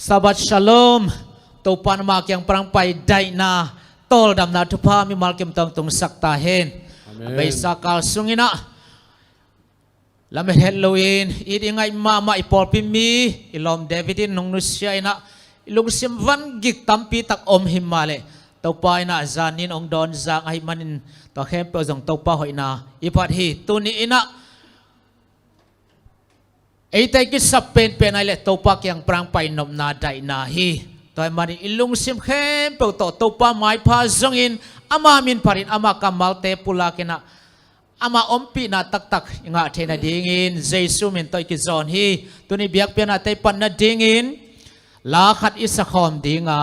Sabat Shalom Topan mak yang perang pai daina tol dam na thupa mi malkem tong tung sakta hen Baisa kal sungina Lame Halloween idi ngai mama ipol pimi ilom Davidin nong nusia ina ilung sim van gik tampi tak om himale topa ina zanin ong don zang ai manin to khem pe jong topa hoina ipat hi tuni ina ei tai ki sapen pen ai le topa kyang prang pai nom na dai na hi toy mani ilung sim khem pe to topa mai pha zongin ama min parin ama kamal te pula kena ama ompi na tak tak nga thena dingin jesu min toy ki zon hi tuni biak pe na te pan na dingin la khat isa khom dinga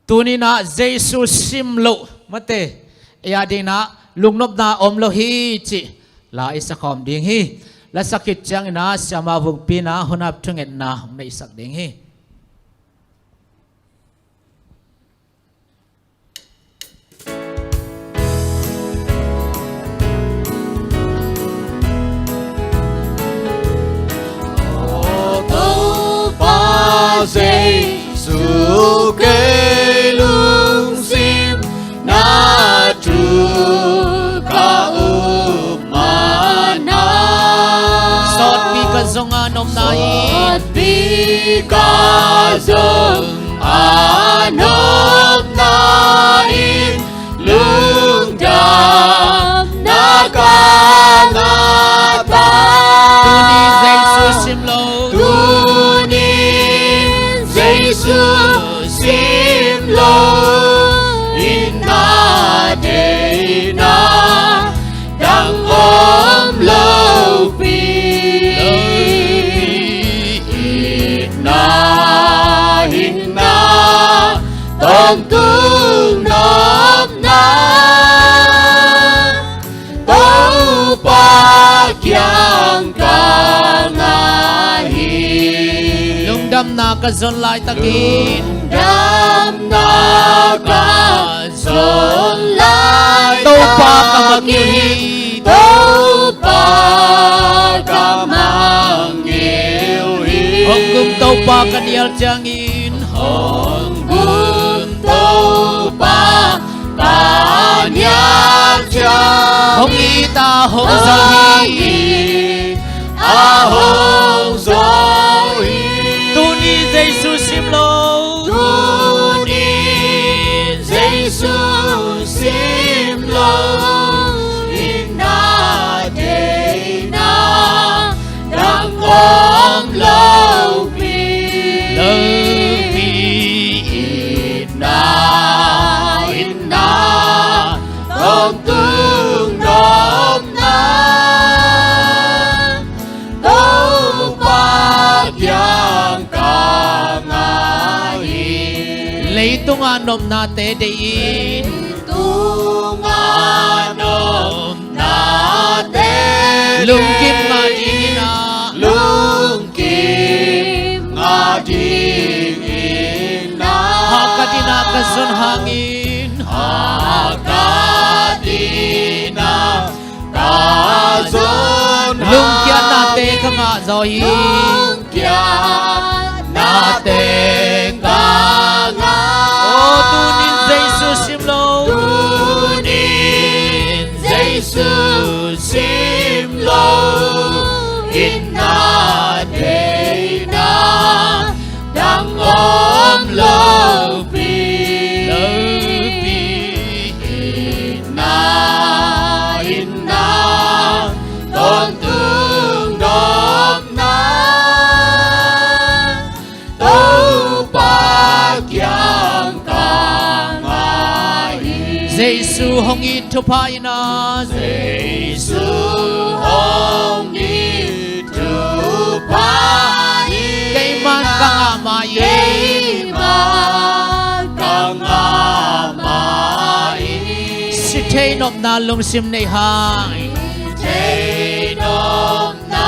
tuni na jesu simlo mate ya dina lungnop na omlo hi chi la isa khom ding hi la sakit chang na sama vung pina hunap thunget na nei sak ding hi Giêsu cây lung sim na tru ka umana sot pi ka zonga nom nai sot pi ka zong anom nai lung jam na ka ngata tuni jesu simlo Jesus simlo inna deina dang om lo pi inna tong tung nom na tau pa kyang dam na ka zon lai takin dam na ka zon lai to pa ka maghi to pa ka mangil hong gum to pa ka nial changin hong gum to pa ka nial changin hong ita hong zohi hong zohi Giêsu simlo tuni Giêsu simlo inna deina dang om lo pi inna tong tung nom na tau pa kyang leitung anom na te dein tunganom na te lungkip nga dingina lungkip nga dingina hakadina ka zon hangin hakadina ka zon lungkyan na te ka nga zohi lungkyan na te ka nga tunin Giêsu simlo tunin Giêsu simlo inna deina dang om lo pi inna tong tung nom na tau pa kyang Giêsu hong i thupa ina Giêsu hong i thupa kay man ka mai si thei nop na lung sim nei hang thei nop na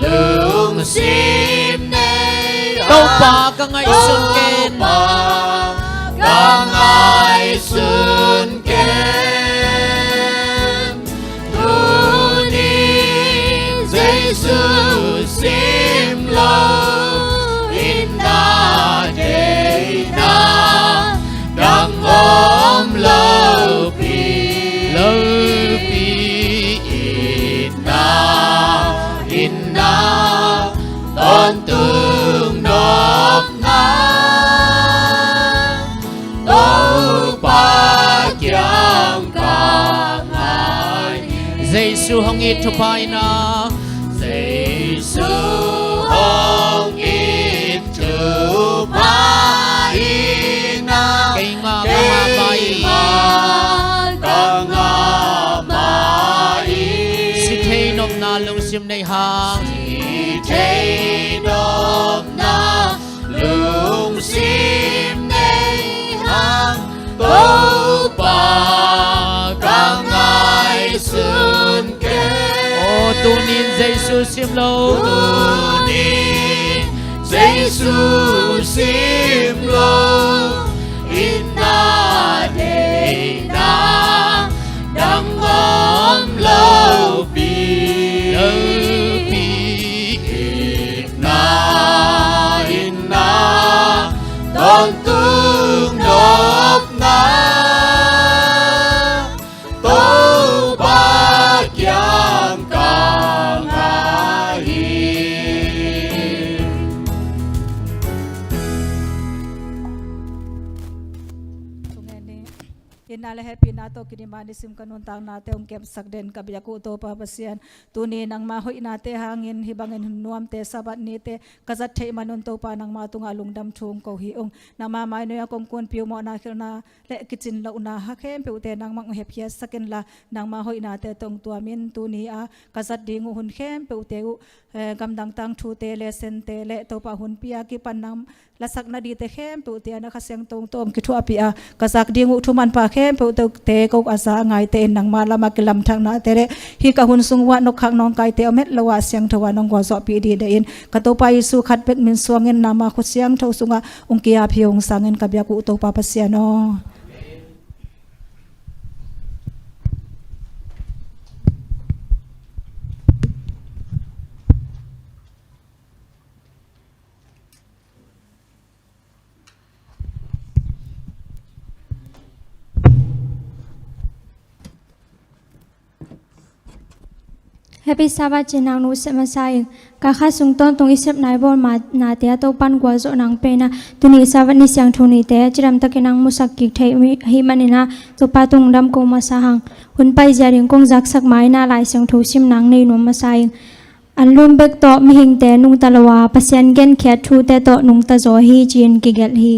lung sim nei to pa ka ngai sun ken ka ngai sun ken tuni Giêsu sim Giêsu hong ít thu pai na Giêsu hong ít thu pai na kay nga mai si thei nop na lung sim nei hang thế đốm na lung sim nay hang tâu ba ca ngài xuân kê o tu nin Giêsu sim lo tu ni Giêsu sim lo in na de na đăng ôm lâu bi con tương đốp na tâu ba kiam ca ngài Inale happy na to kinimani sim kanun tang na te ong kem sakden kabiyaku to pa pasian tuni nang mahoi na te hangin hibangin nuam te sabat ni te kazat thei manun to pa nang ma tunga lungdam thung ko hi ong na ma mai no yakong kun piu mo na khil na le kitchen la una ha khem pe te nang mang hepia saken la nang mahoi na te tong tuamin tuni a kazat dingu hun khem pe te gam dang tang thu te le sen te le to pa hun pia ki panam lasak na di te khem pe te na khasyang tong tom ki thu apia kazak dingu thu man pa khem pe te ko asa ngai te nang ma lama kilam thang na te re hi ka hun sung wa nok khak nong kai te omet lawa syang thawa nong wa zo pi di de in ka to pa Yesu khat pek min suangin nama khu syang tho sunga ongkia phiong sangin ka bia ku to pa pasiano Happy Sabbath jenang nu se masai ka kha sung ton tung isep nai bor ma na te to pan gwa zo nang pe na tuni sabat ni siang thuni te chiram takinang musak ki thei hi manina to pa tung dam ko ma sa hang hun pai jaring kong jak sak mai na lai siang thu sim nang nei no masai an lum bek to mi hing te nung talawa pasien gen khe thu te to nung ta zo hi chin ki gel hi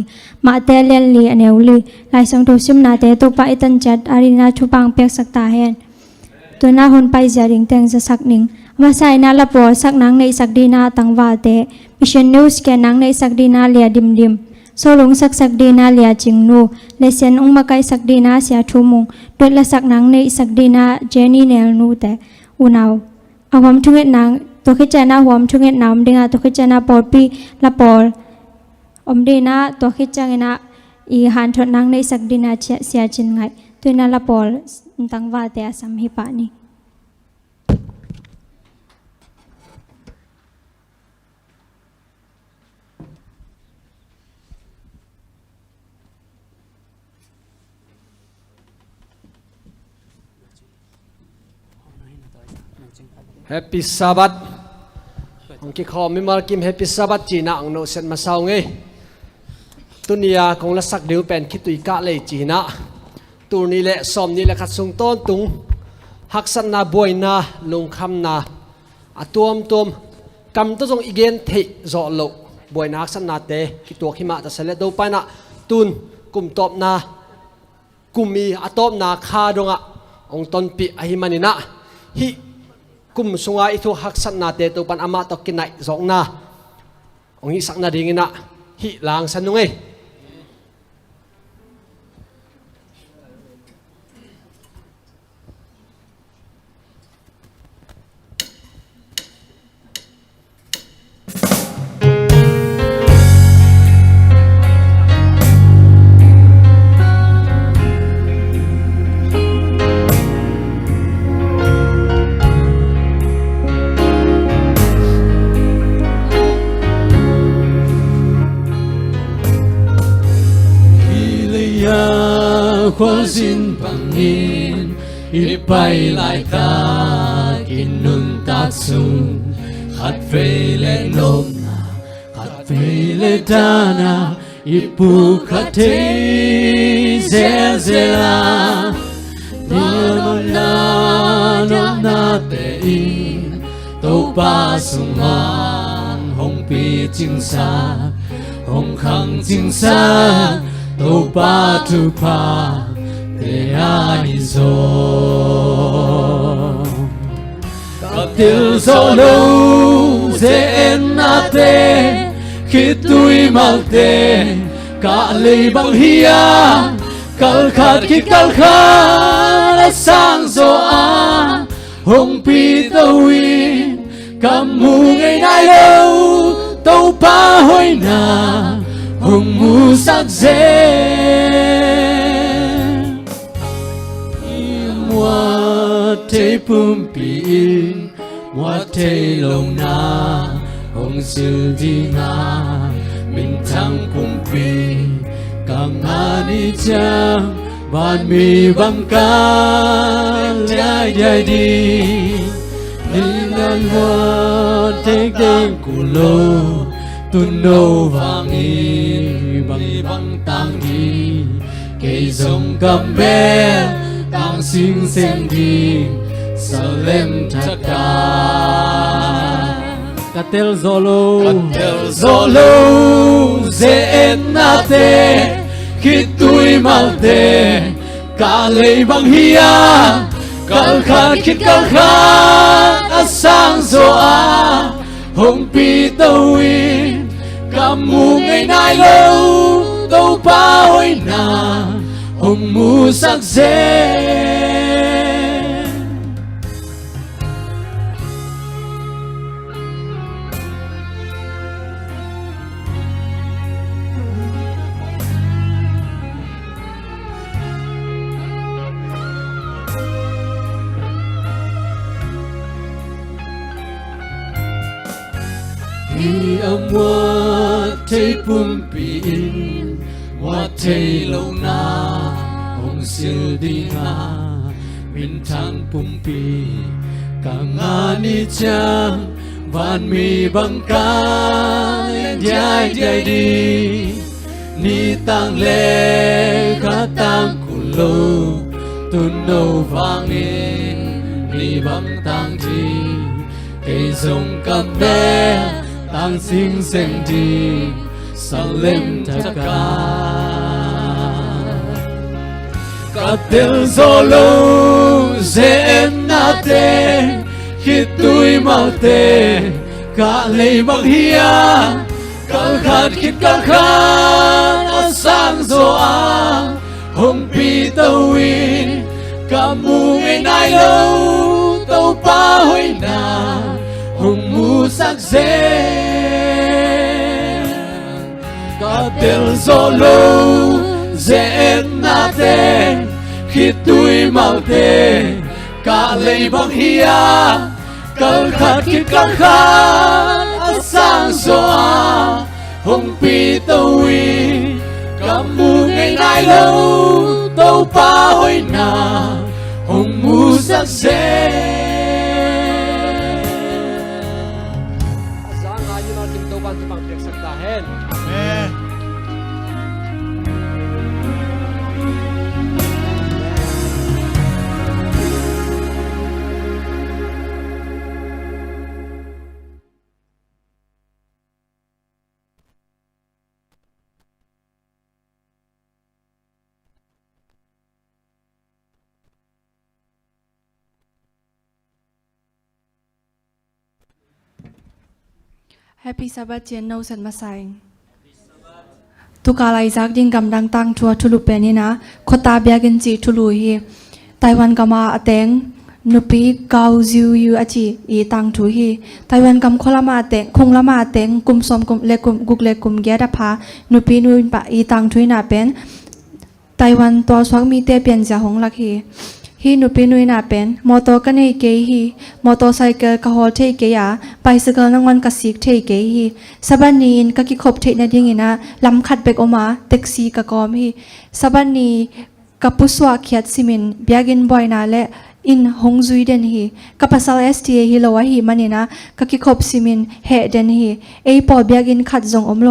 ma te len li aneuli lai siang thu sim na te to pa itan chat arina thu pang pek sak ta henตัวน่าหุ่นไปจาริงแตงจะสักหนึ่งมาใส่น่าละปอสักนังในสักดีนาตังวาเตมิชชันนิวส์แกนังในสักดีนาเลียดิมดิมโซลงสักดีนาเลียจิงนูเลเซนองมาไกสักดีนาเสียทุมุงโดยละสักนังในสักดีนาเจนี่เนลนูแต่อุณาวเอาความทุ่งเอ็ดนังตัวขิจนาความทุ่งเอ็ดน้ำดิ่งตัวขิจนาปอดปีละปอลอมดีนาตัวขิจนาอีหันทนังในสักดีนาเสียจินไงตัวน่าละปอลตังว่าแต่สัมหิปานี Happy Sabbath. Ang kikho mi markim Happy Sabbath china ang no sen masaw nge. Tunia kong lasak diu pen kitui ka le china. Turni le som ni le khatsung ton tung. Haksan na boy na lung kham na. Atuam tom kam to jong igen thei zo lo. Boy na haksan na te kitu khima ta sele do pa na tun kum top na kumi atop na kha donga ong ton pi ahimanina hi kum sunga itu haksan na te to pan ama to kinai zong na ong hi sak na dingina hi lang sanungai khoan xin bằng in ít bay lại ta in nun ta sung khát về lên nôm na khát về lên ta na ít bu khát thế dễ dễ la na na nôm na te in tàu pa sung mang hong pi chinh sa hong khang chinh sa tàu pa tu pa te ai zo cặp tiêu gió lâu dễ en na te khi tôi mang te cả lấy bằng hia cал khát khi cal khát đã sang gió a hồng pi tàu in cầm mù ngày nay lâu tàu pa hoi na hồng mù sắc dễ mua thế pum pi in mua thế lâu na hồng siêu đi na mình thăng pum pi càng ani chang van mi bang ca lai dai đi đi ngang hoa thế đêm cụ lô tuôn nô vàng y bang tang đi cây rồng cầm bé tang sinh sen đi sa lem thắt Katel zolo dễ na te khi tôi mang te cả lấy bằng hia cal khát khi cal khát sang gió a hồng pi tàu in cầm mù ngày nay lâu tàu pa hoi na hồng mù sắc dễ mua thấy pum pi in mua thấy lâu na hồng siêu đi nga min thang pum pi càng ani chang van mi bang ca dai dai đi ni tang le kha tang ku lo tu no vang in ni bang tang ji cây rồng cầm bé tang sinh sen đi sang lên thác cặp tên gió lâu dễ na te khi tôi mang te cả lấy bằng hia cal khát khi cal khát sang gió a hồng pi tàu in cả mù ngày nay lâu tàu pa hoi na hồng mù sắc dễ cả tên gió lâu dễ na te khi tôi mang te cả lấy bằng hia cal khát khi cal khát sang gió a hồng pi tàu in cả mù ngày nay lâu tàu pa hoi na hồng mù sắc dễ Happy Sabbath chen no san masai. Tu kalai zak ding gam dang tang chua thulu penina khota Biakinnpi thulu hi Taiwan kama ateng nupi kau ziu yu achi I tang thu hi Taiwan kam kholama ateng khonglama ateng kum som kum le kum guk le kum gya da pha nupi nu pa I tang thui na pen Taiwan to swak mi te pian ja hong lak hi nupi nui na pen motor ka nei ke hi motorcycle ka hol thei ke ya bicycle nangwan ka sik thei ke hi sabani in ka ki khop thei na ding ina lam khat bek oma taxi ka kom hi sabani ka puswa khiat simin Biakin boy na le in hong zui den hi kapasal STA hi lo hi manina kakikhop simin he den hi ei pol biak in khat zong om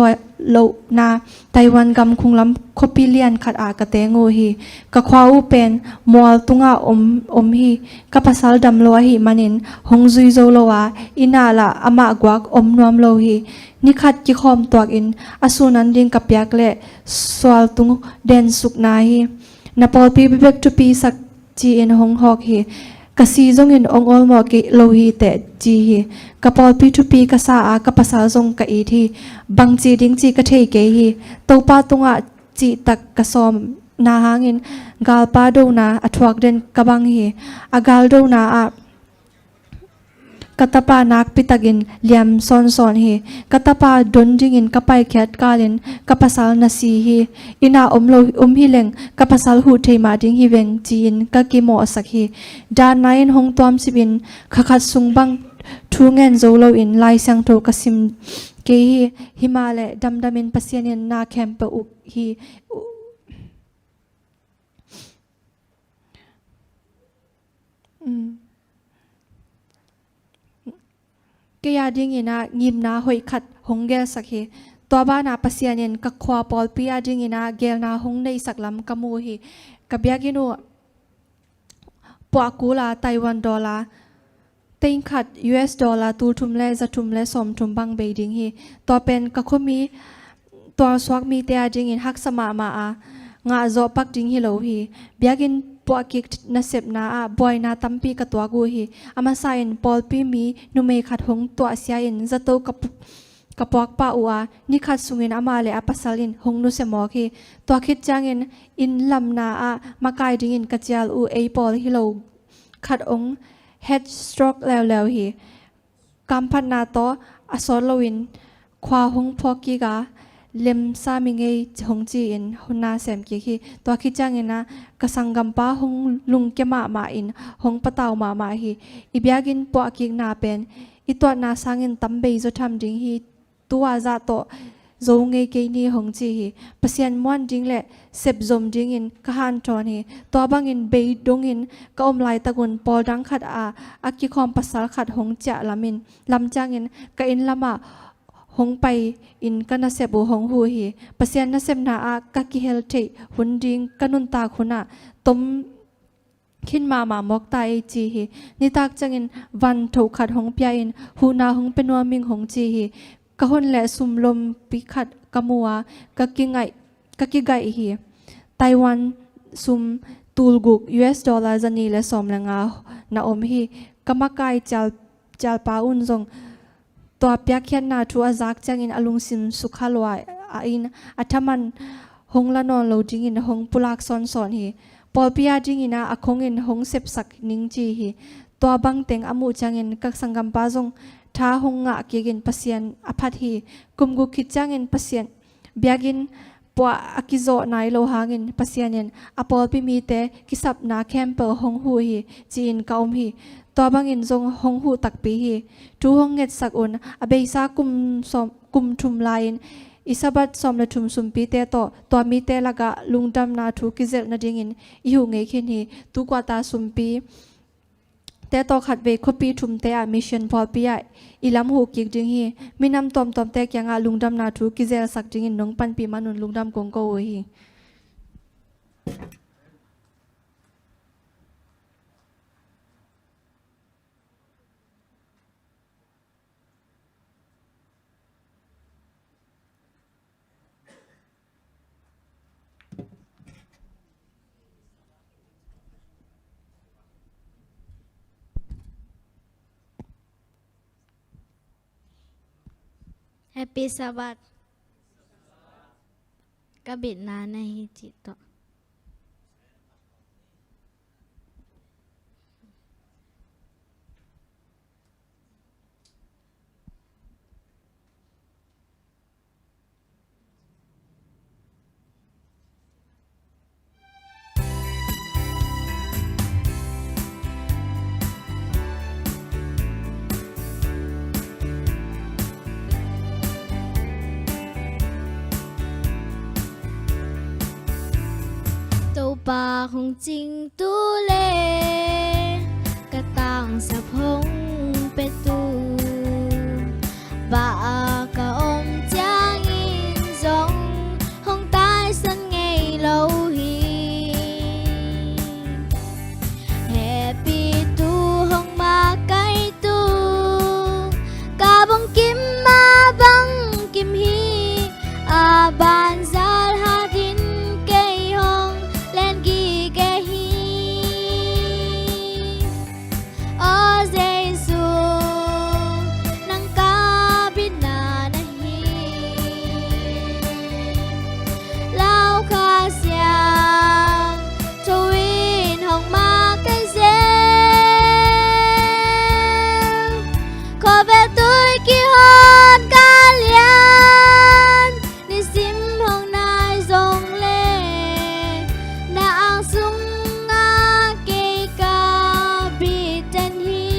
lo na Taiwan gam khunglam khopilian khat a ka te ngo hi ka khwa u pen mol tunga om hi kapasal dam lo hi manin hong zui zo lo wa ina la ama gwak om nom lo hi ni khat ki khom tuak in asunan ding kapyak le swal tung den suk na hi na pol pi bek tu pi sak chi in hong hok hi kasi zong in ong ol mo ki lo hi te chi hi kapol pi tu pi ka sa a kapasal zong ka i thi bang chi ding chi ka thei ke hi to pa tunga chi tak ka som na hangin gal pa do na athwak den kabang hi agal do na a katapa nak pitagin liam son hi katapa donjing in kapai khat kalin kapasal na si hi ina omlo hi leng kapasal hu thei ma ding hi weng chin ka ki mo sak hi dan nain hong tom sibin khakhat sungbang thungen zolo in lai sang tho kasim ke hi himale damdamin pasianin na camp u hi ke ya ding ina ngim na hoi khat hongel sakhi to ba na pasianin ka khwa pol pi ya ding ina gel na hong nei saklam kamu hi kabyaginu po akula Taiwan dollar tein khat US dollar tu thumle za thumle som thum bang beiding hi to pen ka khomi to swak mi te ya ding in hak sama ma a nga zo pak ding hi lo hi byagin po akik na sep na a boy na tampi ka to gu hi ama sain pol pi mi nume khat hong to asya in zato kapok pa uwa ni khat sungin ama le apasalin hong nu se mo khi to khit changin in lam na a makai ding in kachal u ei pol hi lo khat ong head stroke lew hi kampan na to asol lowin khwa hong phoki ga lem sa mi ngei hong chi in hona sem ki khi to khi chang ina kasangam pa hong lung ke ma in hong pataw ma hi ibyagin po akik na pen itwa na sangin tambe zo tham ding hi tuwa za to zo ngei ke ni hong chi hi pasian mon ding le sep zom ding in ka han ton hi to bang in be dong in ka om lai tagun pol dang khat a aki khom pasal khat hong cha lamin lam chang in ka in lama hong pai in kana sebu hong hu hi pasian na sem na a ka ki hel thei hunding kanun ta khuna tom khin ma mok ta e chi hi ni tak changin van tho khat hong pya in hu na hong penwa ming hong chi hi ka hon le sum lom pi khat kamua ka ki gai hi Taiwan sum tulguk US dollar zani le som langa na om hi kamakai chal pa un zong to pyakhian na thu azak changin alung sim sukhalwa a in athaman hongla non lo ding in hong pulak son hi polpia ding ina akhong in hong sep sak ning chi hi to bang teng amu changin kak sangam pa jong tha honga kegin pasian aphat hi kumgu khit changin pasian biagin po akizo nai lo hangin pasianin apol pi mi te kisap na camper hong hu hi chin kaum hi to bangin zong hong hu tak pi hi tu hong nget sak un abeisa kum thum lain isabat som la thum sum pi te to mi te laga lungdam na thu kizel na ding in ihu nge khin hi tu kwa ta sum pi te to khat ve khopi thum te a mission pol pi a ilam hu ki ding hi minam tom te kyanga lungdam na thu kizel sak ding in nong pan pi manun lungdam kong ko hi Happy Sabbath กบิดนาในฮิจิโตตัวปาของจริงตู้เล sa phong pe tu ba ka om chang in dòng hong tai sân ngày lâu hi happy tu hong ma kai tu ka bong kim ma bang kim hi a ban zal ha din cây hong len gi ge hi o Giêsu nang ka bin na na hi lao kha xiang cho in hong ma cái dê có vẻ tôi kia hơn ca lian đi sim hong nai dòng lên nàng sung nga kê ca bi tên hi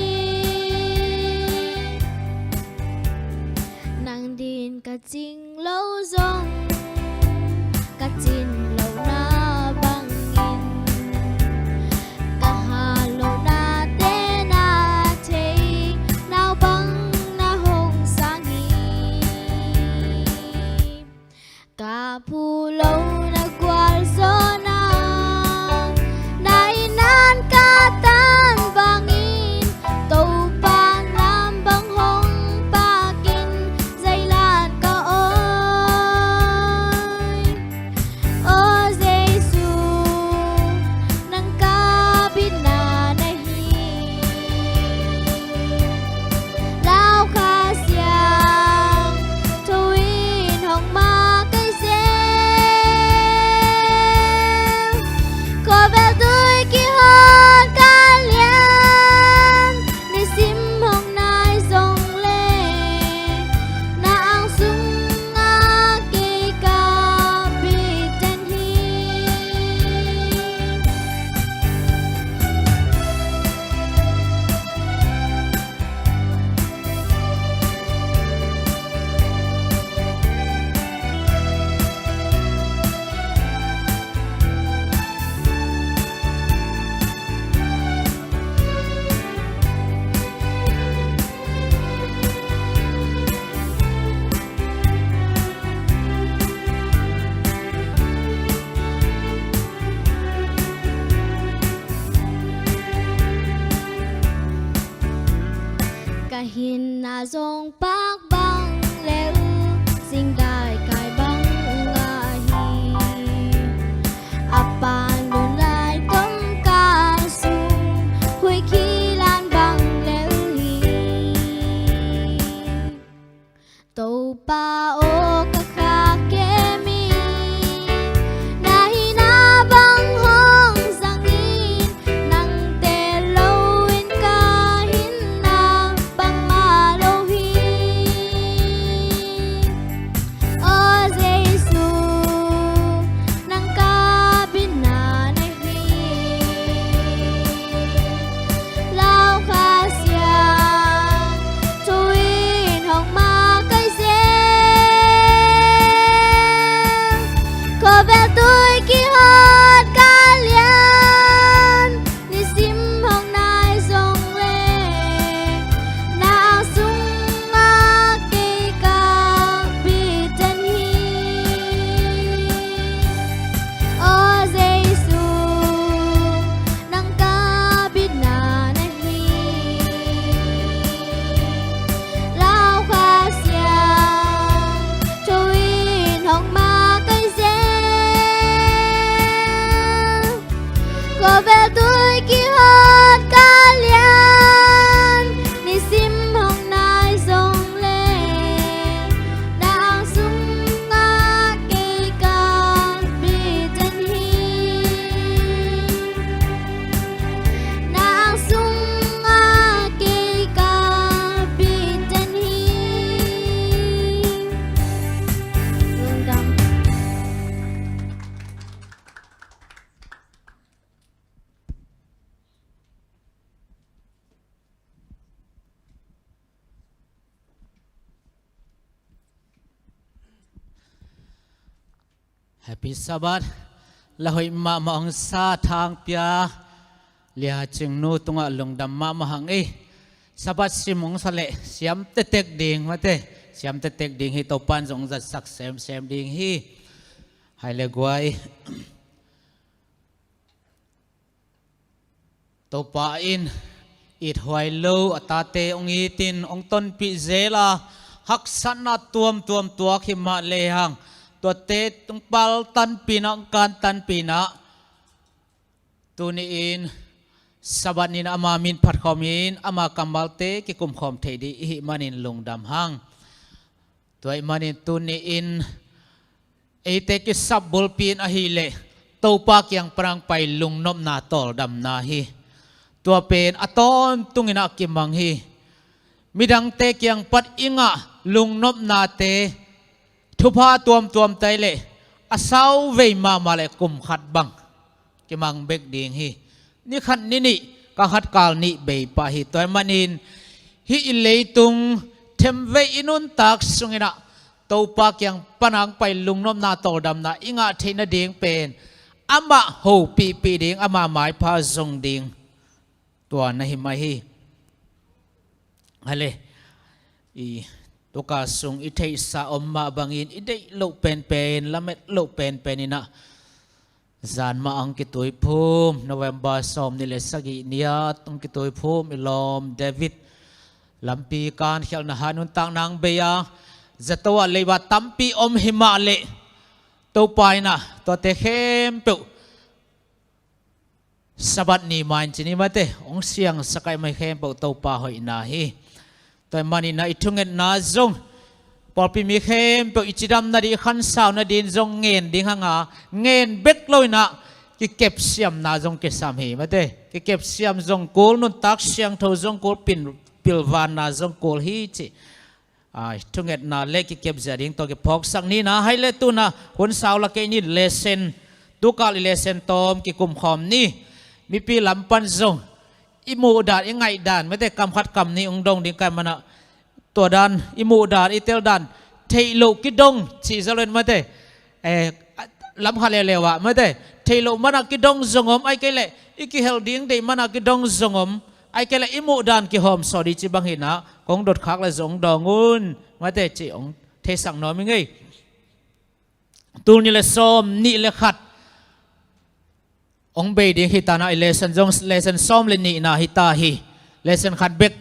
nàng din cả chinh lâu dòng cả chin lâu na băng in cả hà lâu na te na thế nào băng na hồng sang hi cả pu lâu na qual zona na inan ka tan bang in tàu pan lam bang hong pa kin dây lan ka oi o Giêsu nang ka bin na na hi lao kha xiang cho in hong ma cái dê có vẻ tôi kia hơn ca lian đi sim hong nai dòng lên nàng sung nga kê ca bi tên hi cả hin na dòng bác băng leu sinh đài cài băng nga hi apan đun lai tom ca su hui khi lan băng leu hi tàu pa o ka kha ke mi na hi na băng hong sang in nang te lâu in ca hin na băng ma lâu hi o Giêsu nang ka bin na na hi lao kha xiang cho in hong ma cái dê có vẻ tôi kia hơn ca lian đi sim hong nai dòng lên nàng sung nga kê ca bi tên hi o Giêsu nang ka bin na na hi lao kha xiang cho in hong ma cái dê có vẻ tôi kia hơn ca lian đi sim hong nai dòng lên nàng sung nga kê ca bi tên hi nàng sung nga kê ca bi tên hi Hương Đăng. Happy Sabbath ละหอยมา mong sa thang pia เลียจึงนูตุงะลงดำมาหังสบัดสิมงสเลเสียมเต็กดิ่งมาเตเสียมเต็กดิ่งให้ตัวปันสงจัดสักเซมดิ่งฮีให้เลกไว้ตัวปาอินอิดหวยโลอัตาเตองอีตินองต้นปิเจลาหักสันนาตัวตัวขิมาเลหังตัวเตตงปัลตันปีนังการตันปีนะตัวนี้อินสบัดนินอามามินพัดคอมินอามากัมบัลเตกิกุมคอมเทดีอิมานินลงดำหังตัวอิมานินตัวนี้อินเตกิสับบุลปีนอหิเลตัวปากยังปรางไปลุงนบนาตอลดำนาฮีตัวเป็นอตอนตุงินักกิมังฮีมิดังเตกยังปัดอิงะลุงนบนาเตทุพาตัวไตเลอาสาวเวมาเลกุมขัดบังกิมังเบกดิงฮีนี่ขัดนี่ก็ขัดกาลนี่เบย์ปะฮีตัวมันอินฮีอิเลตุงเทมเวอินุนตักสุงินะตัวปากยังปนังไปลุงนบนาตอลดำนาอิงะเทนดิงเป็นอามาโฮปีดิงอามาหมายพาซงดิงตัวนั้นหิมาฮีฮัลโหลตัวกาสุงอิเทสาอมมาบังอินอิเดโลเป็นละเม็ดโลเป็นนี่นะจานมาอังกิตุยพูมโนเวมบาสอมนี่เลสกิเนียตุงกิตุยพูมอิลอมเดวิดลำปีการเขียนนะฮานุนตังนางเบียจะตัวเลยว่าตั้มปีอมหิมาเลตัวไปนะตัวเตเข้มเปิวสบัดนี่มันจีนี่มาเตองเสียงสกายไม่เข้มเปิวตัวป่าหอยนาฮีแต่มันนี่นะอิทุงเงินนาจงพอปีมีเข้มเปิวอิจิดำนาดีขันสาวนาดีจงเงินดิ้งหางาเงินเบ็ดลอยนะกิเก็บเสียมนาจงเก็บสามฮีมาเตกิเก็บเสียมจงโกลนุนตักเสียงเท่าจงโกลปิลวานนาจงโกลฮีจีทุกเงินนาเล็กเก็บจะดิ้งตัวเก็บพอกสักนี้นะให้เล็กตัวนะคนสาวละแกนี่เลเซนตุกาลเลเซนตอมกิกุมขอมนี่มีปีลำปันจงอิมูดายังไงดานไม่ได้กำคัดกำนี้องดงดิ้งกันมันนะตัวดานอิมูดาอิเตลดานเทโลกิดงชีจะเล่นไม่ได้ลำคาเลวะไม่ได้เทโลมันกิดงจงอมไอเกลอีกิเฮลดิ้งได้มันกิดงจงอมไอเกลอิมูดานกิหอมสอดีจีบังหินะกองดดคักและจงดองุนไม่ได้จีองเทสังน้อยมั้งไงตัวนี้เลยซ้อมนี่เลยขัดองเบดีฮิตานะเลสันจงเลสันซ้อมเลนี่นะฮิตาฮีเลสันขัดเบก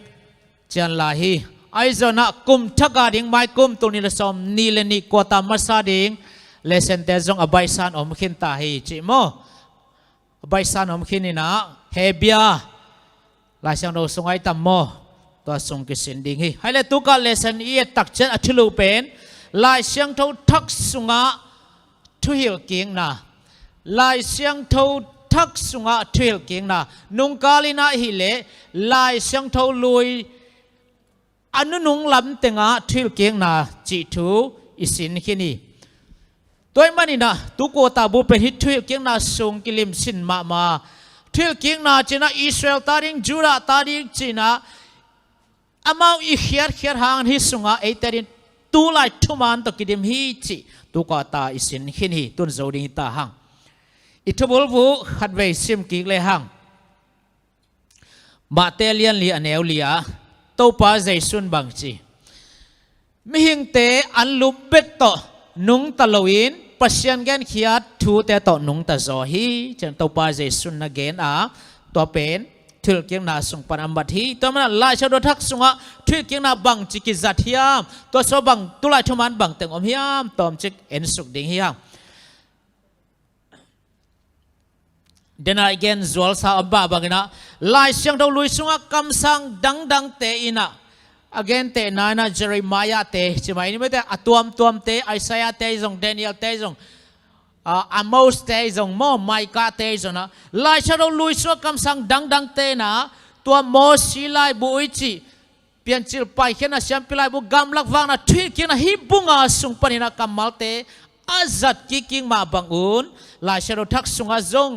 จันลาฮีไอโซนะกุมทักกาดิงไม่กุมตัวนี้เลยซ้อมนี่เลนี่กวาตามาซาดิงเลสันเตจงอบายสันอมขินตาฮีจิโมอบายสันอมขินนี่นะเฮเบียลายเสียงเราส่งไอตัมโมตัวส่งกิสินดิงฮีให้เลตุกาเลสันเอียตักเจนอัจลูเป็นลายเสียงเท่าทักสุงะทุหิลกิงนะลายเสียงเท่าทักสุงะทุหิลกิงนะนุงกาลินาฮิเลลายเสียงเท่าลุยอนุนุงลำเตงะทุหิลกิงนะจิตูอิสินขินีตัวมันนี่นะตุกตาบุเป็นฮิตทุหิลกิงนะส่งกิลิมสินมาทุหิลกิงนะจีน่าอิสราเอลตาดิงจูดาตาดิงจีน่าอามาอีเขียดหางฮิสุงะไอแต่ดินตูไลทุมันตกิดิมฮีจีตุกตาอิสินขินีตุนโจดิงตาหางอิทบุลบุขัดเวซิมกิกเลยหังมาเตเลียนลีอันเอวลียตัวป้าใจสุนบังจีมิหิงเตอันลุบเบ็ดโตนุงตะลวินปัศยันแกนขียดทูเตโตนุงตะโจฮีจนตัวป้าใจสุนนักเกนตัวเป็นทุลเกียงนาสุงปันอัมบัดฮีตัวมันลายชาวดทักสุงะทุลเกียงนาบังจิกิจัดฮิยามตัวโซบังตุลายทุมันบังเต็งอมฮิยามตอมจิกเอ็นสุกดิงฮิยามเดนายเกนจวลสาอับบาบังนะลายเสียงเราลุยสุงะคำสั่งดังเตอินะagainเตนายนะเจเรมายาเตใช่ไหมนี่ไม่ได้ตัวมเตไอซายาเตจงเดนิเอลเตจงอามอสเตจงโมไมกาเตจงนะลายเสียงเราลุยสุงะคำสั่งดังเตนะตัวโมสิลายบุอิจิเปลี่ยนจิลไปแค่นั้นเสียงพิลายบุกำลักวางนะทุยกินะฮิบุงาสุงปนินะกัมมัลเตอาจัดกิกิงมาบังอุนลายเสียงเราทักสุงะจง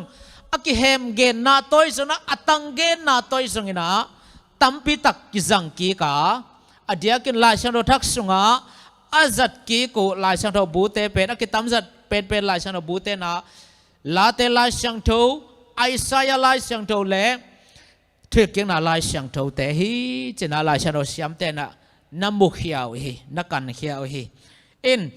aki hem gen na toy zona atang gen na toy zongina tampi tak kizang ki ka adia kin la sang ro thak sunga azat ki ko la sang tho bute pen aki tamzat pen la sang tho bute na la te la sang tho aisaya la sang tho le thuê kiếng na lai sang thâu té hi chỉ na lai sang thâu xiêm té na nam mục hiao hi na can hiao hi in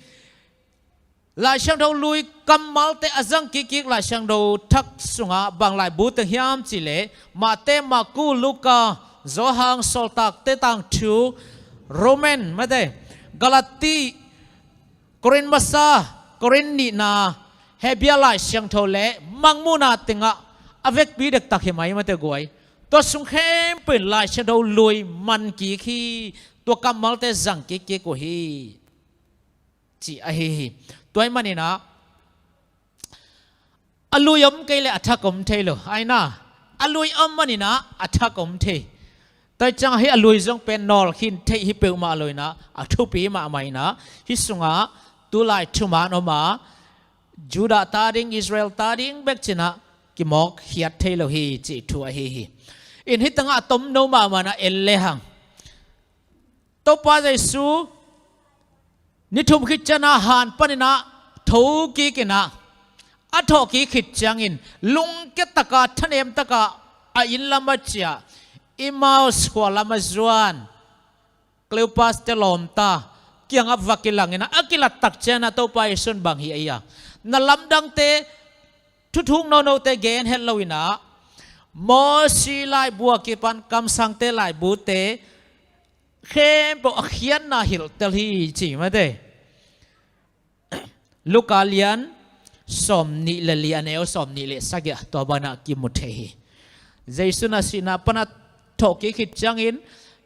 lai sang thâu lui cầm mal té azang kikik lai sang thâu thắc sunga bang lai bu te hiam chỉ lệ mà té mà cu luka zo hang sol tak té tang chu Roman mà thế Galati Korin masa Korin ni na hebia lai sang thâu lệ mang mu na tinga avec bi dek tak himai mà thế guaiตัวสุงเข้มเป็นลายเชดลุยมันกี่ขี้ตัวกำมัลเตจังกี่กูฮีจีไอฮีตัวมันนี่นะอลุยอมเกลอัฐกมเทโลไอน่าอลุยอมมันนี่นะอัฐกมเทแต่จังให้อลุยจงเป็นนอลขินเทฮิเปิลมาเลยนะอัทุปีมาไม่นะฮิสุงะตัวลายชุมานอมาจูดาตาดิงอิสราเอลตาดิงเบกจินะกิมอกเฮียเทโลฮีจีทัวฮีอินฮิตังอาตมโนมามานะเอลเลหังตัวป้าใจสูนิทุมขิดจนาหานปนินะทูกีกินะอัฐกีขิดจังอินลุงเกตตะกาทะเนมตะกาอินลามัจยาอิมาสขวาลามาจวนกลิวปัสเตลอมตาเกียงอับวักิลังอินะอักิลัดตักเจนะตัวป้าอิสุนบังฮีไอยานั่นลำดังเตทุกๆโนโนเตเกนเฮลโลวินะมอสีลายบัวกิปันกำสังเตลายบูเตเข้มปะเขียนนาหิลเตลีจีมาเตลูกาเลียนสมนิเลเลียนเอวสมนิเลสักยะตัวบานากิมุเทฮีเจสุนาสินาปนัดทกิขิดจังอิน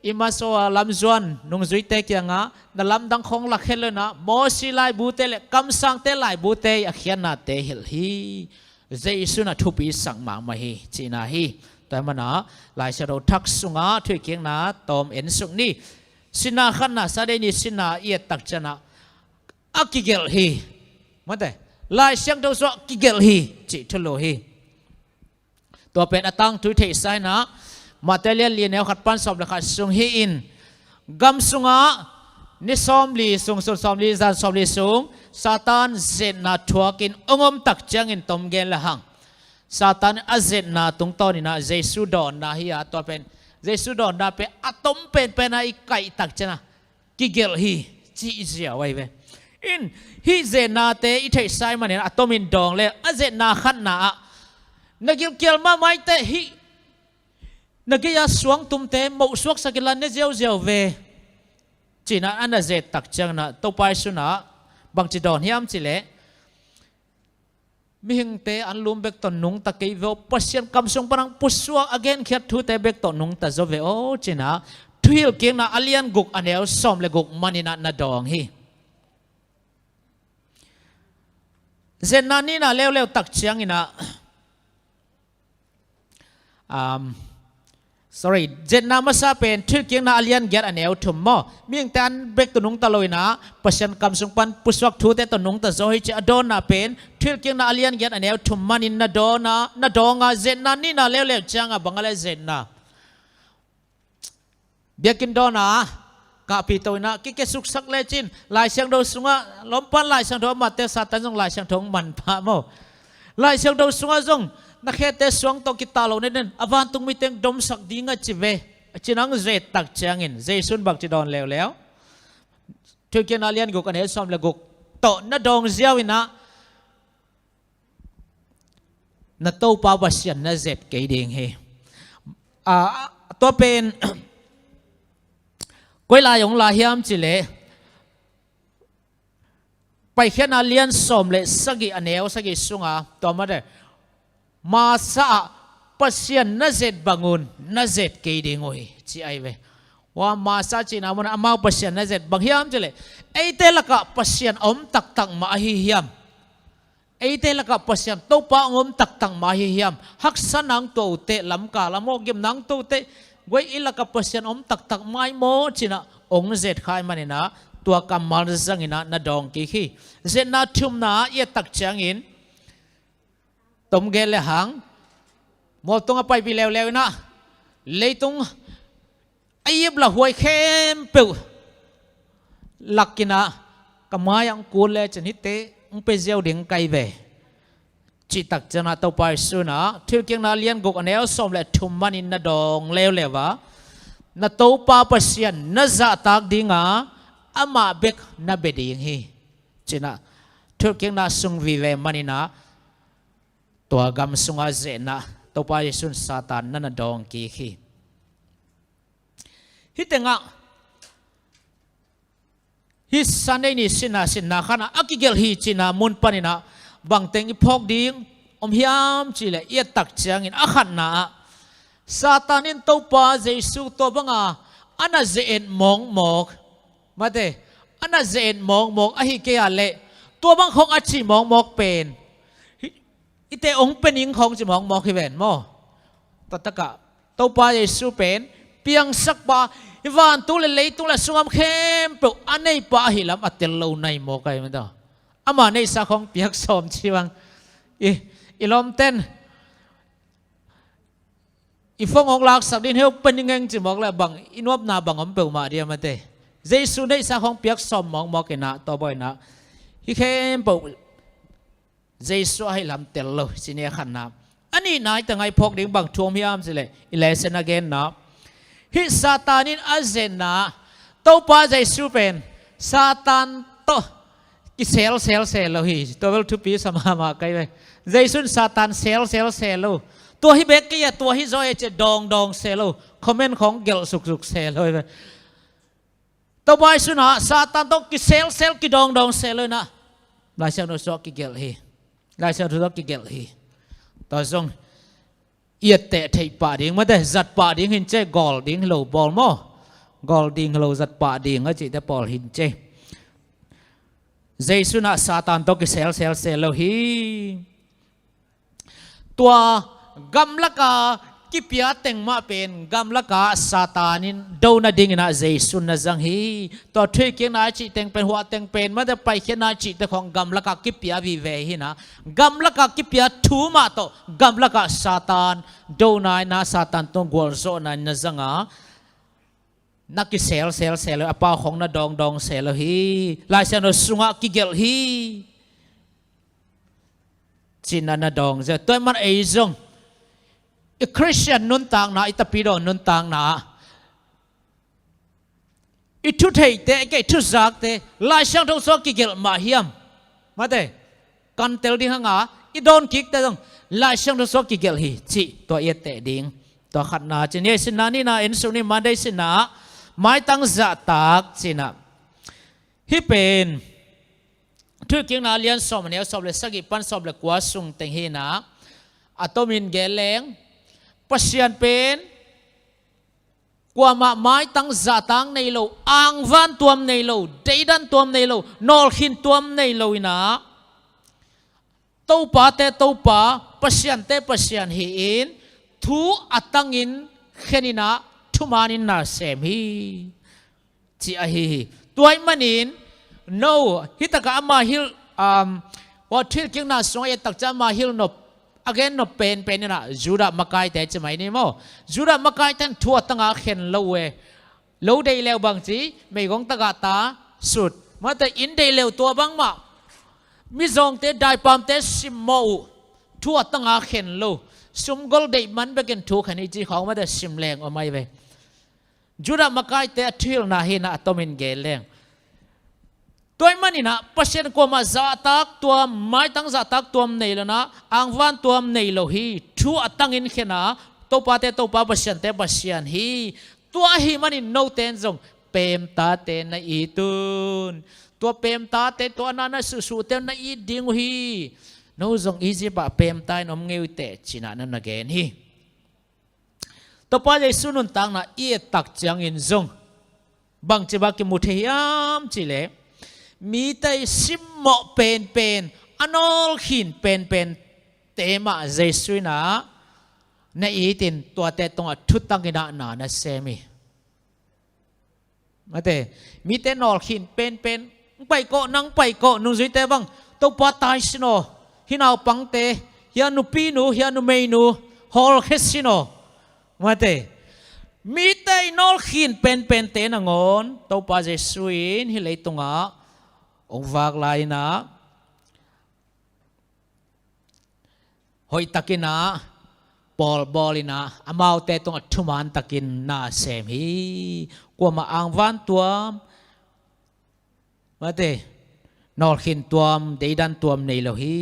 อิมาโซลำจวนนุงจุยเตกียงะนลำดังคงลักเฮลนะมอสีลายบูเตเลกำสังเตลายบูเตอเขียนนาเตหิลฮีเจสุนาทุปีสังมามาฮีจีนาฮีแต่มันนะหลายชาวทักสุงาทุกเกียงนะตอมเอ็นสุงนี่สินาขันนะสาเดนิสินาเอียตักจนะอักกิเกลฮีมันแต่หลายเสียงตัวสวกิเกลฮีจีทุโลฮีตัวเป็นอตังทุยเทไซนะมาเตเลียนเลียนแนวขัดปันสอบเลยขัดสุงฮีอินกัมสุงานิสอมลีสุงสุสอมลีจันสอมลีสุงซาตานเจนนาทัวกินองมตักจังอินตอมเกลละหังซาตานอาเจนนาตรงต้นนี่นะเจสุดอนนะฮีอาตัวเป็นเจสุดอนนะเป็นอะตอมเป็นไอไก่ตักจังนะกิเกลฮีจีเจียไว้เว้อินฮีเจนนาเตอิเทไซมันเนี่ยอะตอมินดองเลยอาเจนนาขันนานักเกี่ยวมาไม่เตฮีนักยาสวงตุมเตหมู่สวกสกิลันเนี่ยเจียวเวจีน่าอันนั้นเจตักจังนะตัวไปสุนะบางจีดอนเฮียมจีเล่มิหิงเตอันลุมเบกตอนนุงตะกี้เวอปัสยันกำสงปนังปุสวก again เขียดทูเตเบกตอนนุงตะโจเวโอจีน่าทุยเกียงน่ะอเลียนกุกอันเอลสอมเลกุกมันนี่น่ะดองฮีเจนนานี่น่ะเร็วตักจังอินะsorry เจนนามาซาเป็นทุกเกียงนาอเลียนเกียอันเอลทุ่มมอมีอย่างแต่อันเบกตัวนุงตะลอยนะปัจจันกำสงปันปุสวักทูแต่ตัวนุงตะโซฮิเจอดอนาเป็นทุกเกียงนาอเลียนเกียอันเอลทุ่มมันอินนาดอนาดองาเจนนานี่น่ะเร็วจังอ่ะบังอะไรเจนนาเบียกินดอนะกะปีตัวนะกิเกสุกสักเลจินลายเชียงโดสุงะล้มปันลายเชียงโดมาเตสาตันจงลายเชียงทงมันพะโมลายเชียงโดสุงะจงนักเฮเตสวงตกิตาโลนี่นั่นอวันตุงมีเต็งดมสักดีงะจิเวจินังเจตักเชียงอินเจสุนบักจิดอนแล้วทุกเกียนาเลียนกุกันเฮสอมเลกุกโตนาดองเจียวินะนาโตปาวเสียนนาเจตเกยดิงเฮตัวเป็นกุยลายองลาเฮียมจิเลไปเขียนอาเลียนสมเลสกิอันเอวสกิสุงาตัวมาเดมาซาปัสยันนาเจตบังุนนาเจตเกยดิงโอ้ยจีไอเวว่ามาซาจีนามันอามาปัสยันนาเจตบังเฮียมจิเลไอเตลกะปัสยันอมตักมาฮิเฮียมไอเตลกะปัสยันตัวปะอมตักมาฮิเฮียมฮักษนังตัวเตลำกาลำโมกิมนังตัวเตไว้อิลกับปัสยันอมตักไม้โมจินะองเจตขายมันนะตัวกำมัลจังอินะนาดองกี่ขี้เจตนาทุ่มนาเอียตักจังอินตมเกลหังหมดตรงไปไปแล้วนะเลยตรงไอ้ยิบละหวยเข้มเปิวหลักกินะกำมายังกูเลยจะนิเตงไปเจียวเด้งไกเว จิตักจะนาตัวไปสุนะที่เกี่ยงนาเลียนกุกอันเอลสมเลทุมมันอินนาดองเลวเลวะนาตัวปาปัสยันนาจะตักดิ้งอามาเบกนาเบดิ้งฮีจีน่าที่เกี่ยงนาสุงวิเวมันอินะตัวกำสุงอาเจนะตัวไปสุนซาตานนั่นนาดองกีฮีฮิตงะฮิสันได้นี่สินะขณะอักกิเกลฮีจีน่ามุนปานินะบางเต็งอีพอกดิ้งฮิยามจีเลเอียตักเจียงอินอาขันนะซาตานินตัวป้าเจสุตัวบังอันนั้นเจนมองมอกมาเตอันนั้นเจนมองมอกอหิเกียเละตัวบังของอาชีมองมอกเป็นอิเตองเป็นยิงของจะมองมอกให้เป็นมั้งตัดตะกะตัวป้าเจสุเป็นเพียงสักบาอีวันตัวเล็กตัวละสงามเข้มเปล่าอันนี้ป้าหิลำอัตเตลโลในมอกไอ้มันต่ออามาในสักของเปียกสมชีวังอีลมเต้นอีฟงองลักสักดินเฮลเป็นยังไงจิมอกแล้วบังอินวบนาบังอมเปลมาเดียมันเตเจสุในสักของเปียกสมมอกนะตัวบ่อยนะฮิเข้มเปล่าเจสุให้ลำเตลโลสิเนียขันนะอันนี้นายแต่ไงพกดิ้งบังทวมยามสิเลยอีเลสนาเกนนะฮิซาตานินอาเจนนะตัวป้าเจสุเป็นซาตานโตกิเซลโลฮีตัวเวลทุปีสมามาไกลไปเจสุนซาตานเซลโลตัวฮิเบกกี้ตัวฮิโซเอจะดองเซลโลคอมเมนต์ของเกลสุกเซลโลไปตัวบอยสุนะซาตานต้องกิเซลกิดองเซลโลนะลายเซลโนสกิเกลฮีลายเซลทุกกิเกลฮีตัวทรงเอียดเตะไทยป่าดิ่งมาแต่จัดป่าดิ่งหินเจกอลดิ่งโลบอลมั้งกอลดิ่งโลจัดป่าดิ่งก็จีแต่บอลหินเจเจสุนะซาตานต้องกิเซลโลฮีตัวกำลักากิปยาเต็งมาเป็นกำลักาซาตานินดูนาดิ่งนะเจสุนะจังฮีตัวทวีเกียงนาจิเต็งเป็นหัวเต็งเป็นมาแต่ไปเขียนนาจิแต่ของกำลักากิปยาวิเวหินะกำลักากิปยาทูมาโตกำลักาซาตานดูนายนาซาตานต้องกวลโซนายนะจังนักกิเซลอาป้าของนาดองเซลฮีลายเซนสุงะกิเกลฮีจินานาดองจะตัวมันเอซงอีคริสเตียนนุนต่างนะอิตาปิโดนุนต่างนะอิทุเทเตเกทุจักเตลายช่างทงสกิเกลมาเฮียมมาเตกันเตลดิฮังอาอิโดนกิกเตตงลายช่างทงสกิเกลฮีจิตัวเอเตดิงตัวขัดนาจิเนสินานี่นาเอ็นสุนิมาได้สินะไม่ตั้งจะตักสินะฮิเป็นทุกอย่างนาเลียนสมเนี่ยสมเลยสักกี่ปันสมเลยกว่าสุงเต็งฮีนะอัตมินเกลงปัสยันเป็นกว่ามาไม้ตั้งจะตั้งในโลอ่างวันตัวในโลเดดันตัวในโลนอลหินตัวในโลนะตัวป้าเตตัวป้าปัสยันเตปัสยันหินทูอัตังอินเขนินะทุมานินนาเซมีจีอาฮีตัวมันอิน no ฮิตกะอามาฮิลว่าที่เกี่ยงนาสงเอตักจะมาฮิลนบ again นบเป็นนะจูดามากายแต่จะไม่นี่มั้งจูดามากายท่านทั่วตั้งอาเข็นโลเวโลได้เลวบางทีไม่กงตะกาตาสุดมาแต่อินได้เลวตัวบางมามิจงเตได้ปามเตสิมโมทั่วตั้งอาเข็นโลสมกลได้มันไปกันทุกขณะที่เขามาแต่สิมแรงออกมาไปจูดามากายแต่ทิลนาหินะตมินเกลแรงตัวมันนี่นะปัจจัยกว่ามาจะตักตัวไม่ตั้งจะตักตัวในแล้วนะอังวันตัวในโลหีชั่วตั้งอินเขนะตัวป้าเตตัวป้าปัจจัยเตปัจจัยฮีตัวฮีมันนี่โนเทนซงเปมตาเตนอีตุนตัวเปมตาเตตัวนั้นสุเตนอีดิงฮีโนซงอีจีปะเปมตายนมเงยเตชินานันนักเกนฮีตัวป้าจะสุนุนตั้งนะอีตักจังอินซงบางจีบากิมุทยามจิเลมีแต่สิมโมเป็นอันอลหินเป็นเตมาเจสุนะในอีตินตัวเตตงทุตังกินานาเซมีมาเตมีแต่นอลหินเป็นไปโกนังไปโกนุ่งจุยเตบังตัวปาตายสิโนฮินเอาปังเตฮิอานุปีนูฮิอานุเมนูฮอลเฮสิโนมาเตมีแต่นอลหินเป็นเตนังอนตัวปาเจสุอินฮิเลยตงองฝากลายนะ hoi takina Paul bolina amau te tong thuman takin na sem hi kwa ma ang van tuam mate nol khin tuam deidan tuam nei lo hi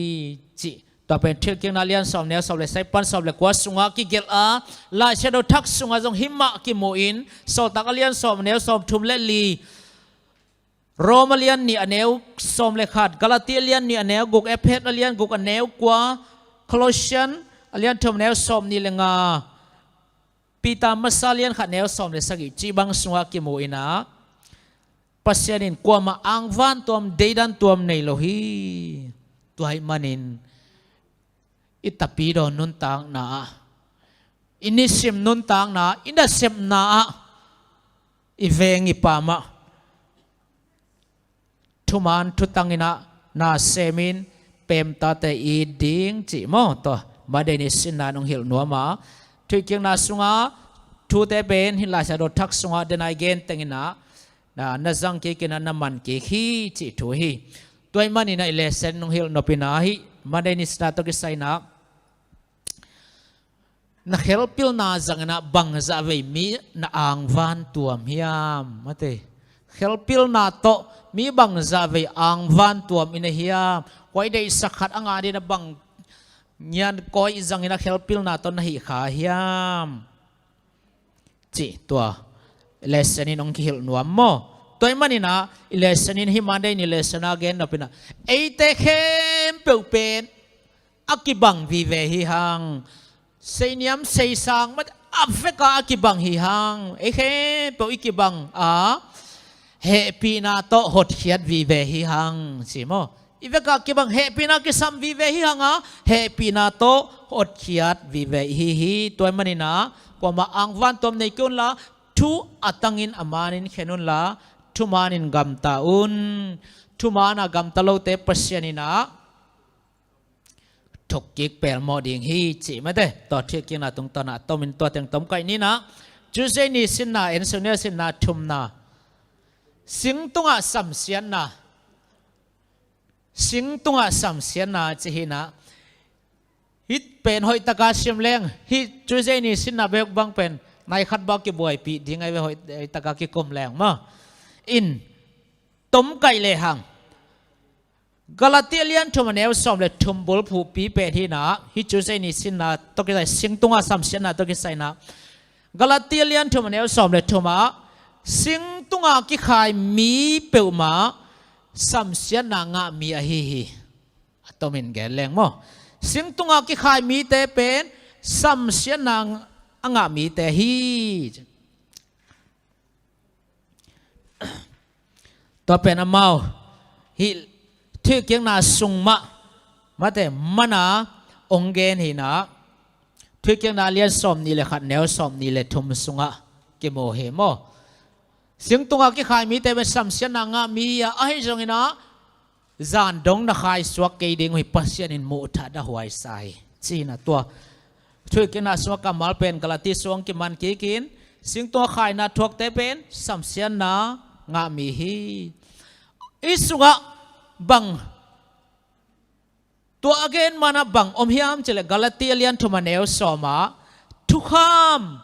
chi to pen thil king na lian som ne som le sai pan som le kwa sunga ki gel a la shadow thak sunga jong himma ki mo in so tak alian som ne som thum le li Romalian ni aneu som le khat Galatian ni aneu guk ephet alian guk aneu kwa Colossian alian thum neu som ni lenga pita masalian khat neu som le sagi chi bang sunga ki mo ina pasyanin kwa ma ang van tuam deidan tuam nei lo hi tuai manin itapido nun tang na inisim nun tang na inasem na ivengi pama thuman thutangina na semin pem ta te I ding chi mo to madeni sinna nong hil nuama thuiking na sunga thu te ben hin la sa do thak sunga denai gen tengina na nazang ki kina naman ki hi chi thu hi toy mani na lesson nong hil no pinahi madeni sta to ki sai na na helpil na zangna bangza ve mi na ang van tuam hiam mate helpil na to mi bangza ve ang van tuam ina hiam koi dei sakhat anga di na bang nyan koi zangina helpil na to na hi kha hiam chi to lesson in ong hil nuam mo toy manina lesson in himande ni lesson again na pina eite khem pe pen akibang vi ve hi hang say niam say sang mat Africa akibang hi hang ekhe po ikibang happy na to hot khiat vi ve hi hang simo iveka kibang happy na kisam vi ve hi hang happy na to hot khiat vi ve hi toy manina kwa ma ang van tom nei kun la thu atangin amanin khenun la thu manin gam taun thu mana gam talo te pasyanina thok kik pel mo ding hi chi ma de to thik king na tung to na to min to teng tom kai ni na chu se ni sin na en so ne sin na thum na sing tunga sam sian na sing tunga sam sian na chi hi na hit pen hoi taka sim leng hi chu se ni sin na bek bang pen nai khat ba ki boy pi ding ai hoi taka ki kom leng ma in tom kai le hang Galatian thumaneu som le thumbul phu pi pe thi na hi chu sai ni sin na to ki sai sing tunga sam sian na to ki sai na Galatian thumaneu som le thuma sing tunga ki khai mi peuma sam sian na nga mi a hi atomin ge leng mo sing tunga ki khai mi te pen sam sian na anga mi te hi to pen amau hi thi kiang na sungma mate mana ongen hi na thi kiang na lian som ni le khat neu som ni le thum sunga ke mo he mo sing tunga ki khai mi te be sam sian na nga mi ya ai jong ina zan dong na khai swak ke ding hi pasien in mu tha da huai sai chi na to thi kiang na swak kamal pen kalati song ki man ki kin sing to khai na thok te pen sam sian na nga mi hi isunga bang to again mana bang om hiam chele Galatian thumaneu soma thukham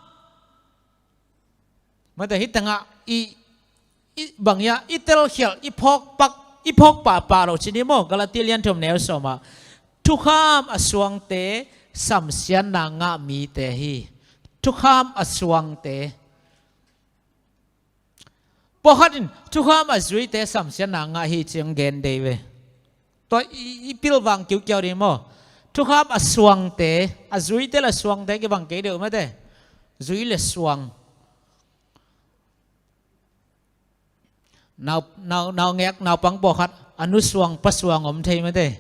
mate hitanga i bangya itel khial i phok pa ro chini mo Galatian thumaneu soma thukham aswang te samsian na nga mi te hi thukham aswang te pohatin thukham azui te samsian na nga hi cheng gen dewe to ipil wang kiu kiau ri mo thukham aswang te azui te la swang te ke bang ke de ma te zui le swang nào ngek nào pang pohat anu swang paswang om thei ma te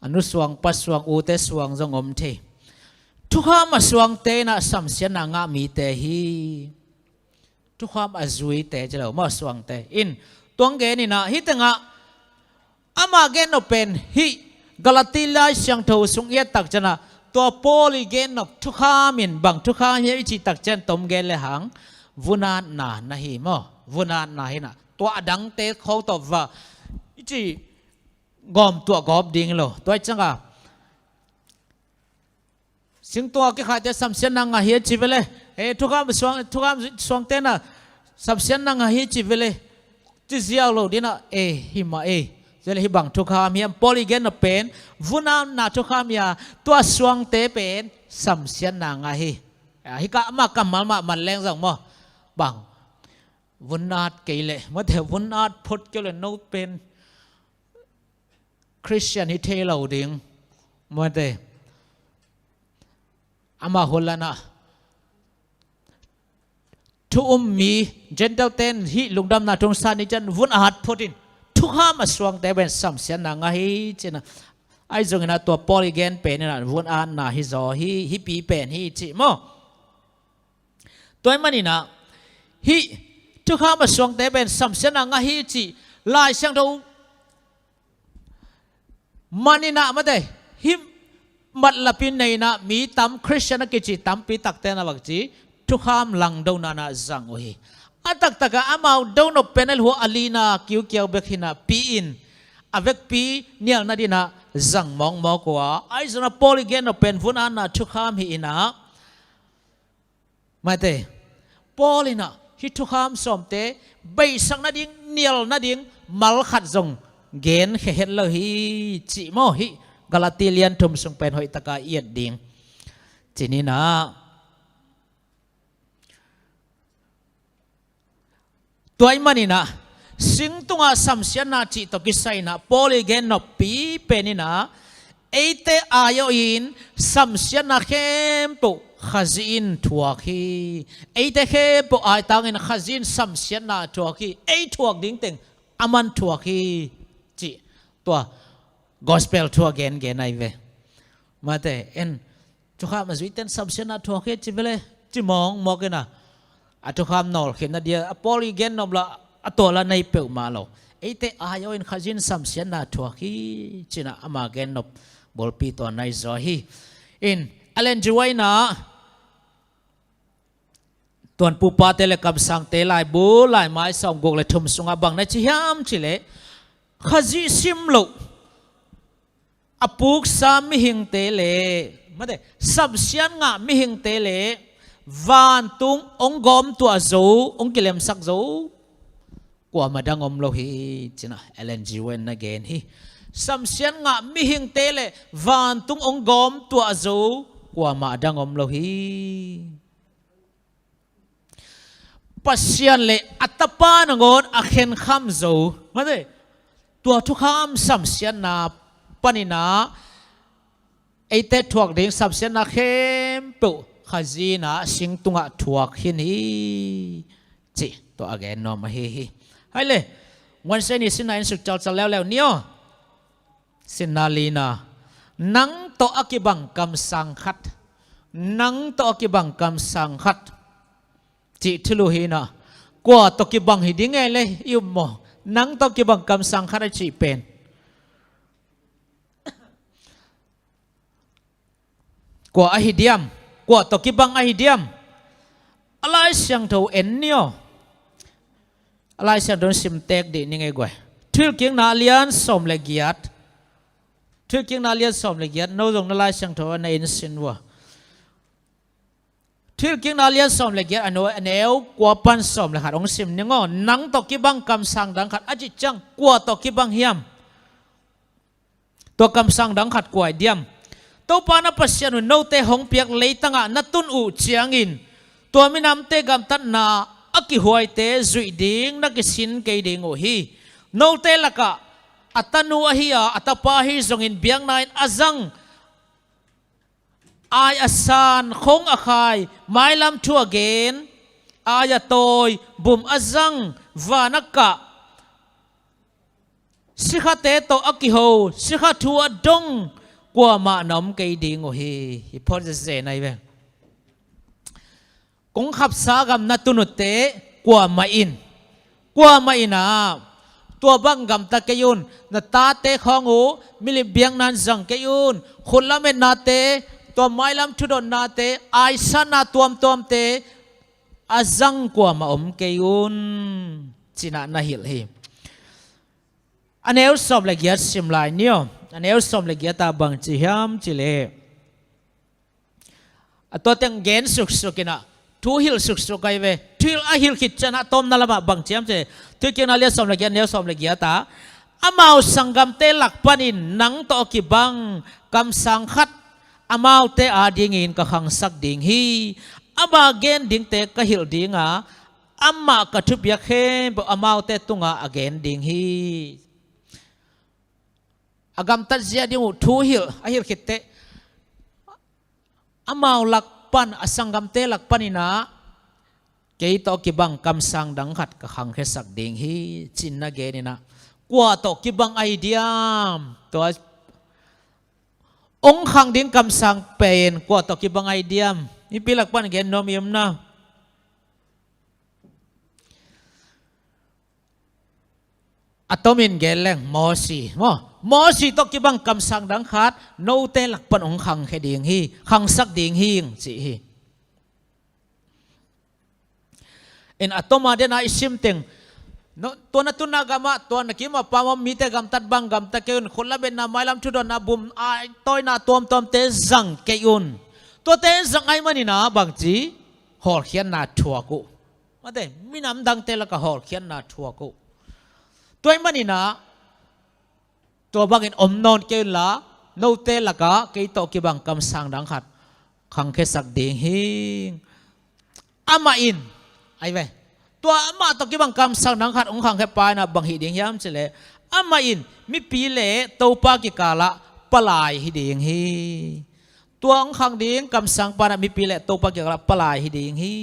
anu swang paswang u te swang jong om thei thukham aswang te na samsian na nga mi te hi tu kham azui te jalo ma swang te in tong ge ni na hi tanga ama gen no pen hi Galatila siang tho sung ye tak chana to poli gen no tu khamin bang tu kha ye chi tak chen tom gen le hang vuna na hi mo vuna na hi na to adang te kho to wa chi gom to gop ding lo to changa สิงตัวกี่ขาดจะสัมเสียนนางเฮียจีเวเลยทุกคำสวงเต้นน่ะสัมเสียนนางเฮียจีเวเลยที่เสียโลดีน่ะหิมะจะเลยบังทุกคำเฮียโพลีเกนเป็นวุ้นน่ะทุกคำเฮียตัวสวงเตเป็นสัมเสียนนางเฮียฮิกะมากำมันแรงสังมั้งบังวุ้นนาดเกลเลยเมื่อแต่วุ้นนาดพดเกลเลยโน้ตเป็นคริสเตียนฮิเทเราดิ่งเมื่อแต่อามาฮุลลานะทุกมีเจนเดลเตนฮิลุงดำนาตรงสานิจันวุ้นอาหัดพอดินทุกห้ามาสวงแต่เป็นสัมเสียนนางฮิจินะไอ้จงนะตัวโพลีเกนเป็นนะวุ้นอาหนาฮิจอฮิปีเป็นฮิจิโมตัวมันนี่นะฮิทุกข้ามาสวงแต่เป็นสัมเสียนนางฮิจิลายเสียงเรามันนี่นะมาเดฮิมัดละพินในนะมีตามคริสเตียนกิจิตามปีตักเตนะบักจีทุกข้ามหลังดาวนานะจังโอฮีอันตักตะกะอามาดาวนบเป็นหัวอลีนาคิวเกียวเบกินะปีอินอเวกปีเนี่ยนาดีนะจังมองกว่าไอ้จนะโพลีเกนเป็นฟุนอานะทุกข้ามฮีนะมาเตโพลีนะฮิทุกข้ามสมเตใบสังนาดิ้งเนียลนาดิ้งมัลขัดจงเกนเห็นเลยฮิจิโมฮิกาลาติเลียนทุ่มส่งเป็นหอยตะกาเอียดดิ่งจีนี่นะตัวไอ้มันนี่นะสิงตุงอาสัมเสียนาจิตกิสัยนะโพลีเกนนปีเป็นนี่นะเอเตอายอินสัมเสียนาเข้มปุขจินทัวกีเอเตเข้มปุอายตังอินขจินสัมเสียนาทัวกีทัวกดิ่งเต็งอามันทัวกีจีตัวgospel ทัวเกนไอเวมาแต่เอ็นทุกข้ามาสุดเต็นสัมเสียนาทัวกีจีเวเลยจีมองกันนะทุกข้ามนอลเห็นนะเดียโพลีเกนนอมละตัวละในเปิลมาเราเอเตอายอินขจินสัมเสียนาทัวกีจีน่ะอามาเกนนบบอลปีตัวในจอฮีอินอเลนจวยนะตัวนปูปาเตเลกับสังเตลายบูลายไม้สองกงเลยทุ่มสุงบังในชิฮามชิเลขจิซิมโลอปุกสามิหิงเตเลมาเดสับเสียนงะมิหิงเตเลวันตุงองกอมตัวโจองกิเลมสักโจกว่ามาดังอมโลฮีจินะเอเลนจิเวนนะเกนฮีสับเสียนงะมิหิงเตเลวันตุงองกอมตัวโจกว่ามาดังอมโลฮีปัสยันเลอัตปานงอนอาเข็นคำโจมาเดตัวทุกคำสับเสียนนาปนินาไอเตถวกดิ่งสับเสียนนาเข้มปุขจีนะสิงตุงะถวกหินีจีตัวอเกนนอมาเฮฮิให้เลยวันเสาร์นี้สินาอินสุดจัลจะแล้วเนี่ยสินาลีนานังโตอกิบังกำสังขัดนังโตอกิบังกำสังขัดจีทิลูฮีนะกว่าโตกิบังหิดิ้งไงเลยยุมโมนังโตกิบังกำสังขัดจีเป็นกว่าอหิเดียมกว่าตกิบังอหิเดียมอะไรเสียงเท่าเอ็นเนี่ยอะไรเสียงโดนซิมเตกดีนี่ไงกว่าทุกอย่างนาเลียนสมเลกียดทุกอย่างนาเลียนสมเลกียดโน้ตรงอะไรเสียงเท่าในอินสินวะทุกอย่างนาเลียนสมเลกียดอันนู้นอันเอวกว่าปันสมเลขาดองซิมเนี่ยงอนังตกิบังกำสังดังขัดอจิจังกว่าตกิบังเฮียมตัวกำสังดังขัดกว่าเดียมตัวปานาปัสยานุโนเตหงเปียกเลยตั้งอ่ะนัตุนอุเชียงอินตัวมินำเตกำตันนาอักิหวยเตจุยดิ่งนักสินเกยดิ่งโอฮีโนเตละกะอัตนูอฮียอัตปาฮีจงอินเบียงนายอาจังอายอาสานคงอาคายไม้ลำชัวเกนอายโตยบุมอาจังวานักกะสิขะเตโตอักิโฮสิขะทัวดงกว่ามาหนอมเกยดิ่งโอฮีพอจะเจนายเวกงขับสากำนัตุนุเตกว่ามาอินนะตัวบังกำตะเกยุนนัตตาเตของหูมิลิเบียงนันจังเกยุนคนละเมนนาเตตัวไม้ลำชุดนนาเตไอซันนาตัวมเตอาจังกว่ามาอมเกยุนจินานาฮิลฮีอันเอลสอบเลกียสิมลายเนี่ยอันเอลสอบเลกียตาบังจิฮามจิเล ตัวเต็งเกนสุกสุกินะทูฮิลสุกสุกไอเวทูฮิลอาฮิลคิดชนะตอมนั่นละมาบังเจียมเจทุกอย่างนั่นเลี้ยสมละเกียนเลี้ยสมละเกียตาอามาสังกัมเตลักปันินนังโตกิบังกำสังขัดอามาเตอาดิ่งอินกะขังสักดิ่งฮีอามาเกนดิ่งเตกะฮิลดิ่งอามากัทุบยาเข้มอามาเตตุงอาเกนดิ่งฮีอากำตัดเสียดิ่งทูฮิลอาฮิลคิดเตอามาลักปันอสังกัมเตลักปันินะเกยโตกิบังกำสังดังขัดกะขังแค่สักดิ่งฮีจินนะเกนินะกว่าตกิบังไอเดียมตัวองขังดิ้งคำสั่งเป็นกว่าตกิบังไอเดียมนี่พิลักปันเกนนอมิยมนะอัตมินเกลเลงมอสีตกิบังคำสั่งดังขาดโนเตลักปันองขังแค่ดิ่งฮีขังสักดิ่งฮีสิฮีเอ็นอัตมาเดน่าอิสิมเต็งตัวนั้นตุนนากามาตัวนักกิมาปามมีแต่กำตัดบังกำตัดเกยุนคนละเป็นนาไม่ลำชุดนาบุมไอตัวนาตัวมเตซังเกยุนตัวเตซังไอมันนี่นะบางจีหอลเขียนนาทัวกุมาเตมีน้ำดังเตละก็หอลเขียนนาทัวกุตัวมันนี่นะตัวบางอินอมนอนเกยุนละโนเตละก็เกยโตกิบังกำสังดังขัดขังเคสักเดงฮิงอามาอินไอเวตัวอามาตกิบังคำสั่งนังขัดองค์ขังแค่ปลายนะบังหิดิงยามเฉลอามาอินมิปีเล่ตัวปากิกาละปลายหิดิงฮีตัวองค์ขังดิงคำสั่งปานะมิปีเล่ตัวปากิกาละปลายหิดิงฮี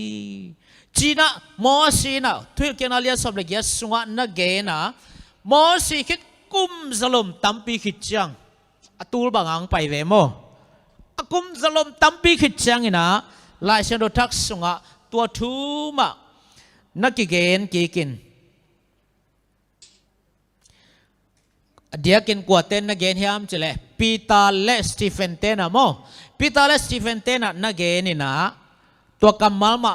จีน่ามอสีน่ะทุกอย่างนั่นเรียกสมเด็จสุงะนักเกนะมอสีคิดกุมสลมตั้มปีคิดจังตูลบางอังไปเวโมกุมสลมตั้มปีคิดจังนะลายเชนโดทักสุงะตัวทูมานักกิเกนกีกินเดียกินกว่าเต้นนักเกนยามเจเลปีตาเลสตีเฟนเตนะโมปีตาเลสตีเฟนเตนะนักเกนนี่นะตัวกำมัลมา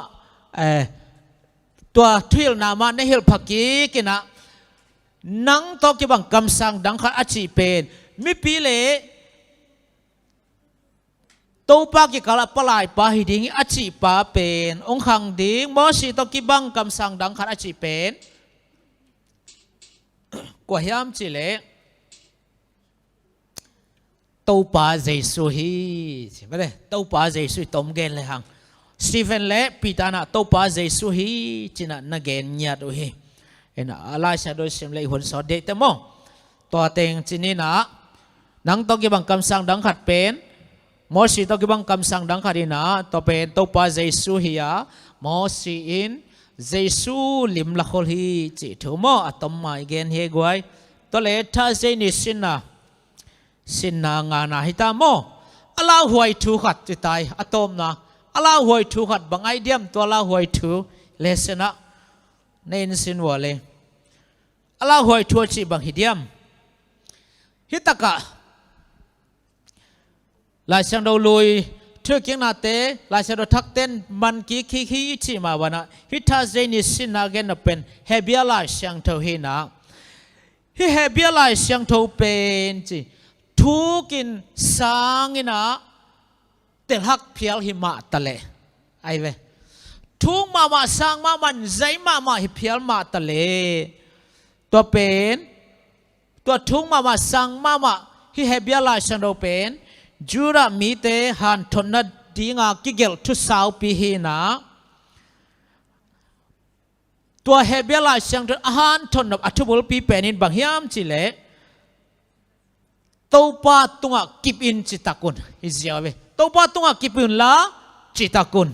ตัวทวิลนามาในฮิลพักกีกินะนังตอกิบังกำสังดังขัดอาชีเป็นมิปีเลตัวปากิกาลปลายปาหิดิงอาชีปาเป็นองขังดิงมอสีตกิบังกำสังดังขัดอาชีเป็นกว่าย้ำจิเลตัวปาเจสุฮีไม่ได้ตัวปาเจสุตอมเกนเลยฮังสตีเฟนเล่ปีตานะตัวปาเจสุฮีจินะนักเกนญาติฮีเอ็นอะไรชาโดยเสมเลยหุ่นสอดเดตมองตัวเต็งจินีนะนังตกิบังกำสังดังขัดเป็นมอสีตกิบังคำสั่งดังขัดินะตัวเป็นตัวป้าเจสุฮียมอสีอินเจสุลิมละคนฮีจิถุมออัตมาอีเกนเฮกไว้ตัวเล็กท่าเจนิสินะงานาฮิตามออาลาหวยถูขัดจิตายอัตมนะอาลาหวยถูขัดบางไอเดียมตัวอาลาหวยถูเลสนะเน้นสินวัวเลยอาลาหวยถูจิบางฮิเดียมฮิตากะลายเสียงเราลุยเชื่อเกียงนาเตลายเสียงเราทักเต้นมันขี้ชิมาวันนะฮิตาเจนิสินาเกนเป็นเฮเบียลายเสียงเท่าหินะฮิเฮเบียลายเสียงเท่าเป็นจีทุกินสังนะเตลฮักเพียลหิมะตะเลไอเวทุกมาสังมามันใจมาฮิเพียลมาตะเลตัวเป็นตัวทุกมาสังมาฮิเฮเบียลายเสียงเราเป็นจูรามีเตหันทนนัดดีงากิเกลทุสาวปีฮีนะตัวเฮเบียลาเสียงอาหารทนนับอัฐบุลปีเป็นอินบางยามจิเลตัวปาตุงะกิบอินจิตากุนอิเซียเวตัวปาตุงะกิบอินละจิตากุน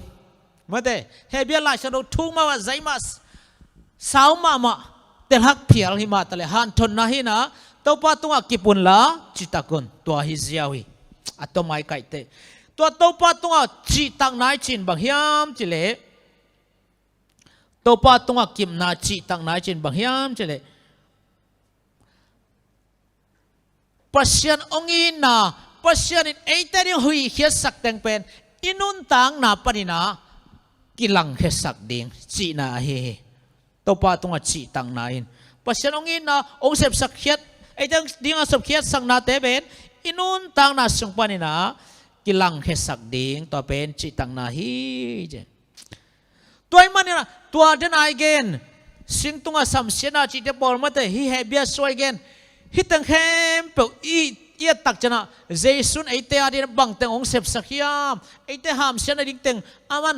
เมื่อเดเฮเบียลาเสียงทุ่งมาว่าใจมาสาวมาเตลักเพียลหิมาตะเลหันทนนะฮีนะตัวปาตุงะกิบอินละจิตากุนตัวฮิเซียวีอัตมาไกเตตัวตัวปาตุงะจีตังนายจินบางยามจิเลตัวปาตุงะกิมนาจีตังนายจินบางยามจิเลปัศยันองอินนาปัศยันเอเตอร์หุยเขียสักแตงเป็นอินุนตังนาปนินากิลังเขียสักดิ่งจีนาเฮตัวปาตุงะจีตังนายปัศยันองอินนาองเสพสักเขียไอเตอร์ดิ่งสักเขียสังนาเตเป็นอินุนตังนาสุงปานินา กิลังเฮสักดิ่งตัวเป็นจิตังนาฮีเจตัวมันเนี่ยตัวเดินไอเกนสิงตุงอาสัมเสียนาจิตบอลมาแต่ฮีเฮเบียสวยเกนฮิตังเข้มเปอีเอียตักจนะเจสุนไอเตอาดินบังเตงองเสพสักยามไอเตหามเสียนาดิ่งเตงอามัน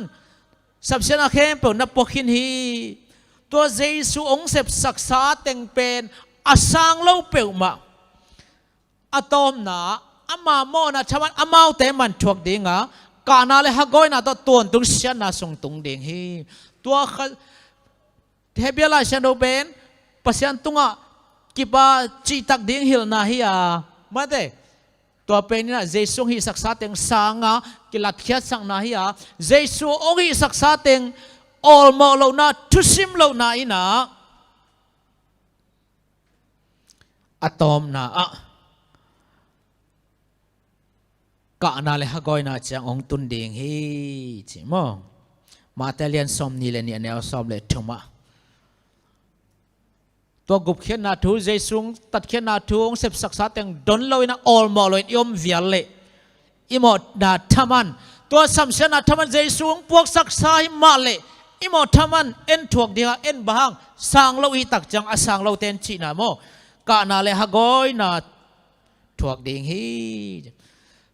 สับเสียนาเข้มเปนับปกินฮีตัวเจสุองเสพสักษาเตงเป็นอาสังเล่าเปมาอะตอมนาอามาโมนะชาวันอามาเตมันถวกดิ่งอ่ะกานาเลฮักก้อยนาตัวตุงเสียนาส่งตุงดิ่งฮีตัวเฮเบียลาเชนโดเบนปัสยันตุงอ่ะกิบาจีตักดิ่งฮิลนาฮีอ่ะมาเดตัวเป็นนี่นะเจสุฮีสักษาเต็งสังอ่ะกิลัดเขียสังนาฮีอ่ะเจสุองฮีสักษาเต็งออลโมโลนาทุซิมโลนาอินะอะตอมนาอ่ะกะนาเลฮะกอยนาจังองตุนดิ่งฮีจิโมมาเตเลียนสมนี่เลนี่แนวสมเลทุมาตัวกุบเขียนนาทูเจสุงตัดเขียนนาทูองเสพสักษาเต็งดนลอยนะออลโมลอยยมเวียเลอิโมนาทามันตัวสัมเสนาทามันเจสุงพวกสักษาหิมาเลอิโมทามันเอ็นถวกดีฮะเอ็นบางสร้างเราอีตักจังอสังเราเต็นชีนาโมกะนาเลฮะกอยนาถวกดิ่งฮี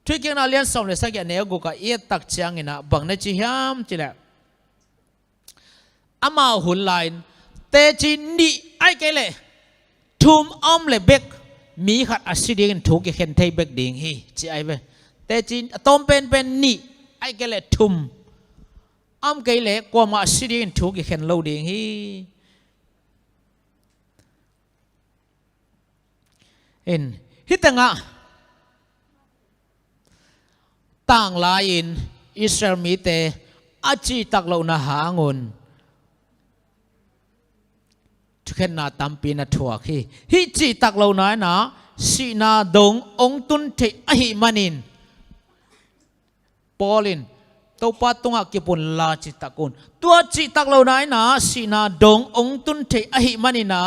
ทุกอย่างน่าเลี้ยงสมเลยสักอย่างเนี้ยกูก็เอียตักจังอินะบังในจีฮามจีแหละอามาหุ่นไลน์เตจินนี่ไอ้เกล่ทุ่มอ้อมเลยเบกมีขัดอาศิดิ่งถูกเข็นไทยเบกดิ่งฮีจีไอ้เบเตจินต้มเป็นนี่ไอ้เกล่ทุ่มอ้อมเกล่กว่ามาอาศิดิ่งถูกเข็นโลดิ่งฮีเห็นฮิตังะต่างลายินอิสราเอลมีแต่อาจีตักเราหน้าหางุนทุกคนน่าตามปีนัทวกฮิจีตักเราหน้านะสีนาดงองตุนเทอหิมันินปอลินตัวปัตตุงอากิปุนลาจิตักุนตัวจีตักเราหน้านะสีนาดงองตุนเทอหิมันินะ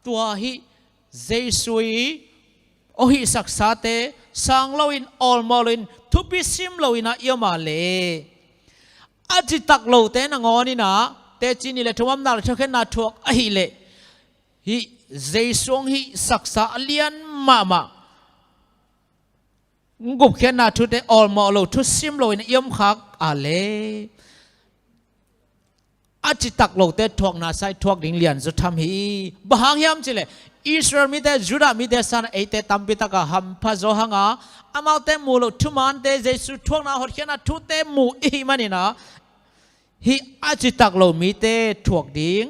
ตัวฮิเจสุยโอหิสักษาเตสังโลอินออลโมลินทุบิซิมโลอินะยมาเลอาจิตักโลเตนงอนี่นะเตจินี่เลทวมนาลเชเคนนาทวกอหิเลฮิเจสวงฮิสักษาเลียนมากุบเคนนาทุเตออลโมโลทุซิมโลอินะยมขักอาเลอาจิตักโลเตทวกนาไซทวกดิ่งเลียนจุดทำฮีบางยามจิเลอิสราเอลมีแต่จุดามีแต่สันเอเตตัมปิตากะฮัมพะโจฮังอาอามาเตมูโลทุมันเตเจสุทวกนาหดเขียนนาทุเตมูอีมันนี่นะฮีอาจิตักโลมีเตทวกดิ่ง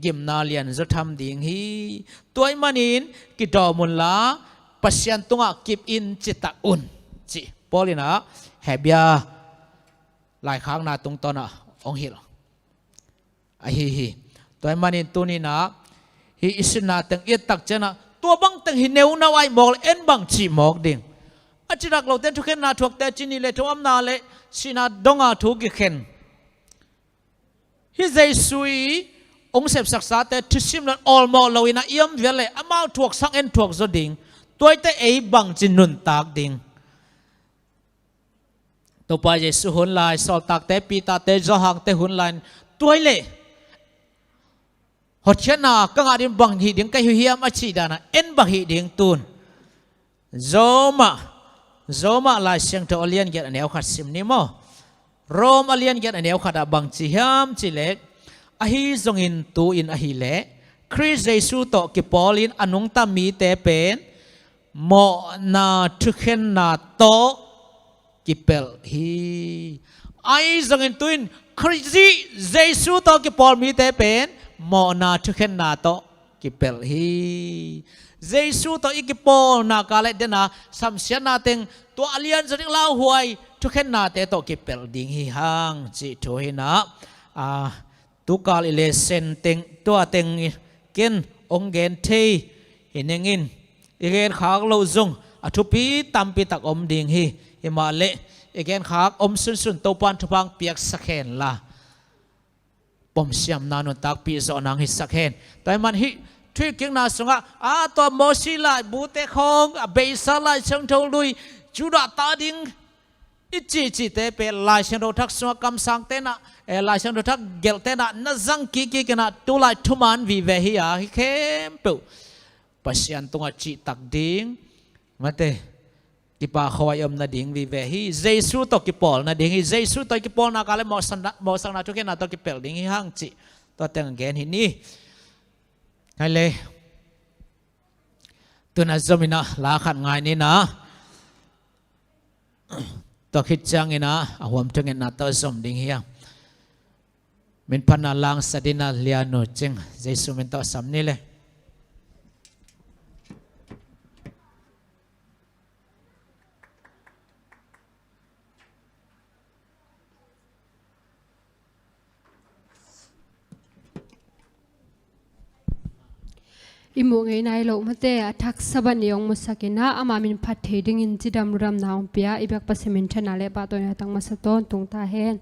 ยิมนาเลียนจุดทำดิ่งฮีตัวมันนินกิดอมุลลาปัสยันตุงะกิบอินจิตตะอุนจิปอลินะเฮเบียหลายครั้งนาตรงตอนน่ะองฮิลฮีตัวมันนินตัวนี้นะฮิอิสนาตังเอตักเจนะตัวบังตังฮิเนวนาไวมอกเอ็นบังจีมอกดิ่งอาจจะรักเราเต้นทุกเข็นนาทุกแต่จินีเลทวมนาเลสินาดงอาทุกเข็นฮิเจสุยองเสพศักษาแต่ทุสิมนั้นออลมอลวินะเอี่ยมเวลเลยอามาทุกสังเอ็นทุกจดิ่งตัวแต่เอบังจินุนตากดิ่งตัวไปเจสุหุนลายสอลตักแต่ปีตาแต่จหังแต่หุนลายตัวเลยหดเชนากังอาดินบังฮีดิ่งก็หิวมาชีดานะเอ็นบังฮีดิ่งตูนโซมาลายเสียงตัวเลียนเกิดอันเดียวขัดซิมนี่มั้งโรมเลียนเกิดอันเดียวขัดบังจีฮามจีเล็กอหิจงอินตูอินอหิเล่คริสเจสุโตกิปอลินอนุงตามีเตเป็นโมนาทุเข็นนาโตกิเปลฮีไอจงอินตูอินคริสเจสุโตกิปอลมีเตเป็นโมนาทุเข็นนาโตกิเปลฮีเจสุโตอิกิปอลนากาเลเดนะสัมเสียนาเต็งตัวอเลียนจะเรียกเล่าหวยทุกเข็นนาเตโตกิเปลดิ่งฮีฮังจิโตหินะตุกาลเลเซนเต็งตัวเต็งกินองเกนเทหินงินอีเกนขากโลจงอทุปีตัมปีตักอมดิ่งฮีอิมาเลอีเกนขากอมสุนตัวปันทุพังเปียกสักเห็นละปมเสียมนานุตักปีจอนังฮิสักเห็นแต่มันฮิทุกอย่างน่าสงะตัวโมชิลาบูเตคองเบสลาเชิงทงลุยจุดตาดิ่ง อิจิเตเปลายเชนโรทักสวกำสังเตนะลายเชนโรทักเกลเตนะนั่งจังกิกันนะตุลายทุมันวิเวหิอาฮิเข้มเปปัสยันตุงจิตักดิ้งมาเตกิปาขวายอมนาดิ้งวิเวหิเจสุตกิปอลนาดิ้งเจสุตกิปอลนักอะไรมอสังนาจุกนาตกิเปลดิ้งฮิฮังจิตัวเต็งเกนหินี่ไงเลยตัวนั้นจะมีนะลาขัดง่ายนี่นะตัวคิดจังนะอาหวมจังนะตัวสมดิ่งเฮียมินพันนาลังสดินาเลียโนจิงเจสุมินตัวสำนี่เลยอิมุงไงนายโลมาเตะทักษะบันยองมุสกินะอามามินพัดเทดิงินจิดามรุรำนาวเปียอิบักปัสมินชนะเลปะตัวนี้ตั้งมาสะต้นตรงตาเห็น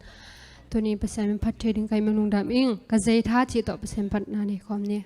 ตัวนี้ปัสมินพัดเทดิงไกมังลุงดำอิงกะใจท่าจิตต่อปัสมินพัดนาในความนี้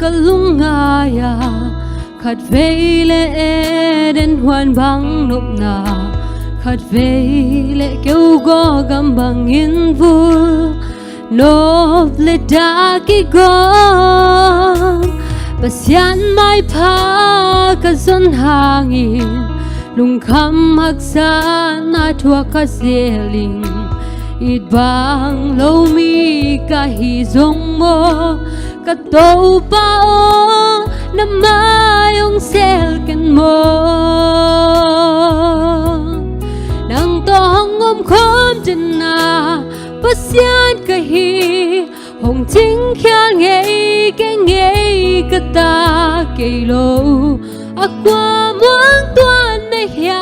กลุงงายาขัดเวเลเอเดนหวนบังนุบนาขัดเวเลเกี่ยวก็กำบังอินฟูนบเลดากิกอนปัสยันไม่พากะสนหางอินลุงคำหักษานาทัวกะเซลิงอีดบางโลมีกะฮิซงโมกะโตปาโอน้ำมายองเซลกันโมนังตองงมคมจันนาปัสยานกะฮีหงจิงเขียนเงยแกงเงยกะตาเกโลอักวามวงตัวในเฮีย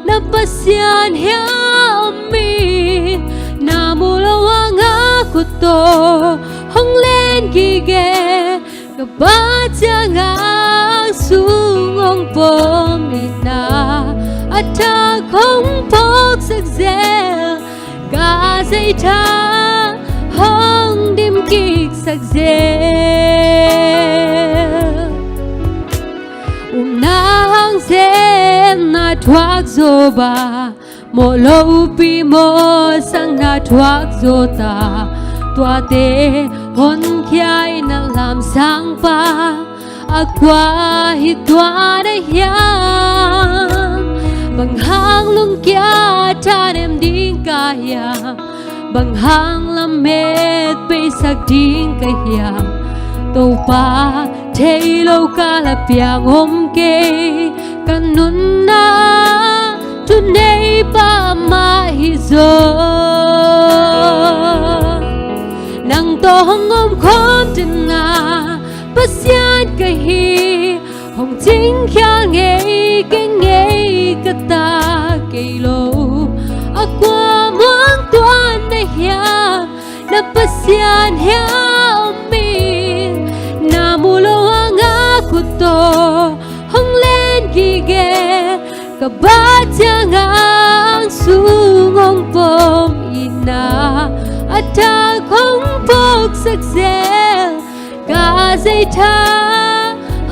นับปัสยานเฮียมีนามูลวางาคุโตห้องเล่นกีเกกับบ้าจะงาสูงองปมินาอัตาคงพกสักเซลกาใจทาห้องดิมกิกสักเซลนาห้องเซมนาทวักโซบาโมโลปีโมสังนาทวักโซตาตัวเตหนเขียนัลามสังปาอากวาหิตัวได้ยังบางหางลุงเกียทาเดมดิ้งกายาบางหางละเม็ดไปสักดิ้งกายาตัวป่าเทโลกาละเปียงอมเกกันนุนนาทุนในป่ามาฮิโซนังโตห้องงมคมจันนาปัสยานกะฮีห้องจิงเขียนเงยแกงเงยกะตาเกโลอักวามวงตัวในเฮียนับปัสยานเฮียมีนามูลวางาคุโตห้องเล่นกีเกกับบาจะงางสูงองปมอินาอัตาคงพกสักเซลกาใจทา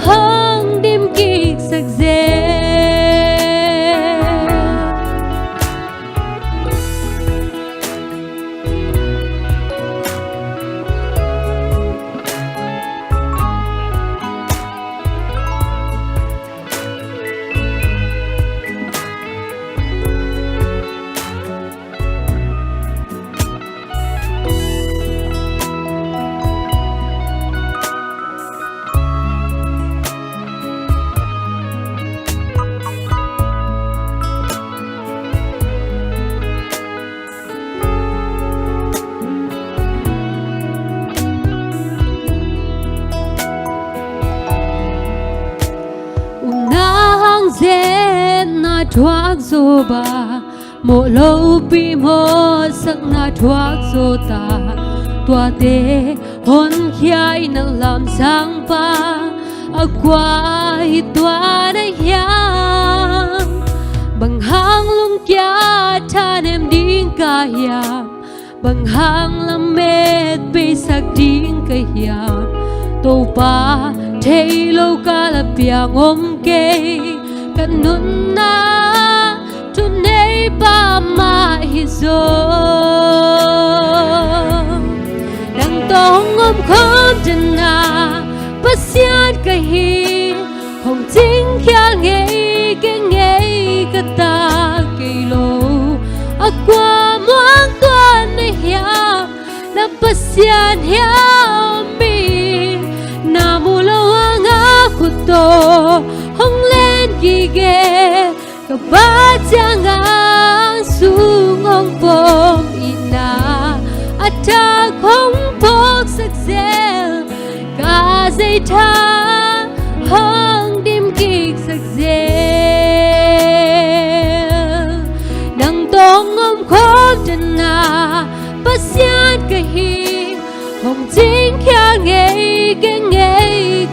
ห้องดิมกิกสักเซ thoát dô bà mộ lâu bị mô sắc na thoát dô ta tua tê hôn khai nang làm sang ba ở qua hi tua đây hiang bằng hang lung kia than em điên cả hiang bằng hang làm mệt bị sắc điên cả hiang tô ba thấy lâu cả là biang ôm kê cần nun na tu nei ba ma hi zo đang tông ôm khom chân na pasian ka hi hồng chính kia nghe cái ta cây lô qua muang tuan ne hiam na pasian hiam mi na mulo anga kuto hong lên kỳ ghê ka ba jangan sung ong pom ina ata không pok sak zel ka dây tha hong dim kik sak zel nang tong om khom chân na pasian ka hi hong chính kia nghe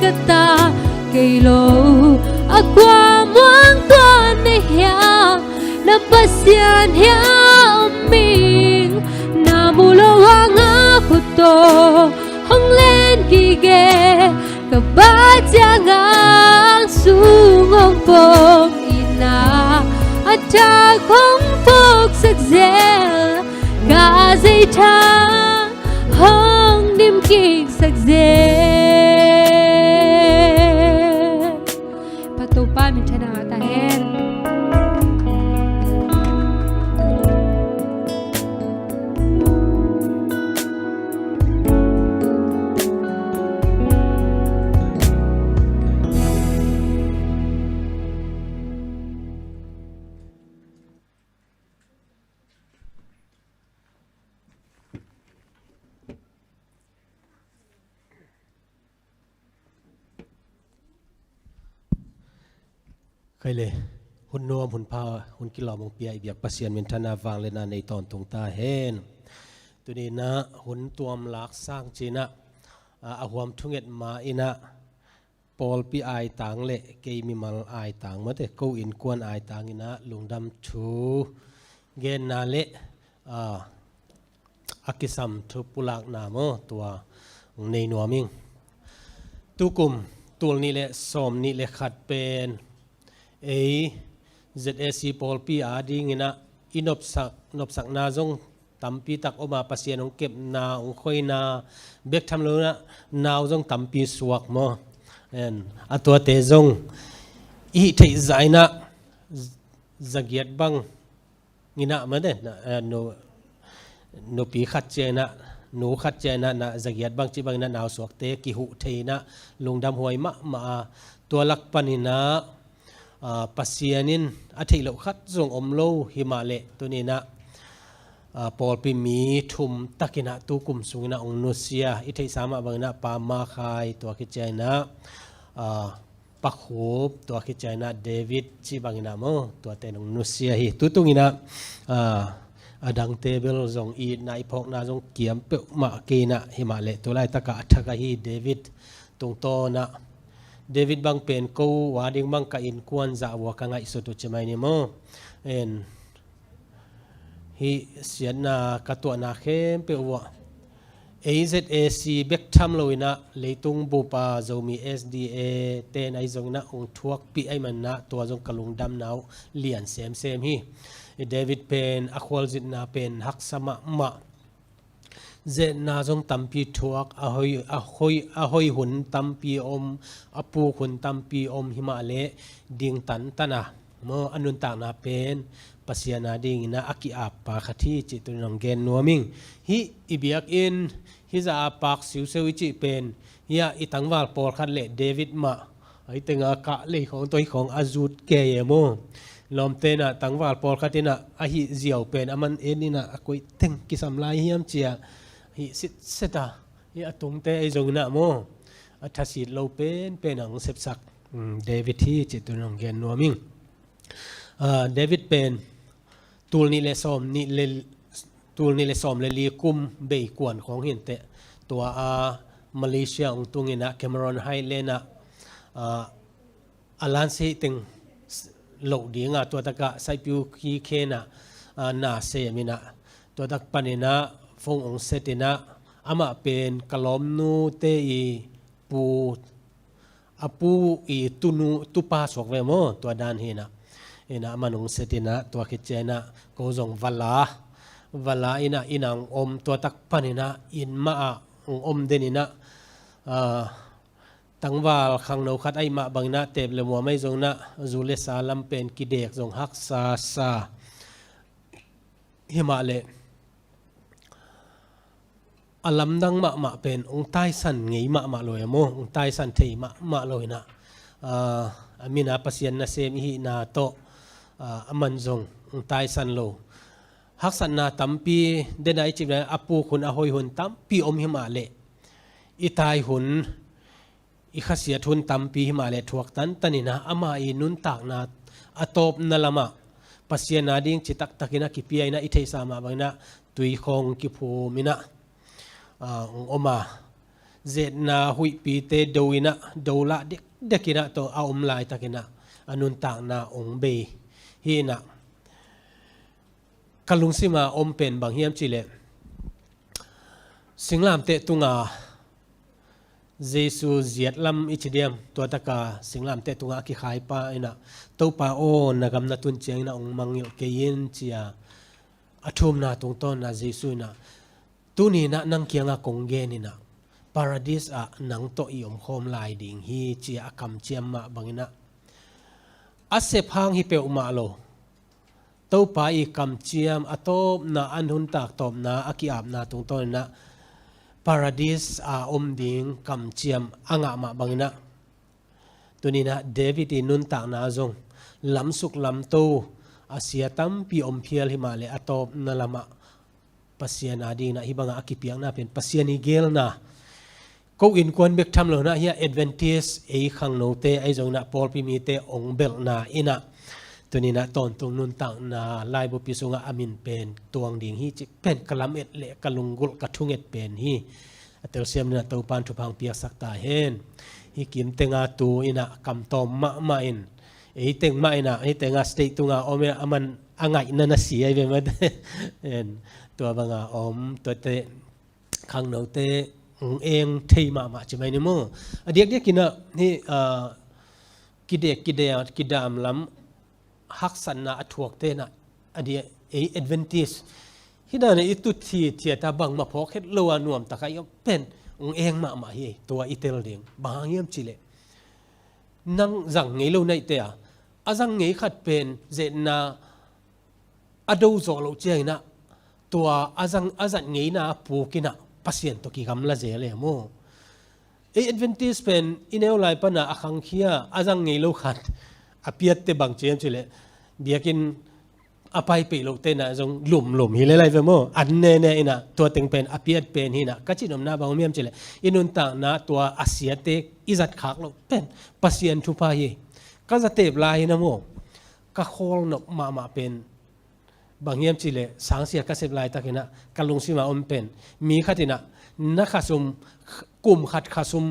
cái ta cây lô qua muang tuan ne hiam na pasian hiam mình na mulo anga kuto hong lên kỳ ghê ka ba jangan sung ong pom ina ata không pok sak zel ka dây tha hong dim kik sak zel patu pa min thana ta henใครเลยหุ่นนวมหุ่นพาหุ่นกิโลมงเปียเบียกปัสเซียนเมนธนาวางเลยนะในตอนตรงตาเห็นตัวนี้นะหุ่นตัวมลักสร้างจีนะอาหวมทุ่งเอ็ดมาอินะปอลปีไอต่างเละเกยมีมัลไอต่างมาแต่กูอินกวนไอต่างอินะลุงดำชูเกนนาเละอากิสัมทุปุลักนามตัวในนัวมิงตุกุมตัวนี้เละสมนี้เละขัดเป็นZSC ปอลปีอาดิงินะอินบสักนาจงตัมปีตักออกมาปัสเซียนองเก็บนาองคอยนาเบกทำเลยนะนาวจงตัมปีสวกมออัตัวเตจงอีเทใจนะจักเกียดบังงินะมันเด่นโนปีขัดเจนะหนูขัดเจนะนะจักเกียดบังจีบังนะนาวสวกเตกิหุเทนะลงดำหวยมาตัวลักปนินะปัสเซียนินอาทิตย์เราคัดส่งอมโลหิมาเลตัวนี้นะปอลปิมีทุมตะกินะตูกุมสุงนะองนุเซียอิทัยสามะบังนะปามาคายตัวคิดใจนะปักหูตัวคิดใจนะเดวิดจีบังนะโมตัวเตนองนุเซียฮิตุตุงินะดังเตเบลจงอีนายพกนาจงเกียมเปมาเกนะหิมาเลตัวไรตะกะทักะฮีเดวิดตรงโตนะเดวิดบังเป็นกูวาดิงบังกะอินกวนจะวัวกังไงสุดจุดไม่เนี่ยมั้งฮิเสียนากระตัวนาเข้มเปวัว AZAC เบกทำเลยนะเลยตุงบุปผาโจมี SDA เตนไอจงนะองทวกปีไอมันนะตัวจงกะลุงดำนาวเลียนเซมฮิเดวิดเป็นอควอลจิตนาเป็นฮักสมะมะเจนาจงตัมปีทวกอหอยหุ่นตัมปีอมอปูหุ่นตัมปีอมหิมาเลดิ่งตันตนะโมอนุนตานาเป็นปัสยานาดิ่งนะอากิอาปาคที่จิตุนองเกนนัวมิงฮิอิเบียกอินฮิจะอาปากสิวเซวิจิเป็นฮิอิตังวาลปอลคันเลเดวิดมาไอตึงอากะเลของตัวของอาจูดเกยโมลมเตนะตังวาลปอลคันตินะอหิเจียวเป็นอามันเอ็นนี่นะอกุยตึงกิสัมลายเฮียมเจียฮิสิเสตาฮิอตุงเตไอจงนะโมอัฐศิลโลเป็นหนังเสพสักเดวิดที่จิตุนองเกนนัวมิง เดวิดเป็นตูลนี่เลซอมนี่เลตูลนี่เลซอมเลลีกุมเบยกวนของหินเตตัวมาเลเซียองตุงินะแคเมรอนไฮเลนะอาลันซีติงโลดีงาตัวตะกะไซปิวคีเคนะนาเซมินะตัวตะปานินะฟงองเซตินะอามาเป็นกลอมนูเตอีปูอาปูอีตุนูตุปาสวกเวโมตัวดานเฮนะมันองเซตินะตัวคิดเจนะโกซงวัลาอินังอมตัวตักปานินะอินมาอมเดนินะตั้งว่าขังนขัดไอมาบังนะเต็มเลยมัวไม่จงนะจูเลสาลัมเป็นกิเดกจงฮักซาฮิมาเลอลัมดังมาเป็นองค์ใต้สันไงมาลอยโมองค์ใต้สันเทมาลอยนะอามินาปัสยันนะเซมิฮินาโตมันจงองค์ใต้สันโลฮักสันนาตัมปีเดนไอจิบเลยอปูคุณอหอยหุนตัมปีอมฮิมาเลอิตายหุนอิขเสียทุนตัมปีฮิมาเลทวกตันตันินะอามาอินุนตากนาอตบนลมาปัสยันนาดิ้งจิตักตักินะกิปีไอนะอิเทสามาบังนะตุยคงกิภูมินะอมาเจนาหุยปีเตดูอินะดูละเด็กกินะโตอาอมลายตักินะอนุนตากนาองเบฮีนะกลุงสิมาอมเป็นบางเฮียมจิเลสิงลามเตตุงาเยซูเจียดลำอิจเดียมตัวตะกาสิงลามเตตุงาคิขายปาอินะตัวปาโอนะกำนัตุนเจียงนะองมังโยเกยินเจียอธุมนาตรงต้นนะเยซูนะตุนีนะนังเกียงากงเกนินะปาราดิสอะนังโตอิอมโคมลายดิ่งฮีเจียคำเจียมมาบางอินะอาเซพังฮิเปอุมาโลตัวไปกำเจียมอตบนาอันหุนตากตบนาอากิอาบนาตรงต้นนะปาราดิสอมดิงกำเจียมอ่างมาบังนะตัวนี้นะเดวิดนุนตากนาจงลำสุกลำโตอาเซียตัมปีอมเพียลหิมาเลอตบนาลมาปัสยานาดีนะฮิบังอากิเปียงนะเป็นปัสยานิเกลนะก็อินควนเบกทำเลยนะเฮีย Adventist ไอ้ขังโนเตไอ้จงนะพอลพิมีเตองเบลนะอินะตัวนี้นะตอนตรงนุนต่างนาลายบุปิสุงอามินเป็นตัวดิ่งฮีจิเป็นกลัมเอ็ดเละกลุงกุลกระทุงเอ็ดเป็นฮีเตลเซียมนะตัวปานทุพังเปียกสักตาเห็นฮีกิมเตงาตูอินะกำตอมมาอินไอ้เตงมาอินะไอ้เตงาสเตตุงาอมอามันอ่างไงนั่นน่ะเสียไปหมดเห็นตัวบางอาอมตัวเตขังโนเตเองเทมาใช่ไหมนี่มั้งเด็กกินนะนี่กิเดกิดามล้ำฮักสันนาถวกเตนะอันนี้เอดเวนติสฮิดานี่ตุทีเทียตาบังมาพอกเฮ็ดโลวานวมตะไคร้เป็นเองมาเฮตัวอิเตลเดียงบางเยี่ยมจิเลนั่งจังไงโลในเตะอาจังไงขัดเป็นเจนาอดูโซโลเจนะตัวอาจังไงนะปูกินะปัสยันตัวกิกำละเจเลยโมเอดเวนติสเป็นอินเอลไลปนะอาคังเคียอาจังไงโลขัดอภิยเตบังเจียมจิเลเบียกินอภัยไปโลกเตนะจงหลุมฮิเลไลเวโมอันเนอินะตัวเต็งเป็นอภิยเป็นฮินะกัจจินมนาบางเมียมจิเลอินุนต่างนะตัวอาเซียเตอิจัดขากโลเป็นปัสยันทุพายก็จะเตบลายนะโมก็โคลนกมาเป็นบางเยี่ยมจิเลสังเสียก็เสบลายตะกินะกัลงซิมาอมเป็นมีขัดินะนักขัสุมกลุ่มขัดขัสุม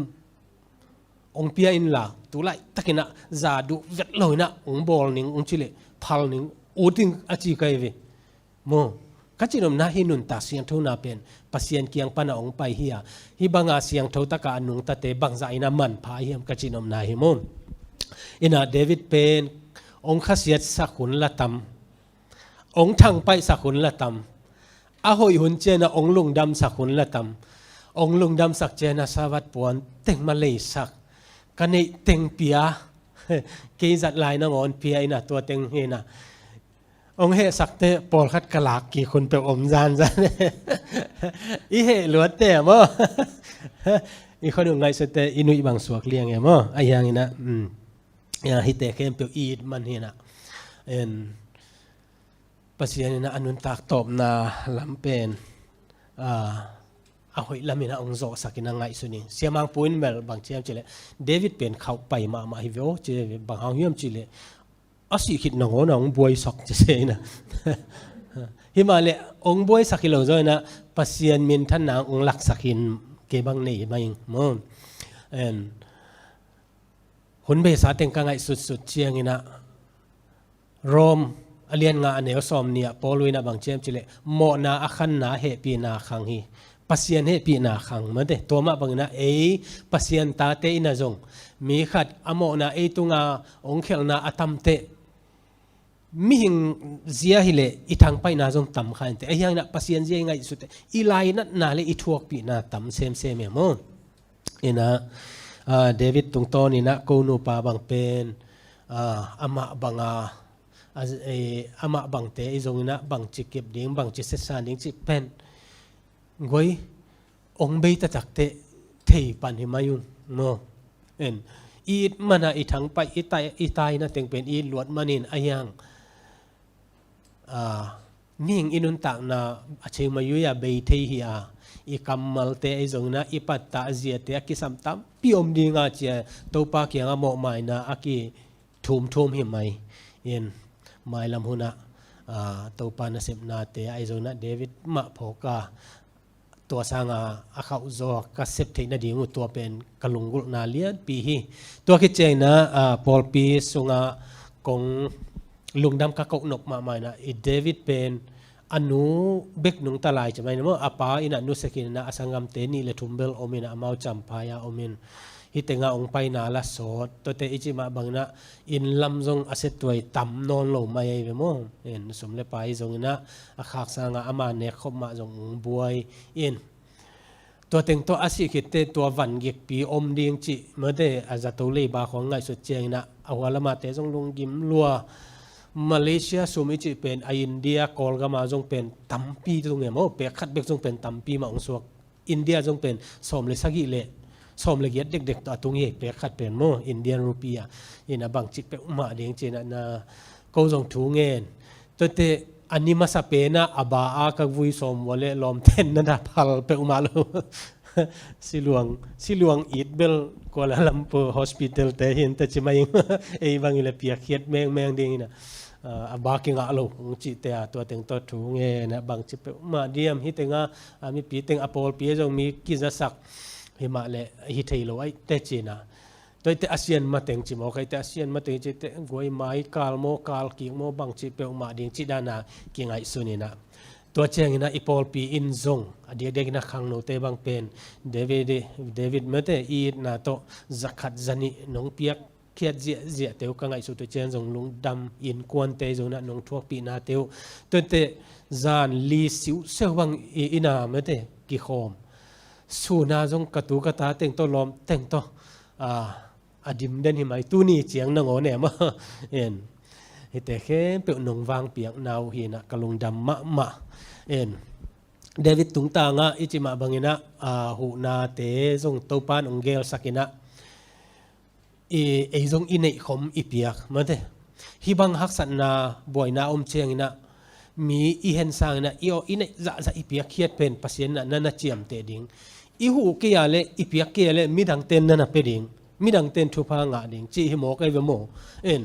องเปียอินลาตุไลตะกินะซาดูเวทลอยนะองบอลนิงองจิเลพัลนิงอูติงอาจิกายเวโมกัจจินมนาฮินุนตาเสียงทุนาเป็นปัสยันเกียงปนาองไปเฮียฮิบังอาเสียงทุตะกานุงตะเตบังใจนะมันพาเฮียมกัจจินมนาฮิโมอินะเดวิดเป็นองขเสียสักขุนละตำองทังไปสักขุนละตำอาหอยหุนเจนะองลุงดำสักขุนละตำองลุงดำสักเจนะสวัสดิ์ปวนเต็งมาเลยสักกันในเต็งเปียเกยจัดลายนะงอนเปียอินะตัวเต็งเฮนะองเฮสักเตปอลคัดกะลากกี่คนไปอมจานซะอีเฮหลวดเตะมั้งอีคนหนึ่งไงสุดเตอินุยบางสวกเลี้ยงไงมั้งไอ้ยังนะอย่างฮิตเตะเข้มเปียวอีดมันเฮนะปัสยานี่นะอนุนตากตบนาลำเป็นเอาหอยลำมีนะองโซสักินังไงสุนีเสียมังปูนเบลบางเชียมจิเลเดวิดเป็นเขาไปมาฮิโวจิเลบางห้องเยี่ยมจิเล อาศัยคิดหนังน้องบวยสักจะเสียนะฮิมาเลองบวยสักกิโลจ้อยนะปัสยานมินท่านนางองหลักสักินเก็บังนี่มาอิงมั้งหุ่นเบสาเต็งกังไงสุดๆเชียงอินะโรมอเลียนงาเนวซอมเนี่ยปอลุยนะบางเจมจิเลโมนาอคันนาเฮปีนาคังฮีปัสยานเฮปีนาคังเหมือนเดตัวมาบางนะปัสยานตาเตอินะจงมีขัดอโมนาตุงาองเคลนาอตัมเตมิหิงเสียหิเลอีทางไปนาจงต่ำขันแต่ยังนะปัสยันเสียงไงสุดอีไลนัดนาเลอีทวกปีนาต่ำเซมเมียมั้งอินะเดวิดตรงต้นนี่นะกูนูปาบังเป็นอามาบังอามาบังเตอีจงนะบังจิเก็บดิ้งบังจิเสสานดิ้งจิเป็นงวยองเบยตะจักเตเทปันหิมายุนมั้งอีดมันอีทางไปอีตายนะเต็งเป็นอีหลวดมันินอายังนิ่งอินุนตักนะเชิงมายุยาเบยเทียอีกำมัลเตไอจงนะอีปัตตาเจียเตกิสัมตัมพิอมดีงาเจียตัวปากยังอโมไมนะอากีทุ่มหิมไมเย็นไมลำหุนะตัวปานะเสพนาเตไอจงนะเดวิดมาโผกาตัวสร้างอาเขาโจกัสเซปเทนดีงูตัวเป็นกลุงกุลนาเลียนปีฮีตัวคิดเจนะพอลปีสุงากงลุงดำกะกกนกมาใหม่นะอีเดวิดเป็นอนุเบกนุงตะลายจะไหมนะมั้งอาปาอินะนุสกินนะอสังกัมเตนี่เลทุมเบลอมินะมาจัมพายาอมินฮิตงาองไปนาละสดตัวเตอิจิมาบังนะอินลำจงอาเซตตัวต่ำนอนลงมาเองมั้งเอ็นสมเลไปจงนะอาขากสางอามาเนคบมาจงบวยอินตัวเต็งตัวอาศัยคิดเตตัววันเก็บปีอมเดียงจิเมื่อเดอาจจะตัวเล่บาของไงสุดเจงนะเอาหัวละมาเตจงลงกิมลัวมาเลเซียสมิจิเป็นอินเดียกอลกามาจงเป็นตัมปีตรงเนี้ยมั้งเปรคัดเบกจงเป็นตัมปีมาองสวกอินเดียจงเป็นสมเลสกิเลสมเลเกียเด็กๆตัวตรงนี้เปรคัดเป็นมั้งอินเดียรูปีอ่ะยินะบางจิตเป็นอุมาเดียงจินะนะก็จงถูเงินตัวเตอันนี้มาสเปนะอบาอากับวุยสมวเลลอมเทนนั่นนะพัลเปอุมาโลสิลวงอีดเบลกัวลาลัมเปอร์ฮอสพิทอลแต่เห็นแต่จะมายังไอ้บางอย่างเปียกเขียดแมงดิ่งนะอบากิงอาโลจิเตะตัวเต็งตัวถูเงนะบางจิเปมาเดียมฮิตงามีปีเต็งอโปลปีจงมีกิจสักหิมาเลฮิเทโลไอเตจินะตัวเตอาเซียนมาเต็งจิโมใครเตอาเซียนมาเต็งจิเตงวยไม้กาลโมกาลกิงโมบางจิเปมาดิ่งจิดานากิงไอสุนีนะตัวเจงนะอีพอลปีอินซงอดีตเด็กนักขังโนเตบังเป็นเดวิดเมื่อเตอีนาโตจักขัดจันิน้องเปียกเขียดเจียเตวกังไอสุดตัวเจงซงลุงดำอินกวนเตจงนะน้องทั่วปีนาเตวตัวเตจานลีสิวเซวังอินาเมื่อเตกิโคมสูนาจงกตูกตาเต็งโตลอมเต็งโตอดิมเดนหิมายตูนี่เจียงนงโอเนี่ยมาเอ็นแต่แค่เปนงวางเปียกนาวหินะกลุงดำมะเอ็นเดวิดตุงตางะอิจิมาบังอินะหูนาเตจงตัวปานองเกลสักินะไอจงอินเนขมอีเปียกมาเถฮิบังฮักสันนาบ่อยนาอมเชียงอินะมีอีเห็นสางนะอีโออินเนจะอีเปียกเขียดเป็นปัสยนนั่นเจียมเตดิงอีหูเกียเลอีเปียกเกียเลมีดังเต้นนั่นเป็ดิงมีดังเต้นทุพางะดิงจีหิโมกไอเวโมเอ็น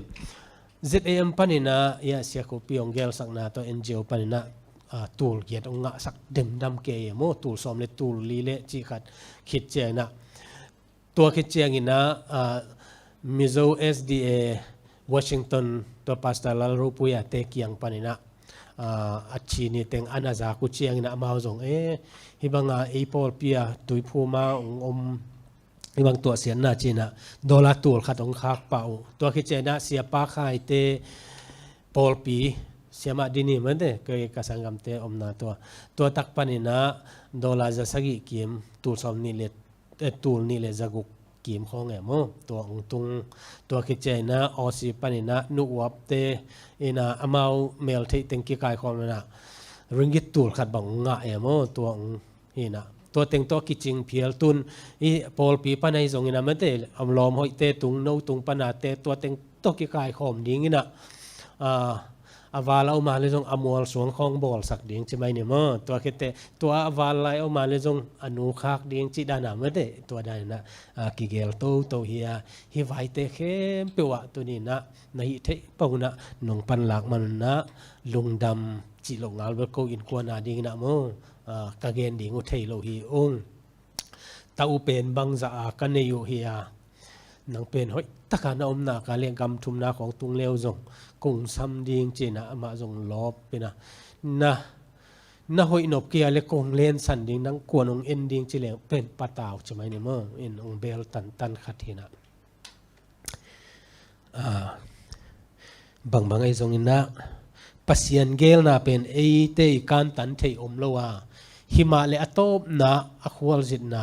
ZAM ปันนะยาเสียกุปีองเกลสักนาตัว NGO ปันนะตูลเกียรติองะสักเดิมดำเกยโมตูลสมเลตูลลีเลจีขัดคิดเจนะตัวคิดเจงินะมิโซ SDA วอชิงตันตัวพาสตาลรูปุยเตกียงปันนะอัจฉีนี่เต็งอันอาจากุเจียงนะมาจงฮิบังไอพอลเปียตุยพูมาบางตัวเสียนนาจีนะดอลลาร์ตัวขัดองคักเป่าตัวคิดเจนะเสียปาคายเตปอลปีเสียมาดินีมันเดเคยกระสังกำเตอมนาตัวตักปานินะดอลลาร์จะสกิกิมตัวสมนี่เลตัวนี่เลจะกุกกิมของโมตัวองตุงตัวคิดเจนะออสิปานินะนุวับเตอินะอามาวเมลที่เต็งกิกายของนะริงกิตัวขัดบังงะโมตัวนี่นะตัวเต็งตัวกิจิงเพียลตุนอีพอลปีปันไอจงอินะมันเตอมลอมหอยเตตุงโนตุงปนาเตตัวเต็งตัวกิกายของดิ้งอินะ awal au ma le jong amol suang khong bol sak ding chi mai ni mo tua kete tua awal lai au ma le jong anu khak ding chi dana ma de tua da na ki gel to hia hi vai te khem pe wa tu ni na na hi the pau na nong pan lak man na lungdam chi lo ngal ba ko in kwa na ding na mo ka gen ding u thei lo hi ong ta u pen bang za ka ne yu hia nang pen hoi taka na na ka leng kam thum na khong tung leo jong kung sam ding che na ama jong lop pe na hoi nop kia le kong len san ding nang kuan ong ending che le pen pataw che mai ni mo in ong bel tan khat hina bang ai jong ina pasian gel na pen ei te kan tan thei om lowa hima le atop na akhwal zit na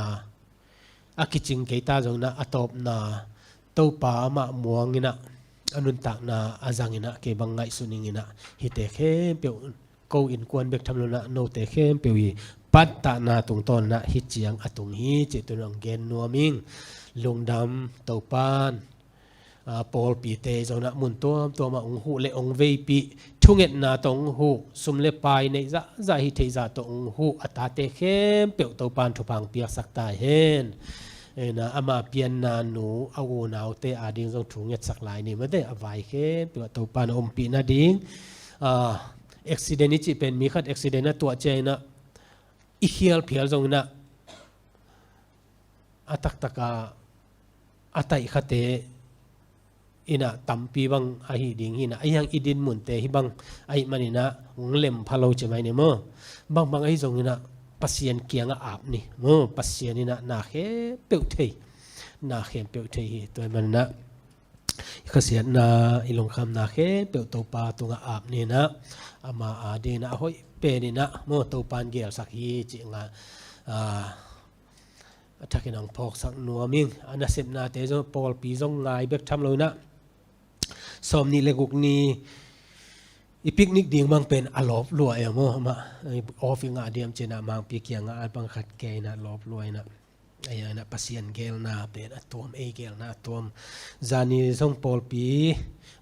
akiching keita jong na atop na to pa ma muangina anun tak na azangina ke bangai suningina hite khem pe ko in kwan bek thamlo na no te khem pe wi pat ta na tung ton na hi chiang atung hi che tunang gen nuaming lungdam to pan Paul pi te jong na mun to ma ong hu le ong vei pi thunget na tong hu sum le pai nei za hi thei za to ong hu ata te khem pe to pan thu pang piak sak ta hen na ama pian na nu awu naw te ading jong thunget sak lai ni ma de avai khem pe to pan om pi na ding accident ni chi pen mi khat accident na to che na i hial phial jong na atak taka atai khate ina tampi bang ahi ding hina ayang idin mun te hi bang ai manina nglem phalo che mai ni mo bang ai jong ina pasien kianga ap ni mo pasien ina na khe peu thei na khem peu thei hi toy man na khasian na ilong kham na khe peu to pa tunga ap ni na ama ade na hoi pe ni na mo to pan gel sak hi chi nga athakinang phok sak nuaming anasep na te jo Paul pi jong ngai bek tham lo na som ni leguk ni i picnic ding mang pen alop lua e mo ma offing a diam chena mang pi kianga al pang khat ke na lop luai na aya na pasien gel na pen atom e gel na atom zani song Paul pi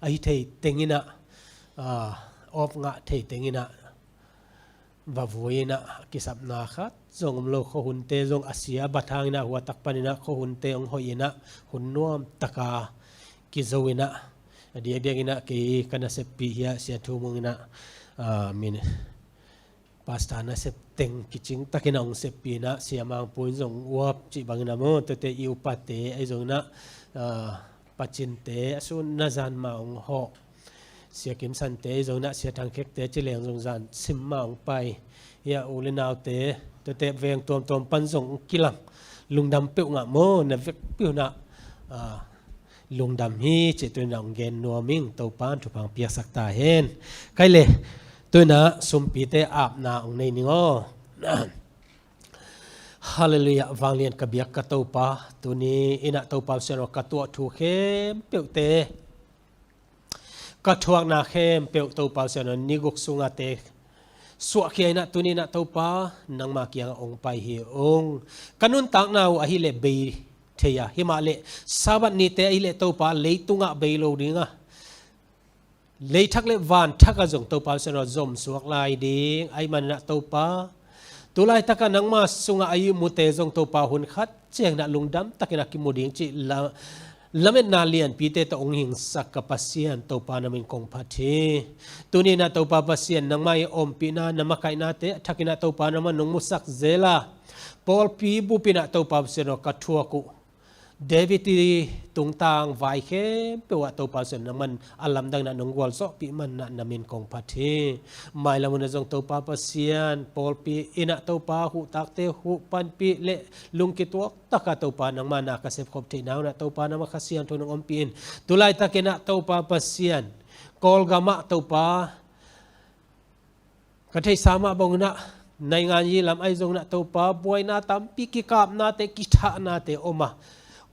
ai thei tengina off nga thei tengina va voina kisap na khat zong lo kho hun te zong asia bathang na huwa tak panina kho hun te ong hoina hun nuam taka ki zoina dia ina ki kana sepi ya sia thumungina min pastana sep teng kiching takina ong sepi na sia mang puin zong wap chi bangina mo te iu pate ai zong na pachin te asun na zan ma ong ho sia kim san te zong na sia thang khek te chi leng zong zan sim ma ong pai ya ulenaw te veng tom pan zong kilang lungdam pe nga mo na vek pi na lungdam hi che tu na gen nuaming to pan thu pang piak sak ta hen kai le tu na sumpi te ap na ong nei ningo hallelujah wanglian ka biak ka to pa tu ni ina to pa sero ka tu thu khem pe te ka thuak na khem pe to pa sero ni guk sunga te suwa kia na tu ni na to pa nang ma kia ong pai hi ong kanun tak na a hi le be theya himale sabat ni te ile to pa leitunga beilo dinga leithak le van thaka jong to pa sero zom suak lai ding ai man na to pa tulai taka nang ma sunga ayu mu te jong to pa hun khat cheng na lungdam takina ki muding chi la lamet na lian pi te to ong hing sak ka pasian to pa namin kong phathi tuni na to pa pasian nang mai om pi na namakai na te thakina to pa naman nong musak zela Paul pi bu pina to pa sero ka thua ku David tung tang vai khem pe wa to pa sen man alam dang na nong wal so pi man na namin kong phathi mai lamun jong to pa pasian Paul pi ina to pa hu tak te hu pan pi le lung ki tuak taka to pa nang mana ka sep khop the naw na to pa na ma khasian to nong om pin tulai takena to pa pasian kol gama to pa ka thei sama bong na nai ngan yi lam ai jong na to pa boy na tam pi ki kap na te ki tha na te oma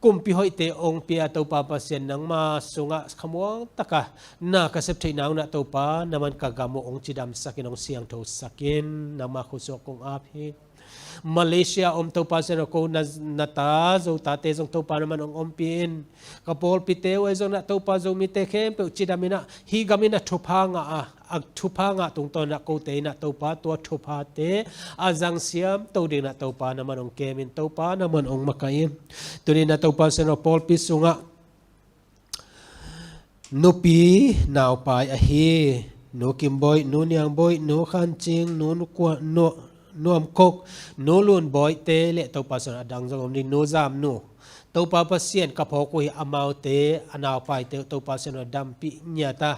kumpi hoi te ong pia to pa pasien nang ma sunga khamwang taka na ka sep thei naw na to pa naman ka gamo ong chidam sakin ong siang tho sakin nama khusok kong ap hi Malaysia to pa seno ko na ta zo ta te zong to pa naman ong pin kapol piteo ay zong na to pa zo mi te kem pe chidamina hi gamina thupa nga ag thupa nga tung to na ko te na to pa to thupa te azang siam to ding na to pa naman ong kemin to pa naman ong makaim tunin na to pa seno pol pisunga nupi naw pai a hi no kim boy no niang boy no khan ching no kwa no nuam kok no lun boy te le to pa son adang jong ni no jam no to pa pasien ka pho ko hi amau te anaw pai te to pa son dam pi nya ta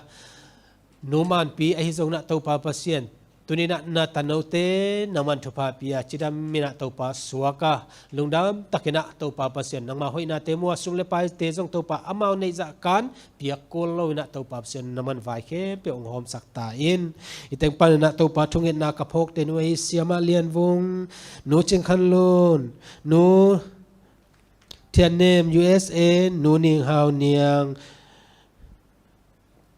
no man pi a hi jong na to pa pasien tunina na tanau te naman thupa pia chidam mina to pa suaka lungdam takina to pa pasien nang ma hoina te mo sung le pai te jong to pa amau nei za kan pia kol lo na to pa pasien naman vai khe pe ong hom sak ta in iteng pa na to pa thungin na ka phok te no hi siama lian vung no ching khan lon no thian nem USA no ning hau niang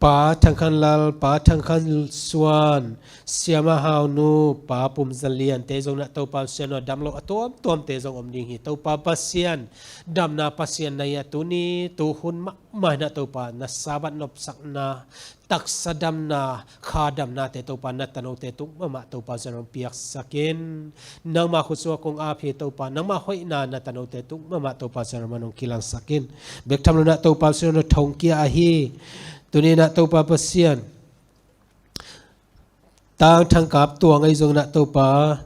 pa thang khan lal pa thang khan suan siama hau nu pa pum zalian te jong na to pa sian dam lo atom tom te jong om ding hi to pa pasian dam na pasian na ya tu ni tu hun ma na to pa na sabat nop sak na tak sadam na khadam na te to pa na tano te tung ma to pa sian piak sakin nang ma khuswa kong a phi to pa nang ma hoi na na tano te tung ma to pa sian manong kilang sakin bek tham lo na to pa sian thong kia a hi tunin na to pa pasian tang thang kap tuang ai zong na to pa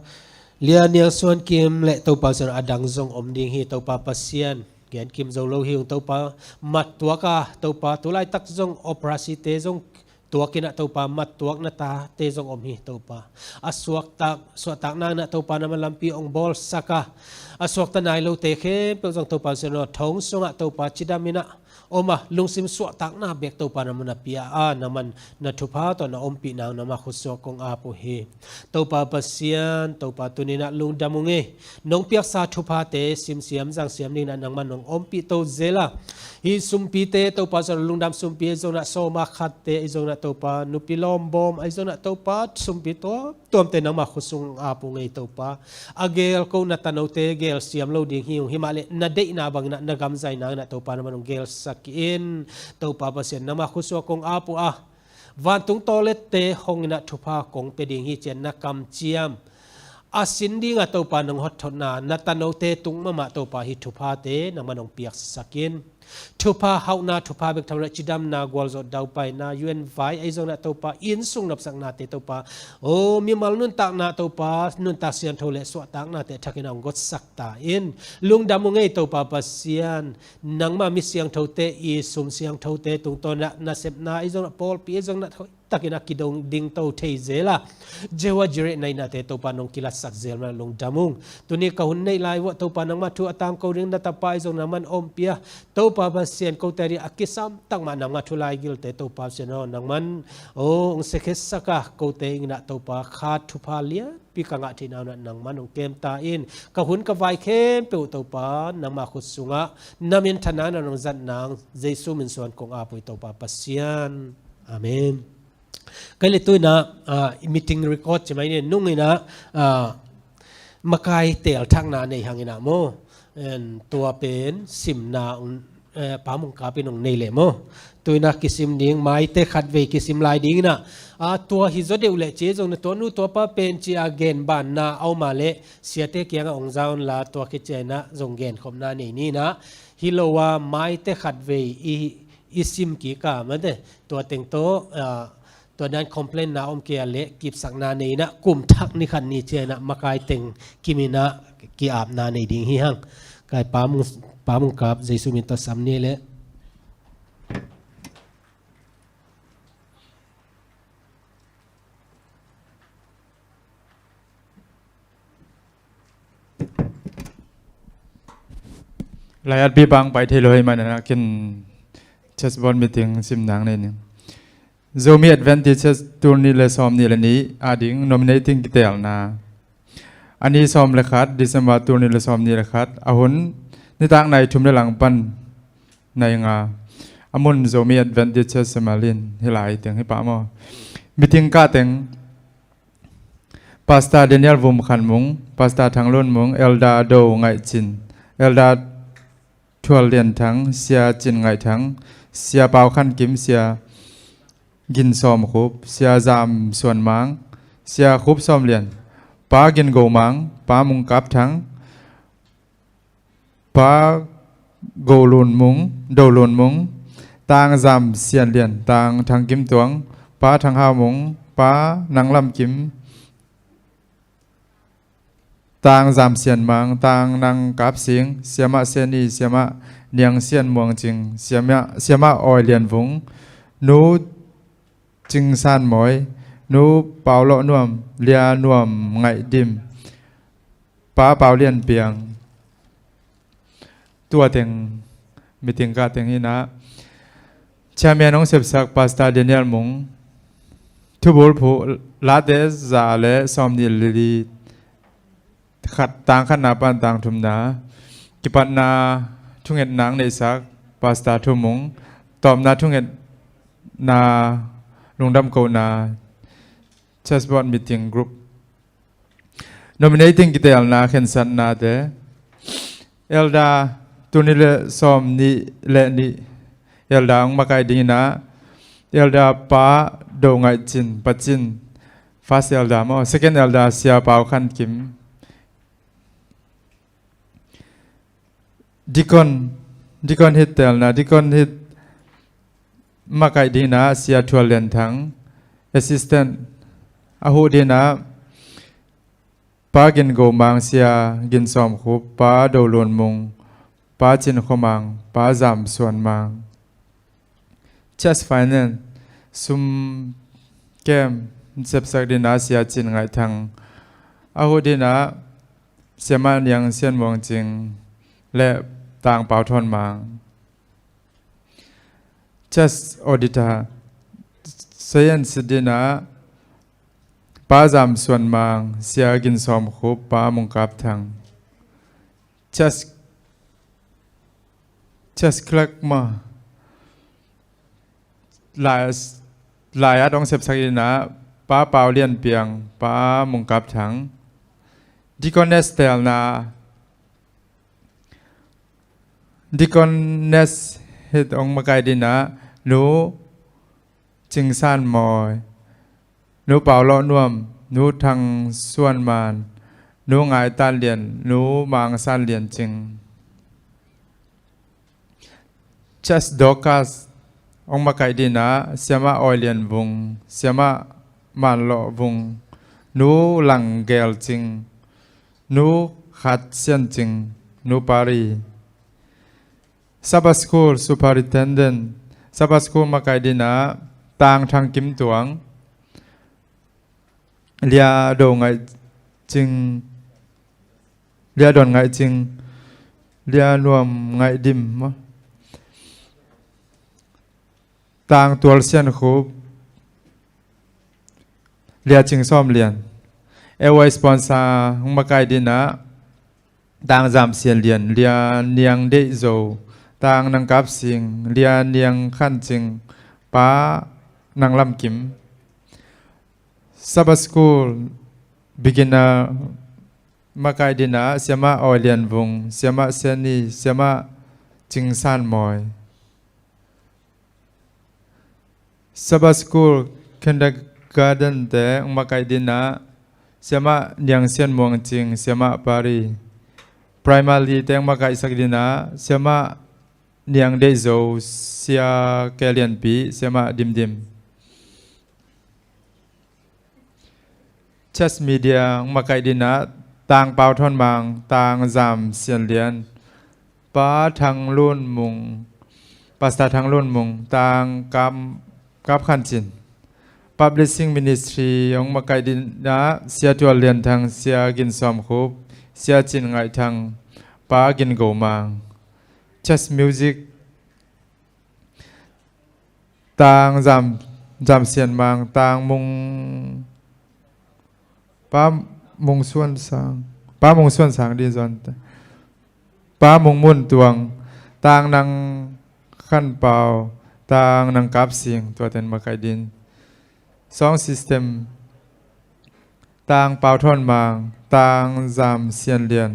lian yang suan kim le to pa san adang zong om ding hi to pa pasian gen kim zo lo hi to pa mat tua ka to pa tulai tak zong operasi te zong tua kina to pa mat tuak na ta te zong om hi to pa aswak tak na to pa naman lampi ong bol saka aswak ta nai lo te khe pe zong to pa san thong songa to pa chidamina oma lungsim suwa tak na bek to pa naman na pia naman na thupa to na ompi na nama khuswa kong apo he to pa pasian to pa tunina lung damunge nong piak sa thupa te sim siam jang siam ni na nang man nong ompi to zela hi sumpi te to pa sa lung dam sumpi zona so ma khat te zona to pa nupilom bom ai zona to pa sumpi to tom te nama khusung apo ngei to pa agel ko na tanaw te gel siam lo ding hi himale na de na bang na gam zai na to pa naman gel in to pa pasien nama khuswa kong apu van tung toilet te hong na thupa kong peding hi chen na kam chiam asin ding to pa nang hot thona na tano te tung mama to pa hi thupa te na manong piak sakin thupa hauna thupa bek thamra chidam na gwalzo dau pai na un vai ai zona to pa in sung nap sak na te to pa o mi mal nun tak na to pa nun ta sian thole so tak na te thakina got sak ta in lung damu ngei to pa pasian nang ma mi siang thote I sum siang thote tung to na sep na ai zona pol pi zong na takina kidong ding to thei zela jewa jire nai na te to pa nong kilat sak zel na lung damung tuni ka hun nei lai wa to pa nang ma thu atang ko ring na ta pa zong na man om pia to pa pasien ko tari akisam tang ma nang ma thu lai gil te to pa sen nang man o ong sekhes saka ko te ing na to pa kha thu pa lia pi ka nga thi na nang man ong kem ta in ka hun ka vai khem pe to pa nang ma khut sunga namin thana na nong zat nang jesu min son kong a pui to pa pasien amen kali tu na meeting record chimai ne nung ina makai tel thang na nei hangina mo en tua pen sim na pamung kapin ong nei le mo tuina kisim ding mai te khat ve kisim lai ding na tua hi zo deu le che jong na to nu to pa pen chi again ban na au ma le siate kyang ong zaun la to ki che na jong gen khom na nei ni na hilowa mai te khat ve isim ki ka ma de to teng toตัวนั้นคอมเพลนนะอมเกียเละกิบสักนาในนะกลุ่มทักนี่ขันนี่เจนะมากายเต็งกิมินะกีอาบนาในดิ่งหิหังกายปามุงกับเจสุมินตสัมนี่เละหลายอันปีบางไปเทโลให้มันนะกินเชสบอลมีถึงสิมนางในนึงZomi Adventist turni le som ni le ni ading nominating kitel na ani som le khat December turni le som ni le khat ahun ni tang nai thum le lang pan nai nga amun Zomi Adventist Semalin hilai teng hi pa mo meeting ka teng Pastor Daniel Vum Khan Mung Pastor Thang Lun Mung Elda Do Ngai Chin Elda Thual Lian Thang Sia Chin Ngai Thang Sia Pao Khan Kim Sia Gin Som Khup Sia Zam Suan Mang Sia Khup Som Lian Pa Gin Go Mang Pa Mung Kap Thang Pa Go Lun Mung Do Lun Mung Tang Zam Sian Lian Tang Thang Kim Tuang Pa Thang Ha Mung Pa Nang Lam Kim Tang Zam Sian Mang Tang Nang Kap Sing Siama Seni Siama Niang Sian Muang Jing Siama Oi Lian Vung Nu Jing San Moi Nu Pao Lo Nuam Lia Nuam Ngai Dim Pa Pao Lian Piang ตัวเต็งมีติงกาเต็งหินะชาเมียน้องเสพสักปาสตาเดนิเอลมงทุบุลผู้ลาเดสซาเลซอมนิลลีขัดต่างขนาดปันต่างทุมนากิปันนาทุ่งเห็ดนางในสักปาสตาทุมงตอมนาทุ่งเห็ดนาลุงดำโกนาเชสบอลมีติงกรุ๊ป nominating กิเตลนาเข็นสันนาเดเอลดาตุนิเลซอมนิเลนิเอลดาองมาไกดินะเอลดาป้าโดงไงจินปัจจินฟาสเอลดามอ second เอลดาเสียปาวขันกิมดิคอนฮิตเตลนะดิคอนฮิตมาไกดินะเสียทัวเลนทัง assistant อาหูดีนะป้ากินโกมังเสียกินซอมคุบป้าโดลวนมุงป้าจินขมังป้าจำส่วนมัง chess finance ซุมเกมเสพสักดินาเสียจินไงทางอาหูดินาเสียมันยังเสียนมองจริงและต่างเป่าทอนมัง chess auditor เสียนสิดินาป้าจำส่วนมังเสียกินซอมคุบป้ามุงกับทาง chess คลักมาหลายต้องเสพสักนะป้าเปล่าเลียนเปียงป้ามุงกับถังดิคอนเนสเตลนาดิคอนเนสเฮดองมาไกดินะหนูจิงซ่านมอยหนูเปล่าล้อน่วมหนูทางส่วนมานหนูงายตาเลียนหนูมางซ่านเลียนจริง chess dokas องมาไกดินะเสียมาออยเลียนวงเสียมามันโลวงนูหลังเกลจริงนูขัดเสียนจริงนูปารีซับสคูลซูปาริเทนเดนซับสคูลมาไกดินะต่างทางกิมตวงเลียโดงไงจริงเลียโดนไงจริงเลียรวมไงดิมต่างตัวเสียนคูบเลียจิงซ้อมเลียนเอวสปอนเซอร์หงมาไกดินะต่างจำเสียนเลียนเลียเนียงเดโซต่างนังกับสิงเลียเนียงขั้นจิงป้านังลำกิมซับสคูลบิกินามาไกดินะเสียมาออยเลียนวงเสียมาเซนีเสียมาจิงซานมอยSabah School Kindergarten แต่มาไกดินะเสียมาเนียงเซียนมวงจริงเสียมาปารี Primary แต่มาไกสักดินะเสียมาเนียงเดโซเสียแกเลียนปีเสียมาดิม Chess Media มาไกดินะต่างเป่าทอนมังต่างจำเสียนเลียนป้าทางลุ่นมุงปัสตาทางลุ่นมุงต่างกับขันจิน Publishing Ministry องมาไกดินะเสียตัวเรียนทางเสียกินสอมคุบเสียจินไงทางป้ากินโกมัง Chess Music ต่างจำเสียนมังต่างมุงป้ามงส่วนสางดีจอนป้ามงมุ่นตวงต่างนางขั้นเปล่าต่างนางกับเสียงตัวเต็นมาไกดิน2 system tang pao thon mang tang zam xian lian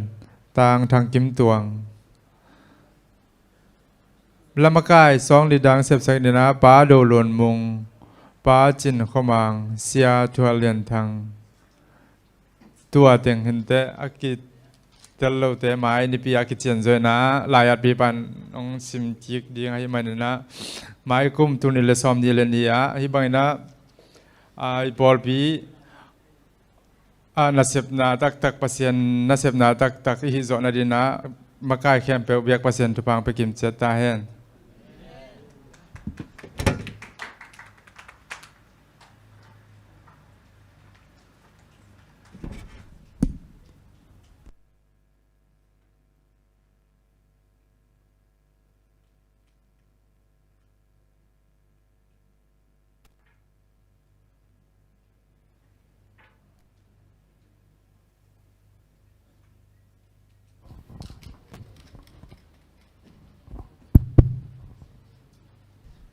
tang thang kim tuang lamakai song lidang sep sak dina pa do lon mung pa chin khomang sia thua lian thang tua teng hinte akit tello te mai ni pi akit chen zoi na layat bi pan ong sim chik ding ai manina mai kum tu ni le som ni le ni a hi bangina ai bol bi nasib na tak pasien nasib na tak hi zo na dina makai khem pe biak pasien tu pang pe kim chet ta hen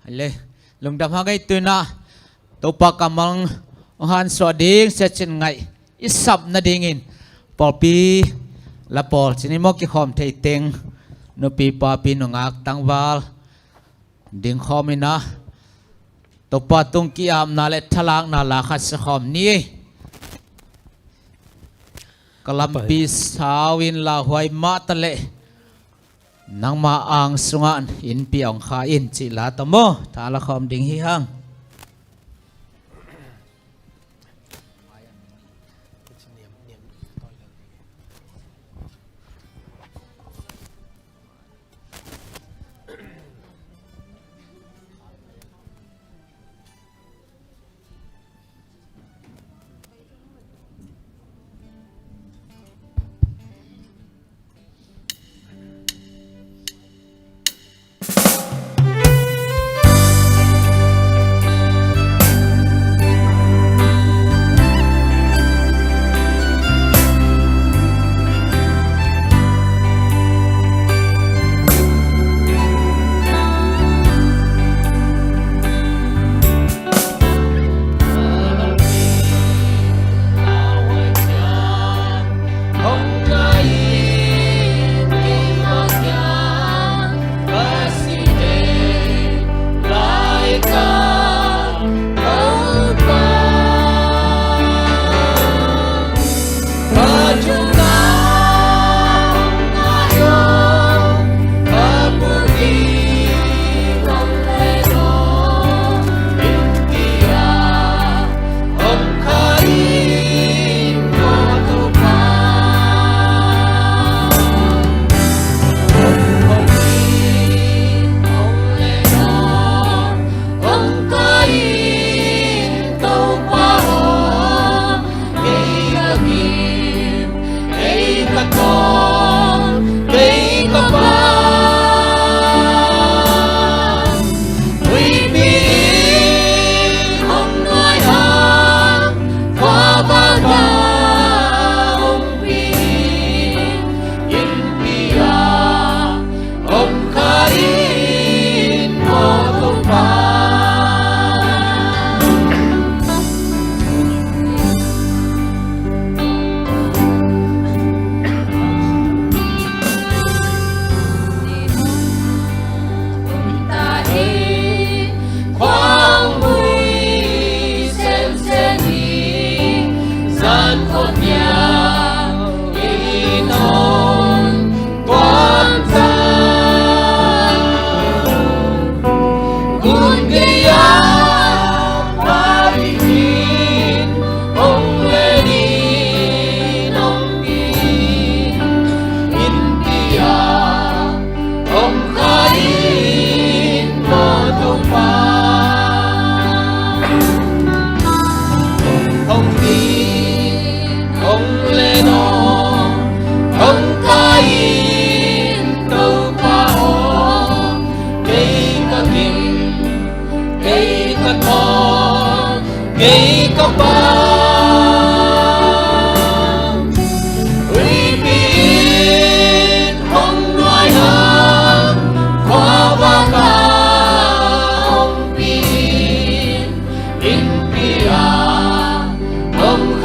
le lung dam hagai tuna topa kamang han so ding se chin ngai isap na dingin polpi la pol chini mo ki khom thei teng no pi pa pi no ngak tangwal ding khomina topa tung ki am na le thalang na la khat se khom ni kalampi sawin la huai ma tale nang ma ang sungan in piang kha in chi la tamo ta la khom ding hi hang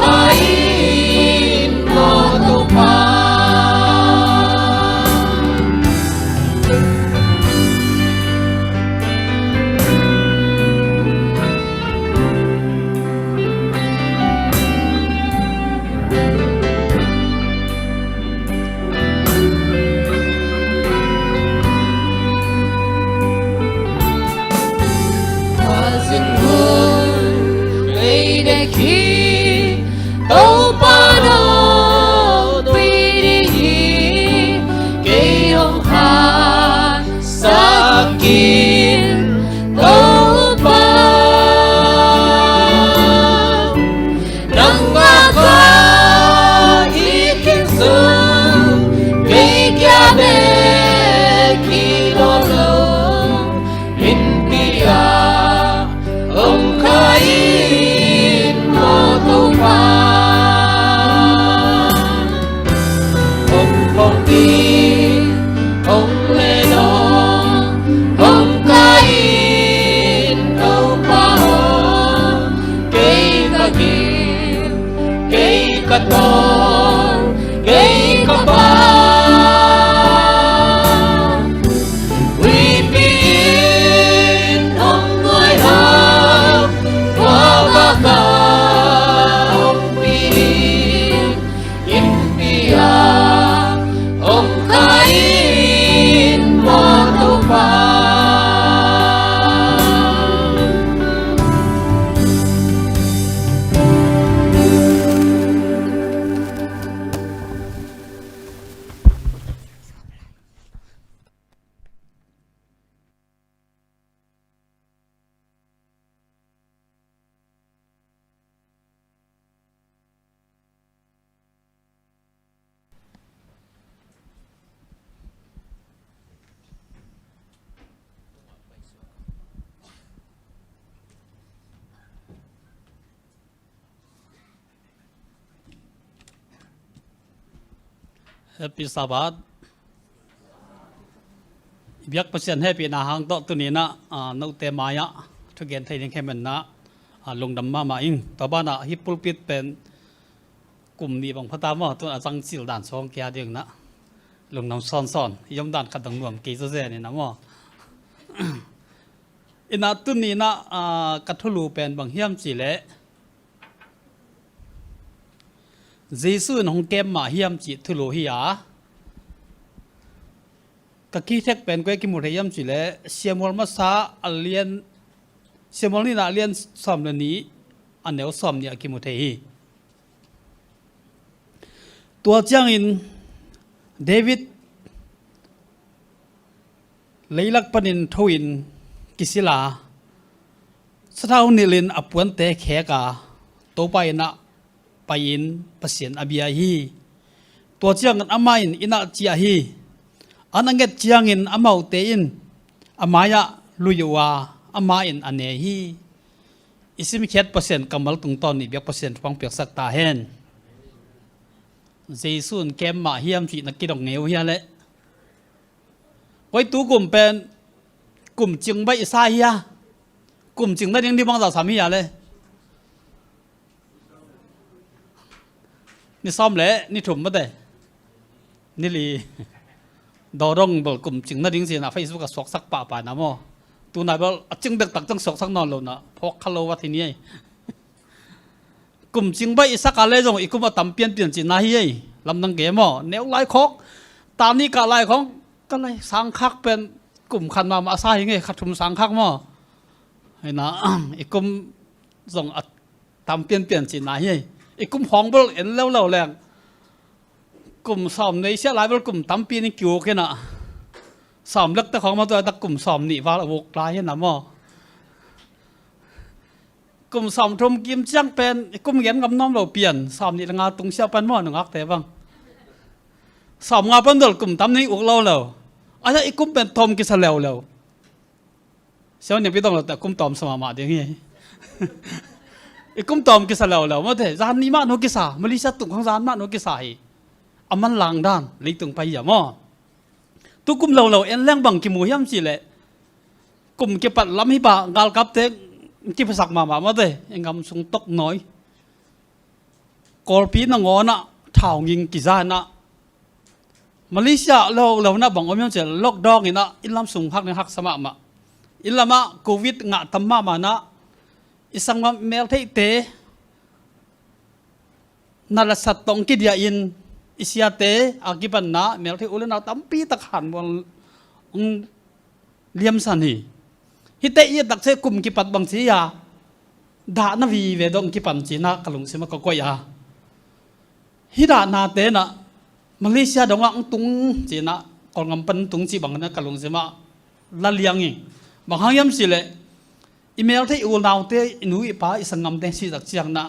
Hãy subscribe sinh hồn gây để khi tàu ba đâu đi cây hồng hà sakit tàu ba nang ngaka ikin sung cây kia be kilolo impia ông kain mo pa ông phong đi ông lê đó ông kain đâu pa cây ca kim cây ca ton cây ca ba Happy Sabbath. Biak pasien happy na hang to tu ni na no te maya thu gen thai ning khemen na lung dam ma ing to ba na hi pulpit pen kum ni bang phata ma tu achang sil dan song kya ding na lung nam son son yom dan khat dang nuam ke zo ze ni na mo ina tu ni na kathulu pen bang hiam chi le Giêsu nong kem ma hiam chi thulu hi ya ka ki thek pen ko ki mu hiam chi le siamol ma sa alien siamol ni na alien som le ni aneu som ni ki mu the hi tua chang in David leilak panin thoin kisila sathau nilin apuan te kheka to pai na pain pasien abia hi to chiang an amain ina chia hi ananget chiang in amau te in amaya luyawa ama in ane hi isim khet pasien kamal tung ton ni bek pasien pang pek sak ta hen Jesun kem ma hiam chi na kidong ngeu hi le koi tu kum pen kum ching bai sa hi ya kum ching na ding di bang za sam hi ya le ni som le ni thum ma de ni li do rong bol kum ching na ding si na Facebook ka sok sak pa pa na mo tu na bol ching bek tak chang sok sak non lo na phok khalo wa thi ni kum ching bai sak ka le jong ikum tam pian pian chi na hi ei lam nang ge mo neu lai khok ta ni ka lai khong ka lai sang khak pen kum khan ma sa hi nge khathum sang khak mo hai na ikum jong tam pian pian chi na hi ikum hong bol en lâu lâu leng kum som nei sia lai bol kum tam pi ni kyu ke na som lek ta khong ma to ta kum som ni wa wok lai na mo kum som thum kim chang pen ikum gen ngam nom lo pian som ni nga tung sia pan mo ngak te bang som nga pan dol kum tam ni uk lo lo aya ikum pen thom ki sa lew lew sia ni pi dong lo ta kum tom sama ma de hi ikum tom ki sa law law ma the zan ni ma no ki sa Malaysia tung khang zan ma no ki sa hi aman lang dan leitung pai ya mo tu kum law law en lang bang ki mu hiam chi le kum ki pat lam hi ba gal kap te ki phasak ma the engam sung tok noi kol pi na ngona thau nging ki za na Malaysia law na bang om yam che lockdown ina ilam sung hak ne hak sama ma ilama covid nga tamma ma na isang mel thei te nala satong ki dia in isia te akiban na mel thei ulen na tampi tak han wal liam san hi ฮิเตอีตักเซกุมกิปัดบังสียาดานาวีเวดงกิปันจีน่ากลุงสิมากกอยาฮิดานาเตนะมาเลเซียดงอังตุงจีน่ากองกำปันตุงจีบังนะกลุงสิมาละเลียงอีบางครั้งย้ำสิเลยอีเมลที่อูนาวเตอินุอีป้าอิสังงำเตสิตักเชียงนะ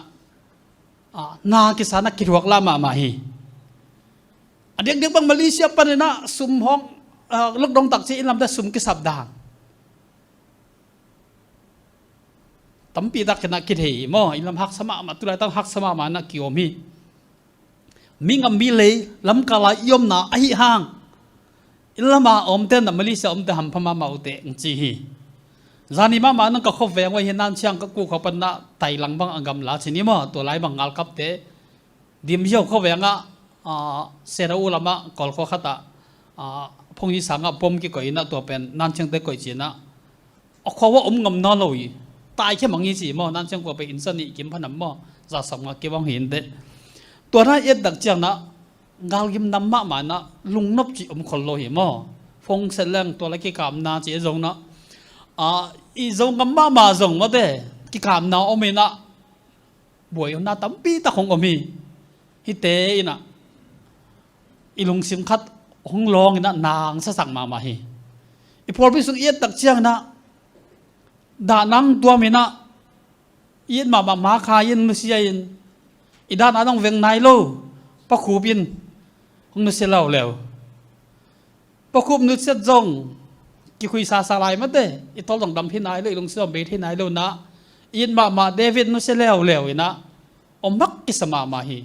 นากิสานักกิรวกลามาฮีเด็กๆบางมาเลเซียปนนะสุมห้องลูกดงตักจีอินลำได้สุมกิสับดางตั้มปีตักนักกิเหีมออินลำหักสมามาตุลาตั้งหักสมามานักกิโอมีงำมีเลยลำกาลายยมนาอหิห่างอินลำมาอมเตนมาเลเซียอมเตหัมพม่ามาอุเตงจีฮีจานิมานั่งก็เขาแฝงไว้เห็นนั่นเชียงก็กูเขาเป็นน่ะไต่หลังบังอังกำลาชนิดมั้งตัวไหลบังงัลกับเตะดิมเยี่ยวเขาแฝงเสราอุลามะกอลเขาขัดพงยี่สังปมกี่ก่อยน่ะตัวเป็นนั่นเชียงเตะก่อยจีน่ะเขาว่างำนอนเลยตายแค่บางยี่สิมั้งนั่นเชียงกว่าไปอินสันนี่กิมพนันมั้งจะสมกับเก็บวังเห็นเตะตัวนั้นเอ็ดดักเจียงน่ะงาลิมนำมาน่ะลุงนบจีคนโลหิมั้งฟงเสร็จตัวละกี่กำนาจีจงน่ะอีจงกำมาจงมาเด้กิกามนาอมีนะบวยนาตั้มปีตะของอมีฮิเตอินะอีลุงสิมคัดหงลองนะนางสะสังมาฮีอีพอพิสุงเอียดตักเชียงนะดานังตัวมีนะเอียดมาคายินมุสยายินอีด้านนั้นต้องเวงนายโลปะคูบินหงนุเสลาแล้วปะคูบนุเสจงกิคุยซาลายมาเด้อีตอลต้องดำที่ไหนเลยลงเสื้อเบที่ไหนเลยนะอินมาเดวิดนุเสเลวนะอมักกิสมาฮี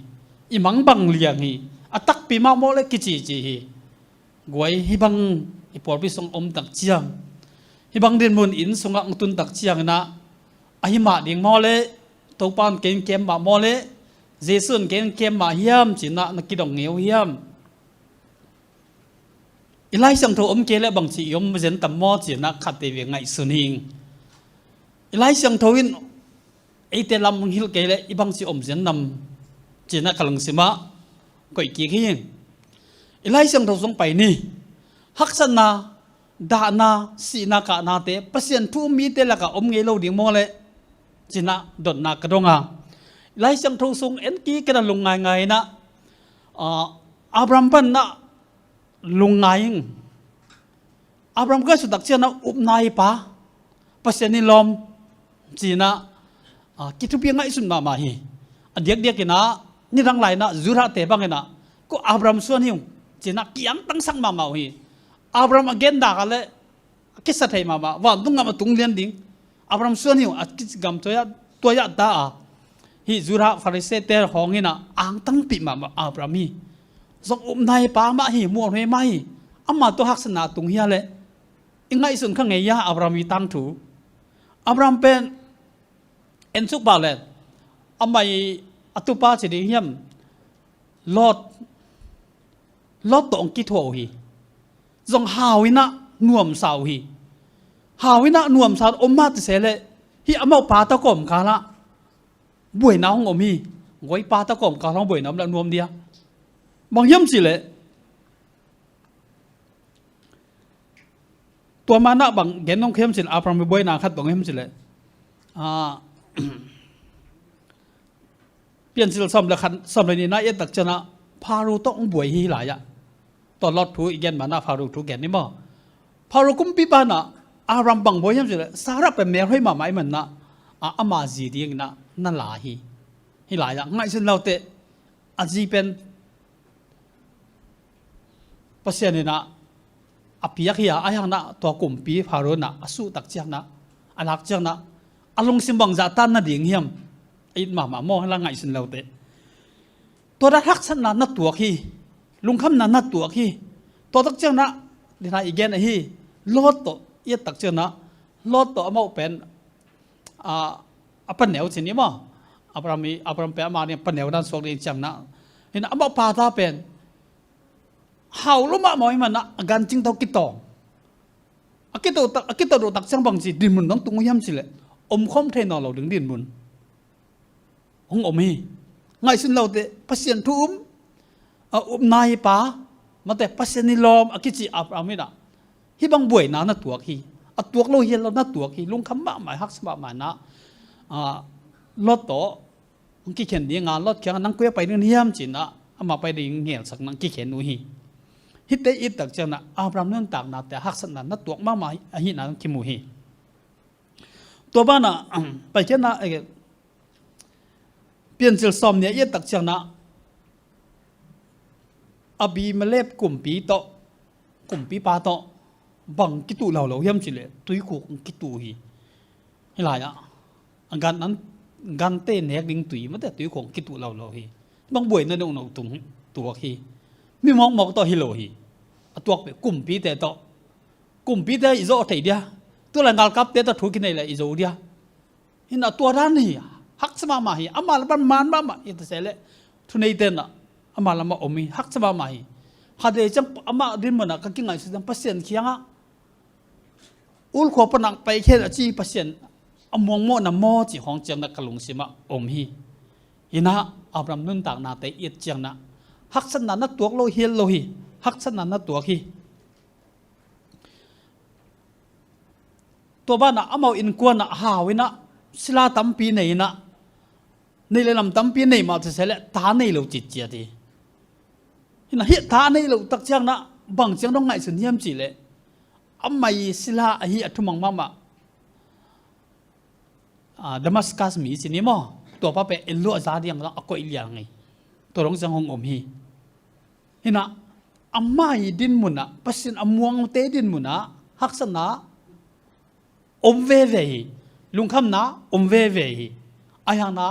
อีมังบังเลียงฮีอัตักปีมาโมเลกิจีฮีกวยฮิบังอีปอร์พิสงอมตักเจียงฮิบังเดินมุนอินสงอังตุนตักเจียงนะอหิมาดิ่งโมเลตัวปานเกมมาโมเลเจสุนเกมมาเฮียมจีน่ะนักกิดงเงียวเฮียมอีไลสังทอมเกลบางทียมเจนตัมมอจีนักขัดเตวิงไงสุนิงอีไลสังทวินไอเตลัมฮิลเกลอีบางทีอมเจนนำจีนักขลังสิมะก็อีกขี้ยิงอีไลสังทอสงไปนี่ฮักษณาดานาสีนากานาเตเปอร์เซ็นต์ทูมีเตละกะอมเงโลดิ่งโมเลจีนักดดนักกระดงอ่ะอีไลสังทอสงเอ็นกี้กระลุงไงนะอับรัมปันนะลุงไงอับรามก็สุดตักเชียนะอุบนายปะปัสยานิลอมจีนะคิดทุกเพียงไงสุดมาฮีเดียกกินะนี่รังไหลนะจุระเตบังนะก็อับรามส่วนหิวจีนะกี่ยังตั้งสังมาฮีอับรามอเกนดากันเลยคิดสัตย์มาว่าตุงงามาตุงเลียนดิ้งอับรามส่วนหิวคิดกำตัวยาตาฮีจุระฟาริเซเตอร์ของนี่นะอ่างตั้งปีมาอับรามีส่งอุ้มนายป้ามาหิมัวไม่ไม่อามาตัวหักษณะตรงเฮียเลยยังไงส่วนข้างไงยาอับรามมีตั้งถูอับรามเป็นเอ็นสุกบาเลนอามาอัตุปาเฉดีเฮียมลอดตองกิทวฮีส่งหาวินะนวมสาวฮีหาวินะนวมสาวอมมาติเสเลยฮีอามาปาตะกอมกาละบวยน้องอมีไว้ปาตะกอมกาละบวยน้ำละนวมเดียบางย่ำสิเลยตัวมานะบางเกณฑ์น้องเข้มสิอาพรามบวยนาคัดบางย่ำสิเลยเปลี่ยนสิลซ้ำเลยคันซ้ำเลยนี่นะเอ็ดตักชนะพารูต้องบวยฮีหลายอะตอนรอดถูอีกแกนมานะพารูถูแกนนี่บ่พารูกุมปีปานะอารามบางบวยย่ำสิเลยสาระเป็นแมวให้มาไม่เหมือนนะอามาจีดีงนะนั่นหลายฮีหลายอะง่ายสุดเราเตะอาจีเป็นปัสยานินะอภิยักษ์อายังนะตัวกลุ่มปีพารุนะสู้ตักเจียงนะอลักเจียงนะอารมณ์สิบังจัตันนะดิ่งเฮียมไอ้มาโมให้ละไงสินเราเตะตัวรักษณะนัดตัวขี้ลุงคำนัดตัวขี้ตัวตักเจียงนะดีนะอีกแกนไอ้ฮีลอดตัวเอียตักเจียงนะลอดตัวมาเป็นปันเหนียวสินี้มั้งอับรามเป็นมาเนี่ยปันเหนียวด้านสองเรียนจังนะเห็นอาปาตาเป็นเฮาลุมาหมอยมันนะกันจริงเท่ากิตองกิตโดตักเสียงบางสิดินมุนต้องตุ้งย้ำสิเลยอมคอมเทนอเราดึงดินมุนหงอมีไงสิเราเตะพัศยันทุ่มนายป้ามาแต่พัศยันิลอมกิจิอับรามินะฮิบังบวยนาตัวขี้ ตัวเราเฮียเราหน้าตัวที่ลุงคำบ้าหมายฮักสบ้าหมายนะรถโตกี่เขียนดีงานรถแข่งนั่งเกวียไปเนียมจีนะเอามาไปดีเงี้ยสักนั่งกี่เขียนนู่ฮีฮิตเตอิตตักจังนะอาบรามเนื่องต่างนะแต่ฮักสนันนัดตัวมากมายฮินันคิมูฮีตัวบ้านน่ะไปแค่น่ะเปลี่ยนสิลซอมเนี่ยเยตักจังนะอบีมาเล็บกลุ่มปีโตกลุ่มปีปาโตบังกิตูเราเยี่ยมจิเลยตุยกูกิตูฮีให้ไรอ่ะการนั้นการเต้นแหกดิ้งตุยมันแต่ตุยของกิตูเราฮีบางบ่วยนั่นองตุงตัวฮีมีมองต่อฮิโลฮีตัวเป็นกลุ่มปีแต่ต่อกลุ่มปีแต่อิโซไทยเดียตัวละงานกับแต่ต่อถูกกินอะไรอิโซเดียเห็นตัวด้านนี้ฮักสมามาฮีอามาละมันมันบ้ามาอิตเสเลทุนไอเดนอ่ะอามาละมาอมีฮักสมามาฮีฮัดเดจังอามาดินมันอ่ะก็กินไงสุดจังพัศยันเคียงอ่ะอุลขวบนักไปแค่จีพัศยันอมวงโมนะโมจีของเจียงนักกลุงสิมาอมฮีอินะอับรามนุ่นต่างนาแต่เอียดเจียงนะฮักสนันนัดตัวโลเฮียโลฮีฮักสนันนัดตัวฮีตัวบ้านน่ะอามาอินกวนน่ะหาวินะศิลาตั้มปีไหนนะนี่เลยนำตั้มปีไหนมาจะเสร็จตาในเราจิตเจียดีเห็นเฮียตาในเราตักเจียงนะบางเจียงต้องไงสุดเยี่ยมจีเลยอามาศิลาเฮียทุมังมาดามัสกัสมีสินี่มั้งตัวป้าเป็นเอลูอาซาดีอย่างละก็อีเลียงไงตัวร้องเสียงหงอมฮีเห็นนะอามาดินมุนนะปัสสินอมวงเตดินมุนนะฮักษณะอมเวเวลุงคำนะอมเวเวอายังนะ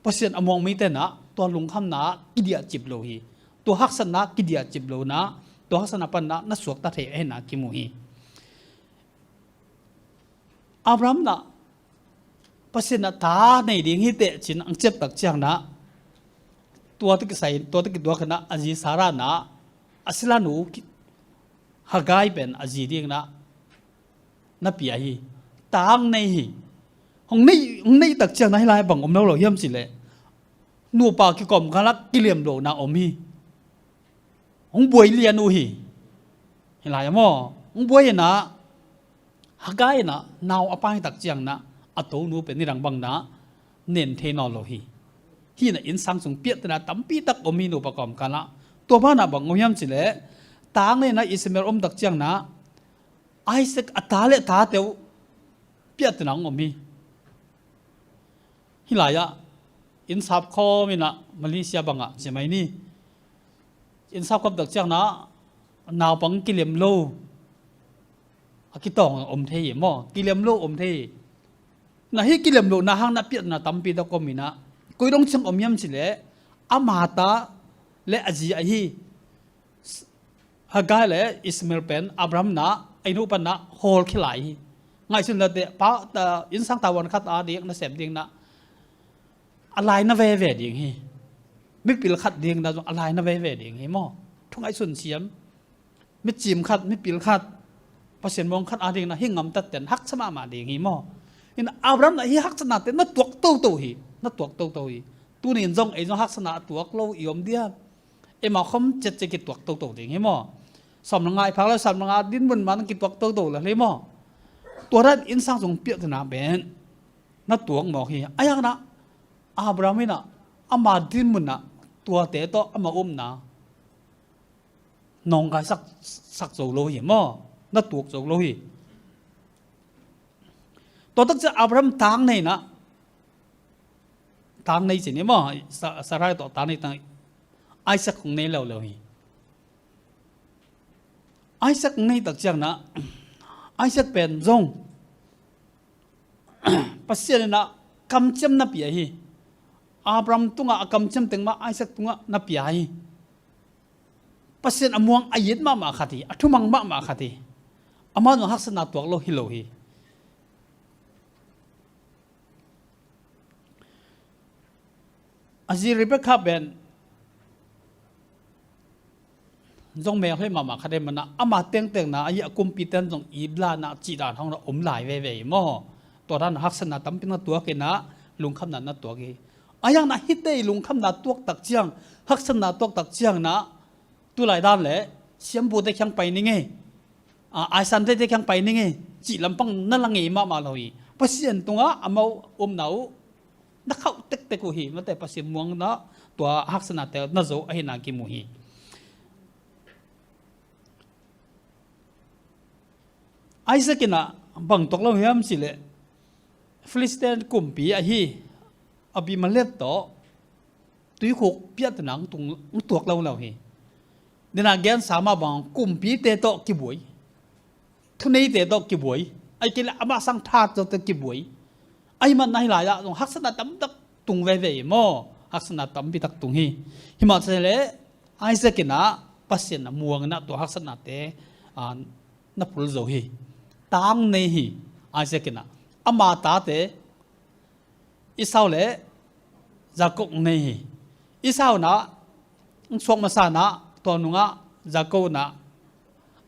ปัสสินอมวงไม่เต้นนะตัวลุงคำนะกิเดียจิบโลฮีตัวฮักษณะกิเดียจิบโลนะตัวฮักษณะปันนะนัสวกตาเทเอ็นนะกิมูฮีอับรามนะปัสสินตาในดิ่งฮิเตจินอังเจ็บตักเจียงนะตัวที่ใส่ตัวที่ตัวขณะอจีสารานะอัศลานูฮากายเป็นอจีดิ่งนะนับปีไอตางในห้องนี้ตักเจียงนะให้ลายบังอมเราเยี่ยมสิเลยนูปากิกอมกันละกิเลมโลนะอมฮีห้องบวยเลียนูฮีให้ลายมั่วห้องบวยนะฮากายนะนาวอปายตักเจียงนะอัตโตนูเป็นนิรังบังนะเน้นเทนอโลฮีที่น่ะอินสังสงเปียตนะตั้มปีตักอมีนูประกอบกันละตัวบ้านน่ะบังอมยำสิเลยตางเนี่ยนะอิสเมลอมตักเจียงนะไอซักอัตตาเลตาเตียวเปียตนะอมีฮิลายะอินซับคอมินะมาเลเซียบังอ่ะใช่ไหมนี่อินซับกับตักเจียงนะนาวบังกิเลมโลอากิตองอมเทยมั่วกิเลมโลอมเทยนะฮิกิเลมโลนะฮังนะเปียนะตั้มปีตะกอมินะกุยดงเชิงอมยำสิเลอามาตาเลอจีไอฮีฮากายเลอิสมาเอลเป็นอับรามนะไอนุปันนะโฮลขิไลไงสุดละเดะป้าแต่อินสังตาวันคัดอาเดียกนะเสพเดียงนะอะไรนะเวเวเดียงฮีไม่ปิลคัดเดียงนะอะไรนะเวเวเดียงฮีมั่วทุกไอสุนเสียมไม่จิมคัดไม่ปิลคัดพอเสียนมองคัดอาเดียงนะหิ้งงำตัดเต็นฮักสมามาเดียงฮีมั่วอินอับรามนะฮีฮักสนาเต็นนัดตัวโตฮีนัดตัวโตฮีตัวนี้จงไอ้จงฮักสนาตัวโลยอมเดียเอ็มเอาคำเจ็ดกิตัวโตเดียงฮีมั่วสำนักงานพักแล้วสำนักงานดินบนมันกิตัวโตเลยมั่วตัวนั้นอินสังสงเปียตนาเป็นนัดตัวหมอกฮีไอ้ยังนะอับรามนะอามาดินบนนะตัวเตะโตอามานะนองกายสักโจโลฮีมั่วนัดตัวโจโลฮีตัวตั้งใจอับรามทางในนะทางในสิเนี่ยมั่วสลายต่อทางในทางไอซักของในเราเลยไอซักในตักเจียงนะไอซักเป็นจงปัสเซียนนะกำจำนับยาฮีอับรามตุงะกำจำเต็งมาไอซักตุงะนับยาฮีปัสเซียนอมวงอายิดมาขัดอัทุมังมาขัดอามาโนฮักษณะตัวโลฮิโลฮีอาจีริเบคาเป็นจงเมลให้มาขัดมันนะอามาเต็งนะไอ้กุมปีเต็นจงอีบลานะจีดานของเราอมหลายเว่มั่วตัวนั้นฮักษณะตั้มเป็นตัวเกนะลุงคำนั้นตัวเกไอ้ยังนะฮิตเตลุงคำนั้นตัวตักเจียงฮักษณะตัวตักเจียงนะตัวหลายด้านเลยเสียมบูได้แข่งไปนี่ไงไอซันได้แข่งไปนี่ไง chỉ làm bằng nó là nghề mà rồi pasien tung á amau nấu nó khâu tết tết của hi mà tại pasien muang nó tua hắc sana teo nó zo ai na ki mu hi Isaac na bang tok lo hiam sile Philistine kumpi a hi Abimelech to tui khok piat nang tung tuak lo hi dina gen sama bang kumpi te to ki buai thunei te to ki buai ai kila ama sang tha to ki buai ai man nai lai da hak sana tam tak tung ve ve mo hak sana tam bi tak tung hi hima sele Isaac na pasien na muang na to hak sana te na pul zo hi tang nei hi Isaac na ama ta te Isau le Jacob nei hi Isau na suak masana to nunga Jacob na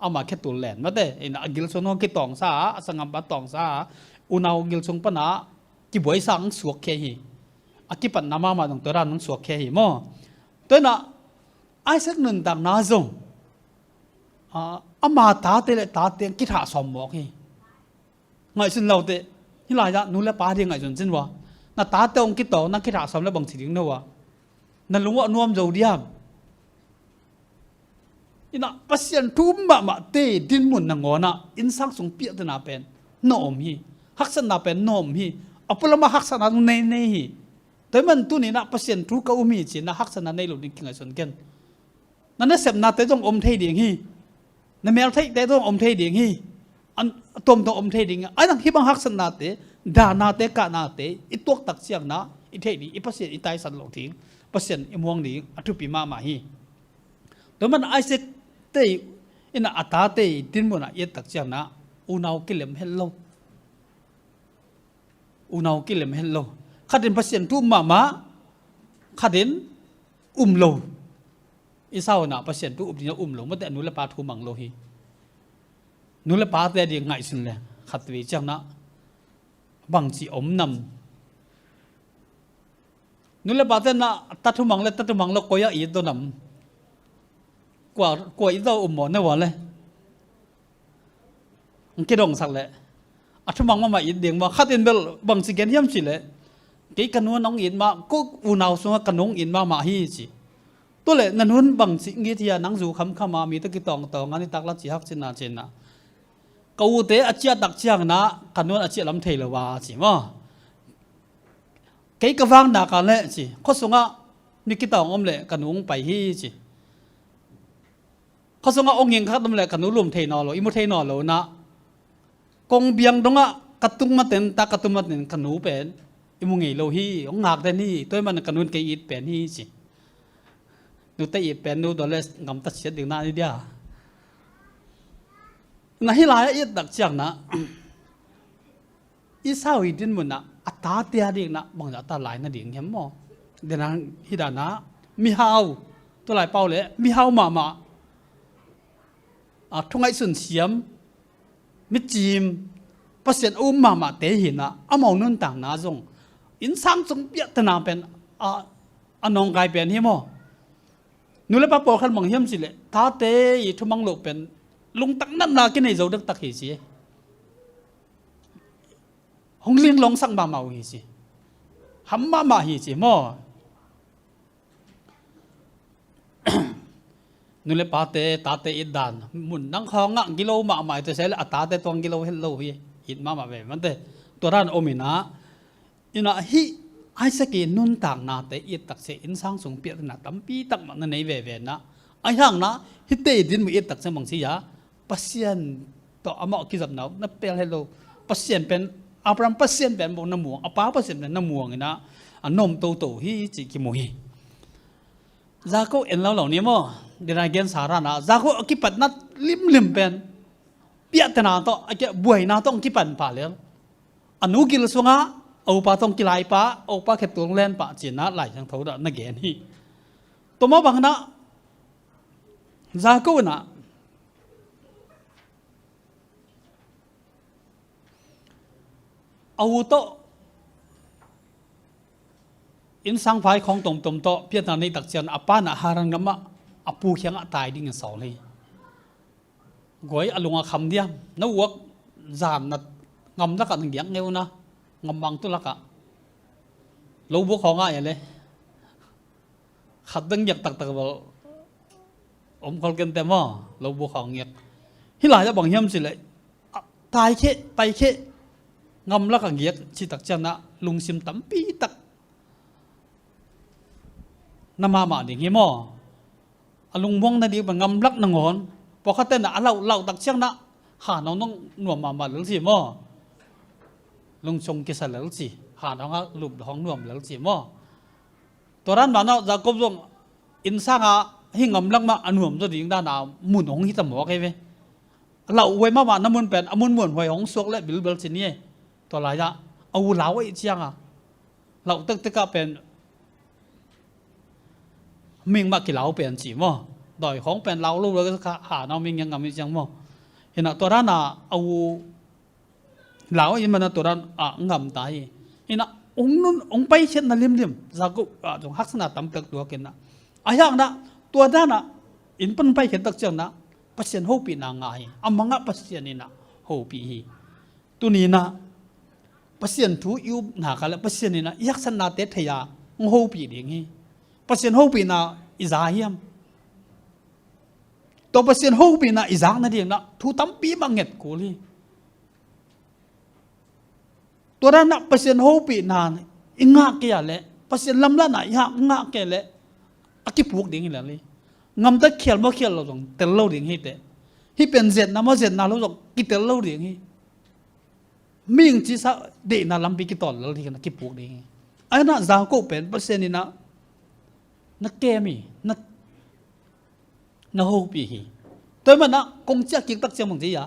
ama khetul len mate ina agil sono ki tong sa asangam ba tong sa unaw gil song pana ki boy sang suak khe hi akipan nama ma dong toran nung suak khe hi mo to na Isaac nun dang na zong ama ta te le ta te ki tha som mo hi ngai sin lo te hi lai da nu le pa ding ngai jun jin wa na ta te ong ki to na ki tha som le bang chi ding no wa na lungo nuam zo diam ina pasien tumba ma te din mun na ngona insang sung pi ta na pen nom hi haksan na pen nom hi apulama haksan na nei nei hi toy man tu ni na pasien tu ka umi chi na haksan na nei lo ding kinga son ken na na sep na te jong om thei ding hi na mel thei te jong om thei ding hi an tom to om thei ding ai nang hi bang haksan na te da na te ka na te i tok tak chiang na i thei di i pasien i tai san lo thing pasien i muang ni atu pi ma ma hi toy man Isaac te ina ata te tin mo na yet tak chiang na unaw kilem hello unaw kilem hello khadin pasien tu mama khadin lo isau na pasien tu lo mo te nu la pa thu mang lo hi nu la pa te di ngai sin le khatwi chang na bang chi om nam nu la pa te na ta thu mang lo ko ya i do nam quả ý đâu ủng hộ nó vào lên cái đồng sạc lệ chú mong mà ít điện mà khát tiền bel bằng sự kiện hiếm chỉ lệ cái cán huân nóng ít mà có u nào xuống cán nóng ít mà hi chỉ tôi lệ năn huân bằng sự nghĩ thì nắng dù khăm khăm mà mi tới cái tòng anh ta là chỉ học trên na câu tế ở chia đặc chiang na cán huân ở chia lắm thầy là vào chỉ mà cái vang đã cả lệ chỉ có xuống á mi cái tòng lệ cán uống bảy hi chỉเขาส่งองค์ยิงครับตำแหน่งกันนุ่มเทนอโลอิมุเทนอโลนะกงเบียงตรงอ่ะกระตุ้งมาเต็นตากระตุ้งมาเต็นกันนุ่เป็นอิมุงเงโลฮีองหนักแต่นี่ตัวมันกันนุ่นเกยอิดเป็นฮีสินุ่แต่อิดเป็นนุ่ดอลเลสงำตัดเสียดึงหน้านี่เดียวน่าให้หลายอิดดักจังนะอิสาวอิดินมันนะอัตตาเตียดิ่งนะบางอย่างอัตตาหลายนะดิ่งเห็นมั้ยเดี๋ยวนั้นฮิดานะมีฮาวตัวหลายเป้าเลยมีฮาวมาทุ่งไอสุนเสียมมิจิมภาษามาเตหินะอามองนุ่นต่างนาจงอินสังจงเปียตนาเป็นนองกายเป็นเหี้ยมนู่นเลยป้าปอขันบังเหี้ยมสิเลยท้าเตยทุ่งมังโลเป็นลุงตักนั่นนากินในโจดึกตักหิสิหงเลี้ยงลงสังบามาหิสิหัมมาหิสิมอนู่นเลยป้าเตตาเตอิดดานมุนนังคองะกิโลมาใหม่ตัวเสร็จตาเตตวงกิโลเฮลโลฮีอิดมาแบบมันเตตัวร้านโอมินะอินะฮิไอสกีนุนต่างนาเตอิดตักเสอินสังสงเปียนะตั้มปีตักมันในเวนะไอห่างนะฮิเตดินมืออิดตักเสบางสิยาปัสยันต่ออมอกิจับหนาวนับเปลเฮลโลปัสยันเป็นอาปรามปัสยันเป็นบนน้ำม่วงอาป้าปัสยันเป็นน้ำม่วงนะนมโตฮิจิกิโมฮีจากก็เอ็นเราเหล่านี้มั้งเดี๋ยวเราเกณฑ์สาระนะจากก็กิปัดนัดลิมเป็นเปียตนาต้องไอ้แกบวยนาต้องกิปันป่าเลยอนุกิลสวงะเอาป่าต้องกิไลป่าเอาป่าเข็บตัวเล่นป่าจีน่าไหลทางเท่านั้นนักเกณฑ์นี่ตัวมาบังนะจากก็นะเอาโตอินสังไฟของตมโตเพียงแต่ในตักเชียนอป้านะฮารังกามะอปูเขียงตายดิ่งสองเลยกวยอลงคำเดียมนวัก giàn là ngầm ra cả thằng giếng nghêu na ngầm bằng tu là cả lâu bố khó ngại vậy khát đừng giặc tặc tặc vào ông con kinh tem mà lâu bố khó nghiệt hi lại ra bằng hiểm gì lại tai khế ngầm ra cả nghiệt chỉ tặc chân na lung sim tắm pi tặc nam mà đi nghe mò lung mong na đi bằng ngầm lắc nang ngonพอเขาเต้นน่ะเราตักเชียงน่ะหาน้องหน่วมมาหรือสิมั่วลุงชงกิสหรือสิหาน้องหลุบห้องหน่วมหรือสิมั่วตัวนั้นมาเนาะจะกบลงอินซ่าให้งำลังมาอันหน่วมตัวดิ่งด้านหน้าหมุนห้องที่ตะหมอกไอ้เว้เราไว้มาว่าน้ำมันเป็นมุนหมุนหวยห้องสวกและบิลสินี่ตัวไรจะเอาเหลาไอ้เชียงเราตึกก็เป็นมิ่งมากี่เหลาเป็นสิมั่วดอยของเป็นเราลูกเราก็หาน้องมิงยังงำมิจังมั่วเห็นตัวนั้นเอาเหลาอินมันตัวนั้นงำตายเห็นองค์นู้นองค์ไปเช่นนั้นเลี่ยมจากกุจงฮักษณะตำตึกตัวกินอย่างนั้นตัวนั้นอินเป็นไปเห็นตักเจ้านะปัจเจนหูปีนางไงมังะปัจเจนนี่นะหูปีตัวนี้นะปัจเจนทูยูหนากันแล้วปัจเจนนี่นะยักษณะเตถยาหูปีเดียงปัจเจนหูปีนะอิจาเฮียมตัวเปอร์เซ็นต์หูปีน่ะอีสังนั่นเองนะทูตั้มปีบังเงิดกูเลยตัวนั้นนะเปอร์เซ็นต์หูปีน่ะอิงะเกยเลยเปอร์เซ็นต์ลำละน่ะอิงะเกยเลยอากิผูกดิ่งเลยงำตะเขียนบ่เขียนเราต้องเตลเล่าดิ่งให้เตะที่เป็นเจ็ดนะมาเจ็ดนะเราต้องกิเตลเล่าดิ่งให้มิ่งจีซะเดน่ะลำปีกิตอนเราที่กันกิผูกดิ่งไอ้น่ะจากกูเป็นเปอร์เซ็นต์นี่นะนักเกมีนักnó hô bì tới mà nó công chức kiến tắc trong bằng gì à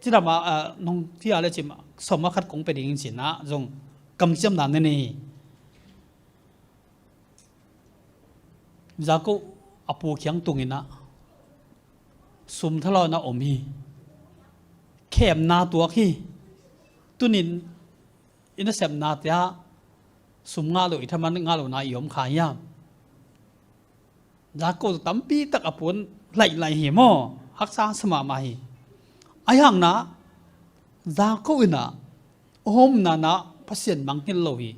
chỉ là mà nông thì là chỉ mà sống mà khát cũng phải định chỉ na dùng cầm châm đàn này giá cô apu khiang tung ina sum thalo na omi khem na tua khi tunin ina sem na tia sum nga lo ithaman nga lo na yom khaya giá cô tắm pi tắc apun lại hiểm mò hắc sang sma mai ai hang na giá cô ina hôm na pasien mang hin lo hi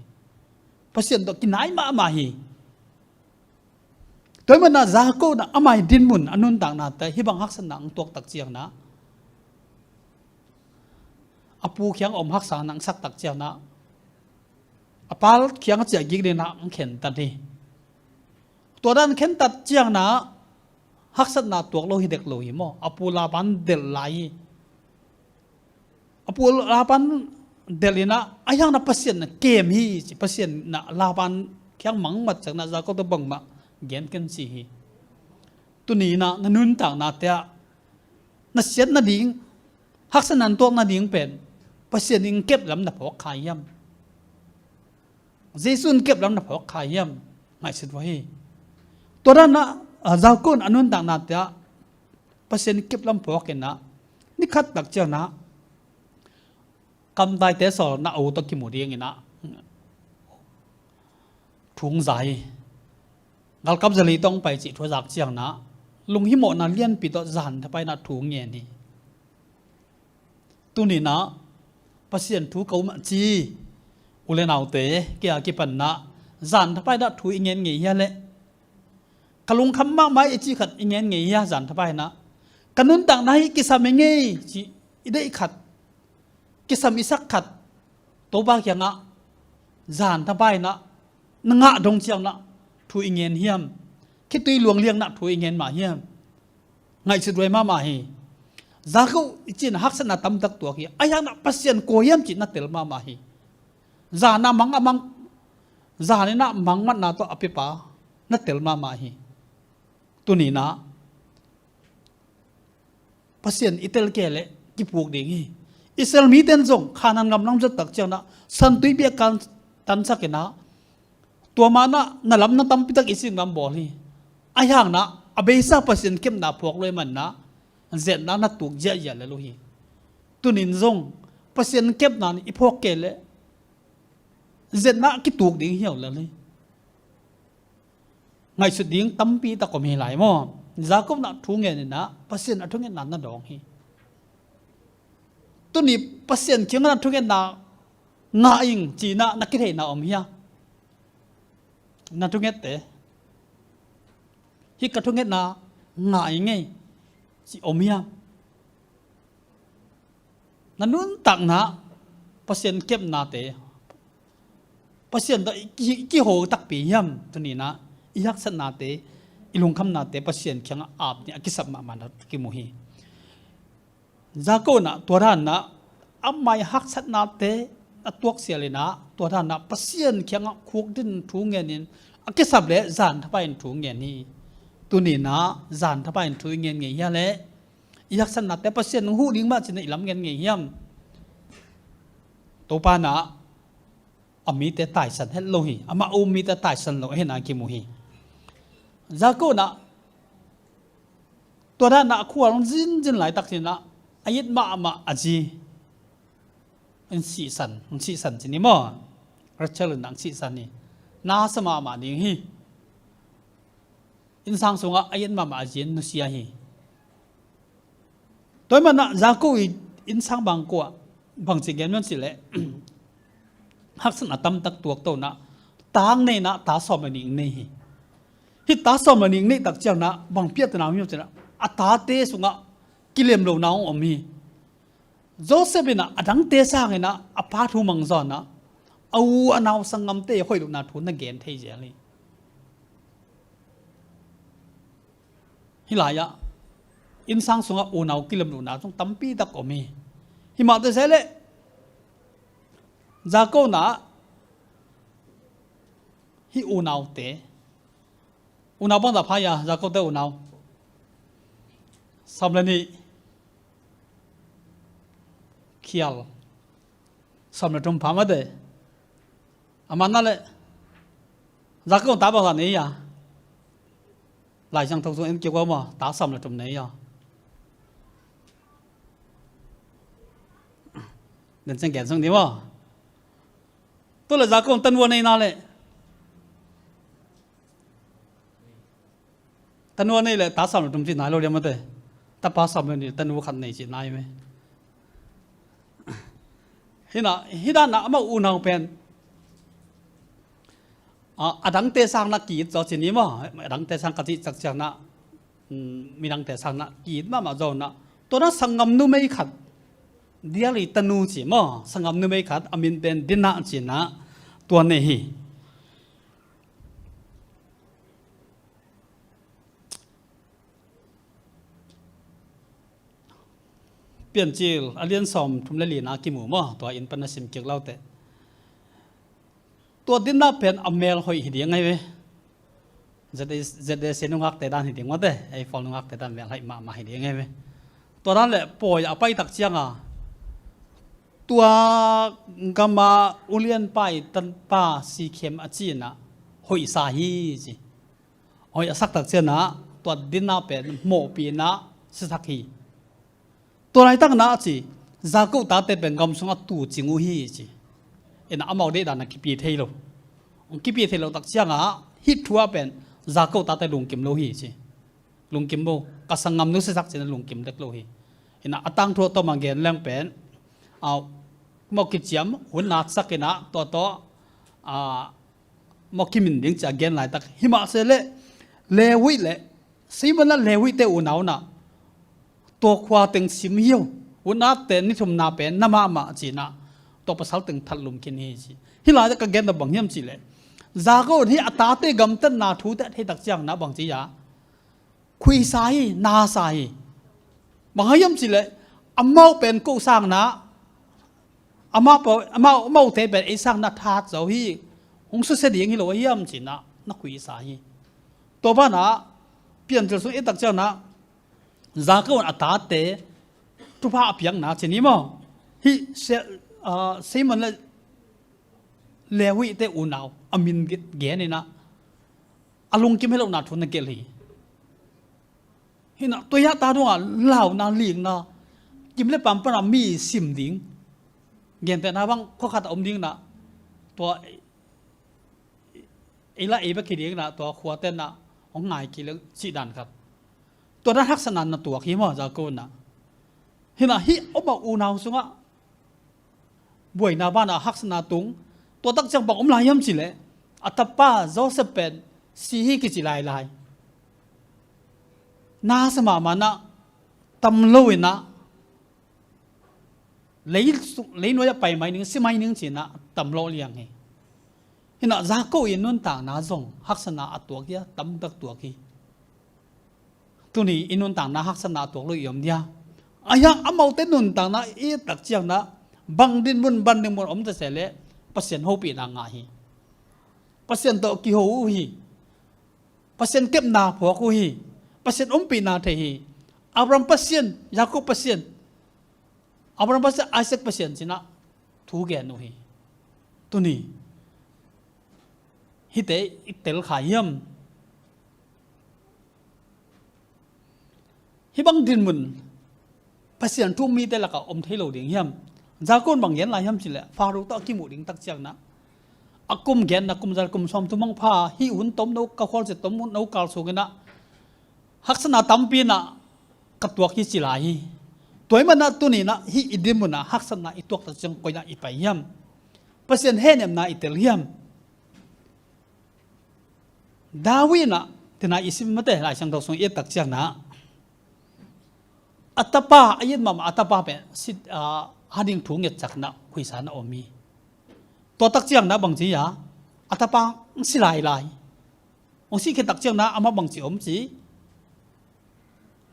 pasien to kinai ma hi tới mà na giá cô na amai din mun anun tang na ta hi bang hak san nang tok tak chiang na apu khiang hak sa nang sak tak chiang na apal khiang chia gig de na ang khen ta điตัวนั้นเข็นตัดเจียงนะฮักษณะตัวเราหิเด็กเราหิมอปูลาปันเดลไลปูลาปันเดลินะไอ้ยังนับเปอร์เซ็นต์เกมฮีเปอร์เซ็นต์นะลาปันแค่มังมัดจากนั้นจะก็ต้องบังมาเย็นกันสิฮีตัวนี้นะนุนต่างนาเตะนัดเสียนนัดดิ่งฮักษณะตัวนัดดิ่งเป็นเปอร์เซ็นต์ยิ่งเก็บลำนับหอกขายย่ำเจสุนเก็บลำนับหอกขายย่ำไม่สุดไว้ตัวนั้นนะเจ้าคนอนุนต่างนาเตะเปอร์เซ็นต์เก็บลำพอกันนะนี่คัดตักเจ้านะกำได้แต่สอนนะเอาตะกิมูเรียงนะถุงใจกำจะลีต้องไปจิตทัวจักเจียงนะลุงหิโมนะเลี้ยนปีต่อจันถ้าไปนะถุงเงี้ยนี่ตัวนี้นะเปอร์เซ็นต์ถุงเขามันจีอุเลนเอาเตะเกี่ยกิปันนะจันถ้าไปนะถุงเงี้ยเงี้ยเลยกลุงคำมากมายจีขัดเงี้ยเงี้ยจันทไปนะกันนุนต่างนั้นกิสามิเงี้ยจีได้ขัดกิสามิสักขัดตัวบ้าอย่างอ่ะจันทไปนะนงะดงเชียงนะถุยเงี้ยเฮียมคิดตุยหลวงเลี้ยงนะถุยเงี้ยมาเฮียมไงสุดรวยมากมาเฮจากเขาจีนฮักษณะตำตักตัวขี้ไอ้ยังนะปัสเซียนโกยมจีนนะเตลมาเฮจานะมังมังจานี่นะมังมันนะตัวอภิปานะเตลมาเฮตัวนี้นะพัศยันอิตาลีเกลกิปวกดิ่งอิสราเอลมีเต็นจงขานันกำลังจะตักเจ้านะสันตุยเบียกันตันสักนะตัวมานะนั่นลำนั้นตั้มพิทักอิสิงลำบอลีไอ้ห่างนะอเบซ่าพัศยันเข้มนาพวกเลยมันนะเจ็ดนั้นตุกเยอะๆเลยลูกฮีตัวนี้จงพัศยันเข้มนั้นอีพวกเกลเจ็ดนั้นกิตุกดิ่งเหี่ยวเลยไงสุดยิ่งตั้มปีตะก็มีหลายมั่งจากก็นักทุ่งเงินนะเปอร์เซ็นต์ทุ่งเงินนั้นน่ะดองฮีต ตัวนี้เปอร์เซ็นต์เขียงนั้นทุกเงินน่ะง่ายอิงจีน่ะนักกิจน่ะอมเฮียนั่นทุกเงินเตะฮิกระทุกเงินน่ะง่ายไงสิอมเฮียนั่นนู้นตักน่ะเปอร์เซ็นต์เก็บน่ะเตะเปอร์เซ็นต์กี่โหตักปีเฮียมตัวนี้นะอีฮักษณะเตะอีลงคำน่ะเตะเปอร์เซ็นต์เขียงอาบเนี่ยกิสับมามันกิมุฮีจาก็น่ะตัวท่านน่ะอาไม่ฮักษณะเตะตัวเสียเลยนะตัวท่านน่ะเปอร์เซ็นต์เขียงคุกดินทุ่งเงินนี่กิสับเลยจานทับไปทุ่งเงินนี่ตัวนี้นะจานทับไปทุ่งเงินเงี้ยเลยอีฮักษณะเตะเปอร์เซ็นต์หูดิ้งมาจีนอีลำเงินเงี้ยตัวป้าน่ะอามีแต่ตายสันเฮลโลฮีอามาอูมีแต่ตายสันโลเฮนังกิมุฮีจาก็น่ะตัวท่านน่ะขวานจินไหลตักจินน่ะอายิดมาอาจีอันสีสันจินี่มั้งรัชเลนังสีสันนี่น่าสมาดิ่งฮีอินสังสงะอายิดมาอาจีนุสียฮีตัวมันน่ะจาก็อินสังบางกว่าบางสิ่งนั้นสิเละฮักษณะตั้มตักตัวโตนะตางในนะตาสอบมันนิ่งนี่ที่ตาสอบมันนิ่งนี่ตักเจ้านะบางเพียรตนามิวเจ้านะอัตาเตสุงะกิเลมโลนาอมีโจเซฟนะอดังเตสางนะอพาทุมังจอนนะเอาอนาวสังกัมเตยค่อยลุนาทุนนักเกณฑ์เทเจลีฮิลายะอินสังสุงะอูนาวกิเลมโลนาต้องตั้มปีตักอมีฮิมาเตเซเลจาก็น่ะฮิอูนาวเตอูนาวบังตาพายาจาก็เตอูนาวสำเร็จนี่เขียลสำเร็จตรงพามาเดอามันนั่นแหละจาก็ตาบังตาเนี่ยหลายช่างทงส่งเอ็นเกี่ยวกับว่าตาสำเร็จตรงไหนเดินเส้นแก่ส่งดีว่าตัวเลยจาก็ตันวัวในนั่นแหละตันวัวในแหละตาสามตรงที่ไหนเราเรียนมาเตะตาป้าสามนี่ตันวัวขันในจีนายไหมฮิดานะมาอุณหเป็นอดังเตสังนักกีดจอจีนี้มั้งอดังเตสังกติจักจังนะมีดังเตสังนักกีดมาจอนะตัวนั้นสังกัมนุ่มไม่ขัดเดียริตันูจีมั้งสังกัมนุ่มไม่ขัดอามินเป็นดินาจีนะตัวนี้เปลี่ยนจิลอเลียนสอมทุมเลลีนากิมูมั้งตัวอินปันสิมเกี่ยวเล่าแต่ตัวดินน่าเป็นอเมลหอยหิดยังไงเว้จะได้เซนุงักแต่ด้านหิดยังวะเด้ไอ้ฟอลนุงักแต่ด้านเมลให้มาหิดยังไงเว้ตัวนั้นแหละป่วยเอาไปตักเชียงตัวกามาอุเลียนไปตันป้าสีเข้มอาจีนะหอยสาฮีจีหอยสักตักเชียนะตัวดินน่าเป็นโมปีนะสิสักฮีตัวไหนตั้งนะจีจากุตาเตเป็นกำสงตูจิงุฮีจีเอ็นอามาเดดานักกิปีเทโลกิปีเทโลตักเชียงฮิตทัวเป็นจากุตาเตลุงกิมโลฮีจีลุงกิมโบกษังงำนุสิสักจีนลุงกิมเด็กโลฮีเอ็นอาตังทัวตัวมังเกนแรงเป็นเอามอกิจยมหุ่นนัดสักนะตัวมอกิมินดิ้งจะเกนไหลตักหิมะเสเลเลวิเลสิมันละเลวิเตอุนาวนะตัวควาตึงสิมเหี่ยวหุ่นนัดเตนิทุมนาเป็นน้ำมาจีนะตัวภาษาตึงทัดลุมกินฮีจีฮิลาจะกเกนตัวบังเฮียมจีเลจาก็ที่อัตตาเตกำตันนาทูเตให้ตักเจียงนะบางจียาคุยสายนาสายบางเฮียมจีเลอามาเป็นกู้สร้างนะอามาเทเป็นไอ้สร้างนัทธาเจ้าฮีหงสุเสดียงฮิโลเฮียมจีนะนักคุยสายตัวบ้านนะเปลี่ยนจากสุเอตักเจ้านะจาก็อัตตาเตทุพาเพียงนะจีนี้มั้งฮิเซมันเลยเลวิเตอุนาวอามินเกนี่นะอารมณ์กิมให้เราหนาทุนนักเกลีฮินะตัวยาตาดวงเหล่านาลิงนะกิมเล็บปั๊มปนามีซิมดิ้งเงี้ยแต่นะบ้างข้อขัดอมดิ้งนะตัวไอ้ละไอ้เบกกี้ดิ้งนะตัวขวดเต้นนะของนายกิเลสีดันครับตัวนั้นทักษณะนะตัวขี้มั่วจากโกนนะฮินะฮิออกมาอุนาวสุงะ บุยนาบ้านฮักษณาตุงตัวตักจังบอกลายย่ำสิเลยอัตป้าโจเซฟเป็นสีฮิกิจิลายนาสมามานะตำลุยนะเลยน้อยไปไหมนึงสิไม่นึงสินะตำโลเลียงไงเห็นนะจากกูอินนุ่นต่างนาจงฮักษณาตัวกี้ตำตักตัวกี้ตัวนี้อินนุ่นต่างนาฮักษณาตัวลุยยมเดียอายังอามาเต้นนุ่นต่างนาอีตักเจียงนะบังดินมุนบันดินมุนจะเสเลยเปอร์เซ็นต์หูปีนางาฮีเปอร์เซ็นต์ตัวกี่หูฮีเปอร์เซ็นต์เก็บนาผัวกูฮีเปอร์เซ็นต์ปีนาเทฮีอับรามเปอร์เซ็นต์ยาคูบเปอร์เซ็นต์อับรามเปอร์เซ็นต์ไอเซกเปอร์เซ็นต์สินะทูแกนูฮีตัวนี้ฮิตเตลขายยำฮิบังดินมุนเปอร์เซ็นต์ทุ่มมีแต่ละก็เทโลเดียงยำจากคนบางเย็นลายยำสิแหละฟารุตอกิมูดิงตักเจียงนะอากุมเย็นนะกุมจัลกุมซอมทุมังพาฮิอุนต้มนกกะควอลเสต้มนกกาลสูงนะฮักษณะตั้มปีนะกัตัวกิสิลายตัวมันนะตัวนี้นะฮิอิดิมุนะฮักษณะอิตัวตักเจียงก็ยังอิไปยำเปอร์เซ็นต์เฮเนมนะอิเตลยำดาวินะที่น่าอิสิมเตะหลายช่างตัวส่งเอตักเจียงนะอัตป้าอายินมาอัตป้าเป็นสิฮัดดิ้งถุงเงจักนะคุยสารอมีตัวตักเจียงนะบางทีอะอัตป้าสิลายองสิเขตักเจียงนะอามาบางทีจี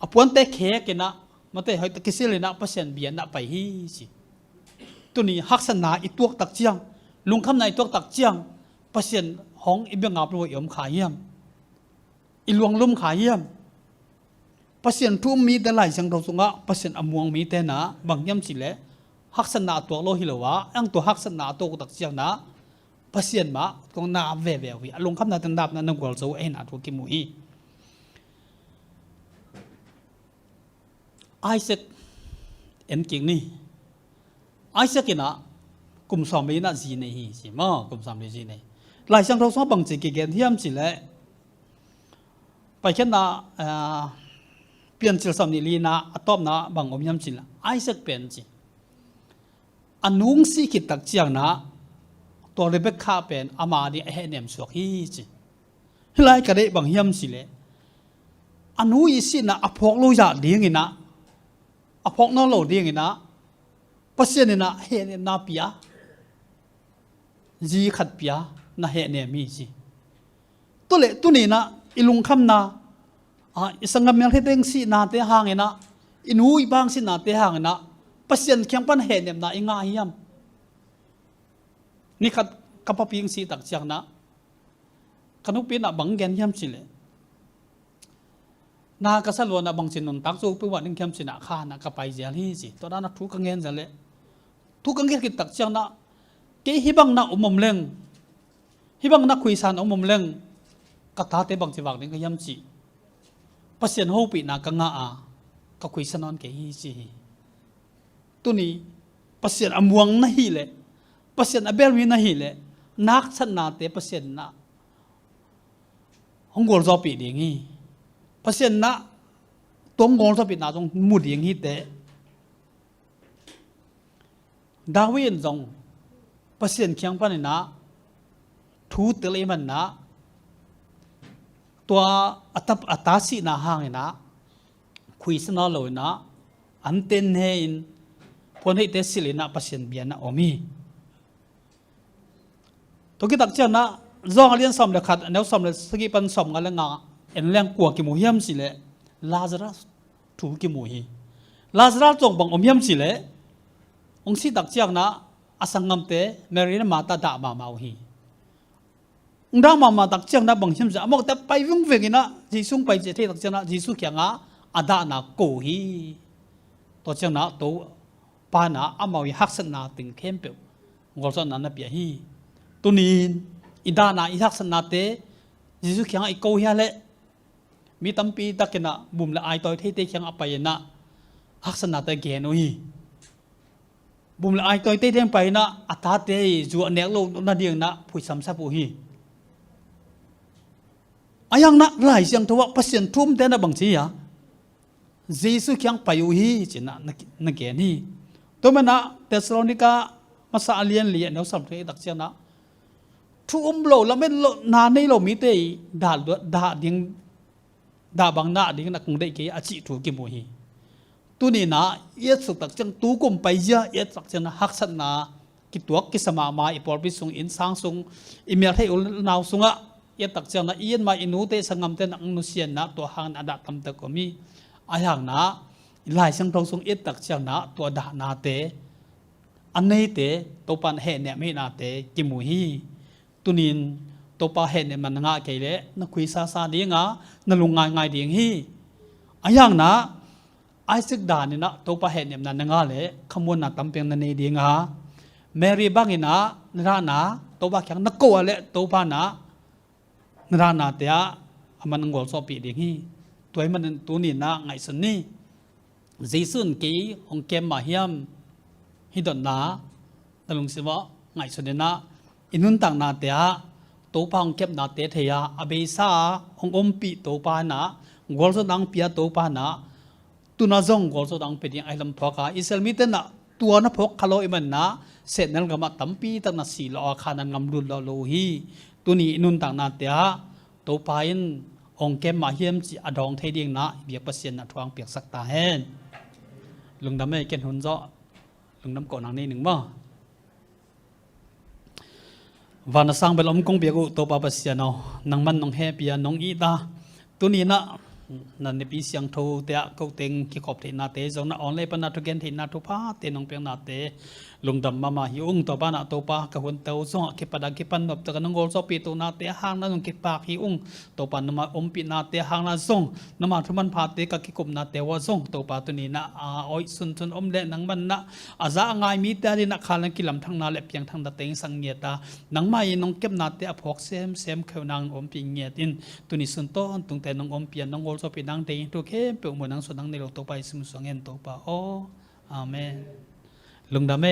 อปวนเตะเขกันนะมาเตะให้ตะกิสิเลยนะเปอร์เซ็นต์เบียนนะไปฮีสิตัวนี้ฮักษณะอีตัวตักเจียงลุงคำในตัวตักเจียงเปอร์เซ็นต์ของอีเบียงอาบรวยขายเยี่ยมอีหลวงลุ่มขายเยี่ยมเปอร์เซ็นต์ทุ่มมีแต่หลายช่างเราสุงะเปอร์เซ็นต์อมวงมีแต่นะบางย่ำสิเลยฮักษณะตัวโลหิลวะอังตัวฮักษณะตัวตักเจียงนะเปอร์เซ็นต์มาตรงนาเววิลงคำนาตันดับนั้นนึกว่าเราเอ็นอัตัวกิมุฮีไอเซกเอ็นกิ่งนี่ไอเซกินะกุมสามลีน่ะจีเนฮีสิมากุมสามลีจีเนหลายช่างเราสุงะบางจีเกณฑ์ที่ย่ำสิเลยไปแค่น่ะเปลี่ยนจิลสามลีน่ะอัตอมน่ะบางอมย่ำสิละไอเซกเป็นจีอันนุ่งสีกิตักเจียงนะตัวเรเบคข้าเป็นอามาดีเฮเนมสวกฮีจีหลายกระเดบางย่ำสิเลยอันนู้อีสินะอภอกโลยาเดียงนะอภอกน้องโลเดียงนะเปอร์เซ็นต์นะเฮเนมนาปียจีขัดปียนะเฮเนมีจีตัวนี้นะอิลุงคำนะอิสังกัมยังเฮเตงสีนาเตหางนะอินูอีบางสีนาเตหางนะเปอร์เซ็นต์เขียงปันเฮเนมนะอิงาฮิยมนี่ขัดกับปะพิงสีตักเจียงนะขนุปีนะบังเกนฮิยมสิเลยนากษัตริย์นะบางสินนตักสู้ไปว่านึ่งเข้มสินะข้านะกับไปเจริญสิตอนนั้นทุกกังเงินจะเลยทุกกังเงินกิตักเจียงนะเกี่ยฮิบังนะอุโมมเล่งฮิบังนะคุยสานอุโมมเล่งกัตาเตบังสิวักนึ่งขยมสิเปอร์เซ็นต์หูปีนะกังอากับคุยสนอนเกี่ยฮิสิตัวนี้เปอร์เซ็นต์อมวงนะฮิเลยเปอร์เซ็นต์อเบลวินะฮิเลยนักชนะเตเปอร์เซ็นต์นะของกอลจอปีเดียงี้เปอร์เซ็นต์นะตัวงงสปิดนาจงมุดอย่างนี้แต่ดาวินจงเปอร์เซ็นต์เขียงปันนะทูตเลยมันนะตัวอัตาสีนาห่างนะคุยสนาเลยนะอันเต็นเฮนพอนให้เตสิเลยนะเปอร์เซ็นต์เบียนนะอมีตัวกิตักเจ้านะจองเรียนสอมเลยขัดแนวสอมเลยสกีปันสอมกันแล้วงาเอ็นเลี้ยงกัวกิมุฮิมสิเลยลาซารัสถูกิมุฮีลาซารัสจงบังอมฮิมสิเลยองค์สิตักเจียงนะอาสังกัมเตเมรินมาตาดามามาฮีองค์ดามาตักเจียงนะบังฮิมสิอามอกแต่ไปวิ่งเวกินะจีซุงไปเจที่ตักเจียงนะจีซุเขียงอ่ะอาดานะโกฮีตัวเจียงนะตัวปานะอามาวฮักษณะติงเข้มเปียวงอลซอนนั้นนะเปียฮีตัวนี้อิดานะอิฮักษณะเตจีซุเขียงไอโกฮีอะไรมีตั้มปีตะกินะบุมละไอต่อยเทเตเขียงอไปนะฮักษณะตะเกนโอฮีบุมละไอต่อยเทเทไปนะอัตาเตจูอันเนกโลนาเดียงนะผู้สัมสับผู้ฮีอายังนะหลายเสียงทว่าเปอร์เซ็นต์ทุ่มเตนะบางทีอะเยซูเขียงไปอยู่ฮีจีนะนักเกนี่ตัวมันนะเทสโลนิกา มาสาเลียนเลียนเอาสำเร็จตักเจ้านะทุกโลแล้วไม่นานในโลมีเตด่าดิ้งด่าบางหน้าดิ้งนักคงได้กี่อาชีพถูกกิมวยตัวนี้นะเอียดสุดตักจังตูกุมไปเยอะเอียดตักจังนะฮักษณะกิตัวกิสมามาอีปอลพิสุงอินสังสุงอิเมียให้อุลนาวสุงะเอียดตักจังนะเอียนมาอินูเตสังมเตนักนุเซียนนะตัวหางอดัตตำตะก็มีอาอย่างนะหลายสังทองสุงเอียดตักจังนะตัวด่านาเตอันนี้เตตัวปันเห็นเนี่ยไม่นาเตกิมวยตุนินตัวปลาเห็นเนี่ยมันง่ายเกลเลยนักคุยซาดีงะนักลุงง่ายเดียงฮีอาอย่างนะไอซึกดานี่นะตัวปลาเห็นเนี่ยมันง่ายเลยขมวนน่ะตั้มเพียงนันเดียงะแมรี่บังอินะนรานะตัวปลาแข็งนักโกะเลยตัวปลานะนรานะเตียมันงอลซอปีเดียงฮีตัวมันตัวนี้นะไงสันนี่จีซุนกีองเกมมาเฮียมฮิดอนนะนักลุงสิวะไงสันนี่นะอินุนต่างนาเตียตัวปางเก็บนาเตเทียอเบซ่าองอมปีตัวปานะกอลสดังเปียตัวปานะตุนาจงกอลสดังเป็นยังไอลำพอกาอิสราเอลมิเตนะตัวนับพกคาโลอิมันนะเสร็จนั้นก็มาตั้มปีตั้งนาสีลอขานันงำรุนลอโลฮีตัวนี้อินุนต่างนาเตียตัวปาอินองเก็บมาเฮียมจีอดองเทดิงนะเบียกเปอร์เซ็นต์นะทวงเปียกสักตาเฮนลุงดำไม่เก็นหุ่นเจาะลุงดำก่อนนางนี้หนึ่งบ่วันสังเบลอมกงเบียกุตัวปาปเสียนนังมันนองแฮเปียนองอีตาตัวนี้นะนั่นในปีเสียงโทเตะเขาเต็งขี้ขอบเทนาเตจงนะออนเลยปนาทุกเกนเทนาทุพาเตนองเปียงนาเตลุงดำมาหิวตัวบ้านตัวปากะหุ่นเตาส่งขี้ปดักขี้ปันแบบตะกันงอลซอปีตัวนาเตหางนั่นขี้ปากหิวตัวปานนมาอมปีนาเตหางนาส่งนมาทุมันพาเตกะขี้กุมนาเตว่าส่งตัวปาตัวนี้นะอ้อยสุนอมเละนังมันนะอาจจะง่ายมีแต่ดินักขาลังกิลำทั้งนาเล็บเพียงทั้งตะเตงสังเงียตานังไม่น้องเก็บนาเตอพอกเซมเขานางอมปีเงียตินตัวนี้สุนต้นตรงแต่น้องอมเปียนน้องงอลซอปีนางเตตัวเข้มเปลือกเหมือนนางสุนังในโลกตัวไปสมุทรสงเงินตัวปาโออาเมนลุงดาเม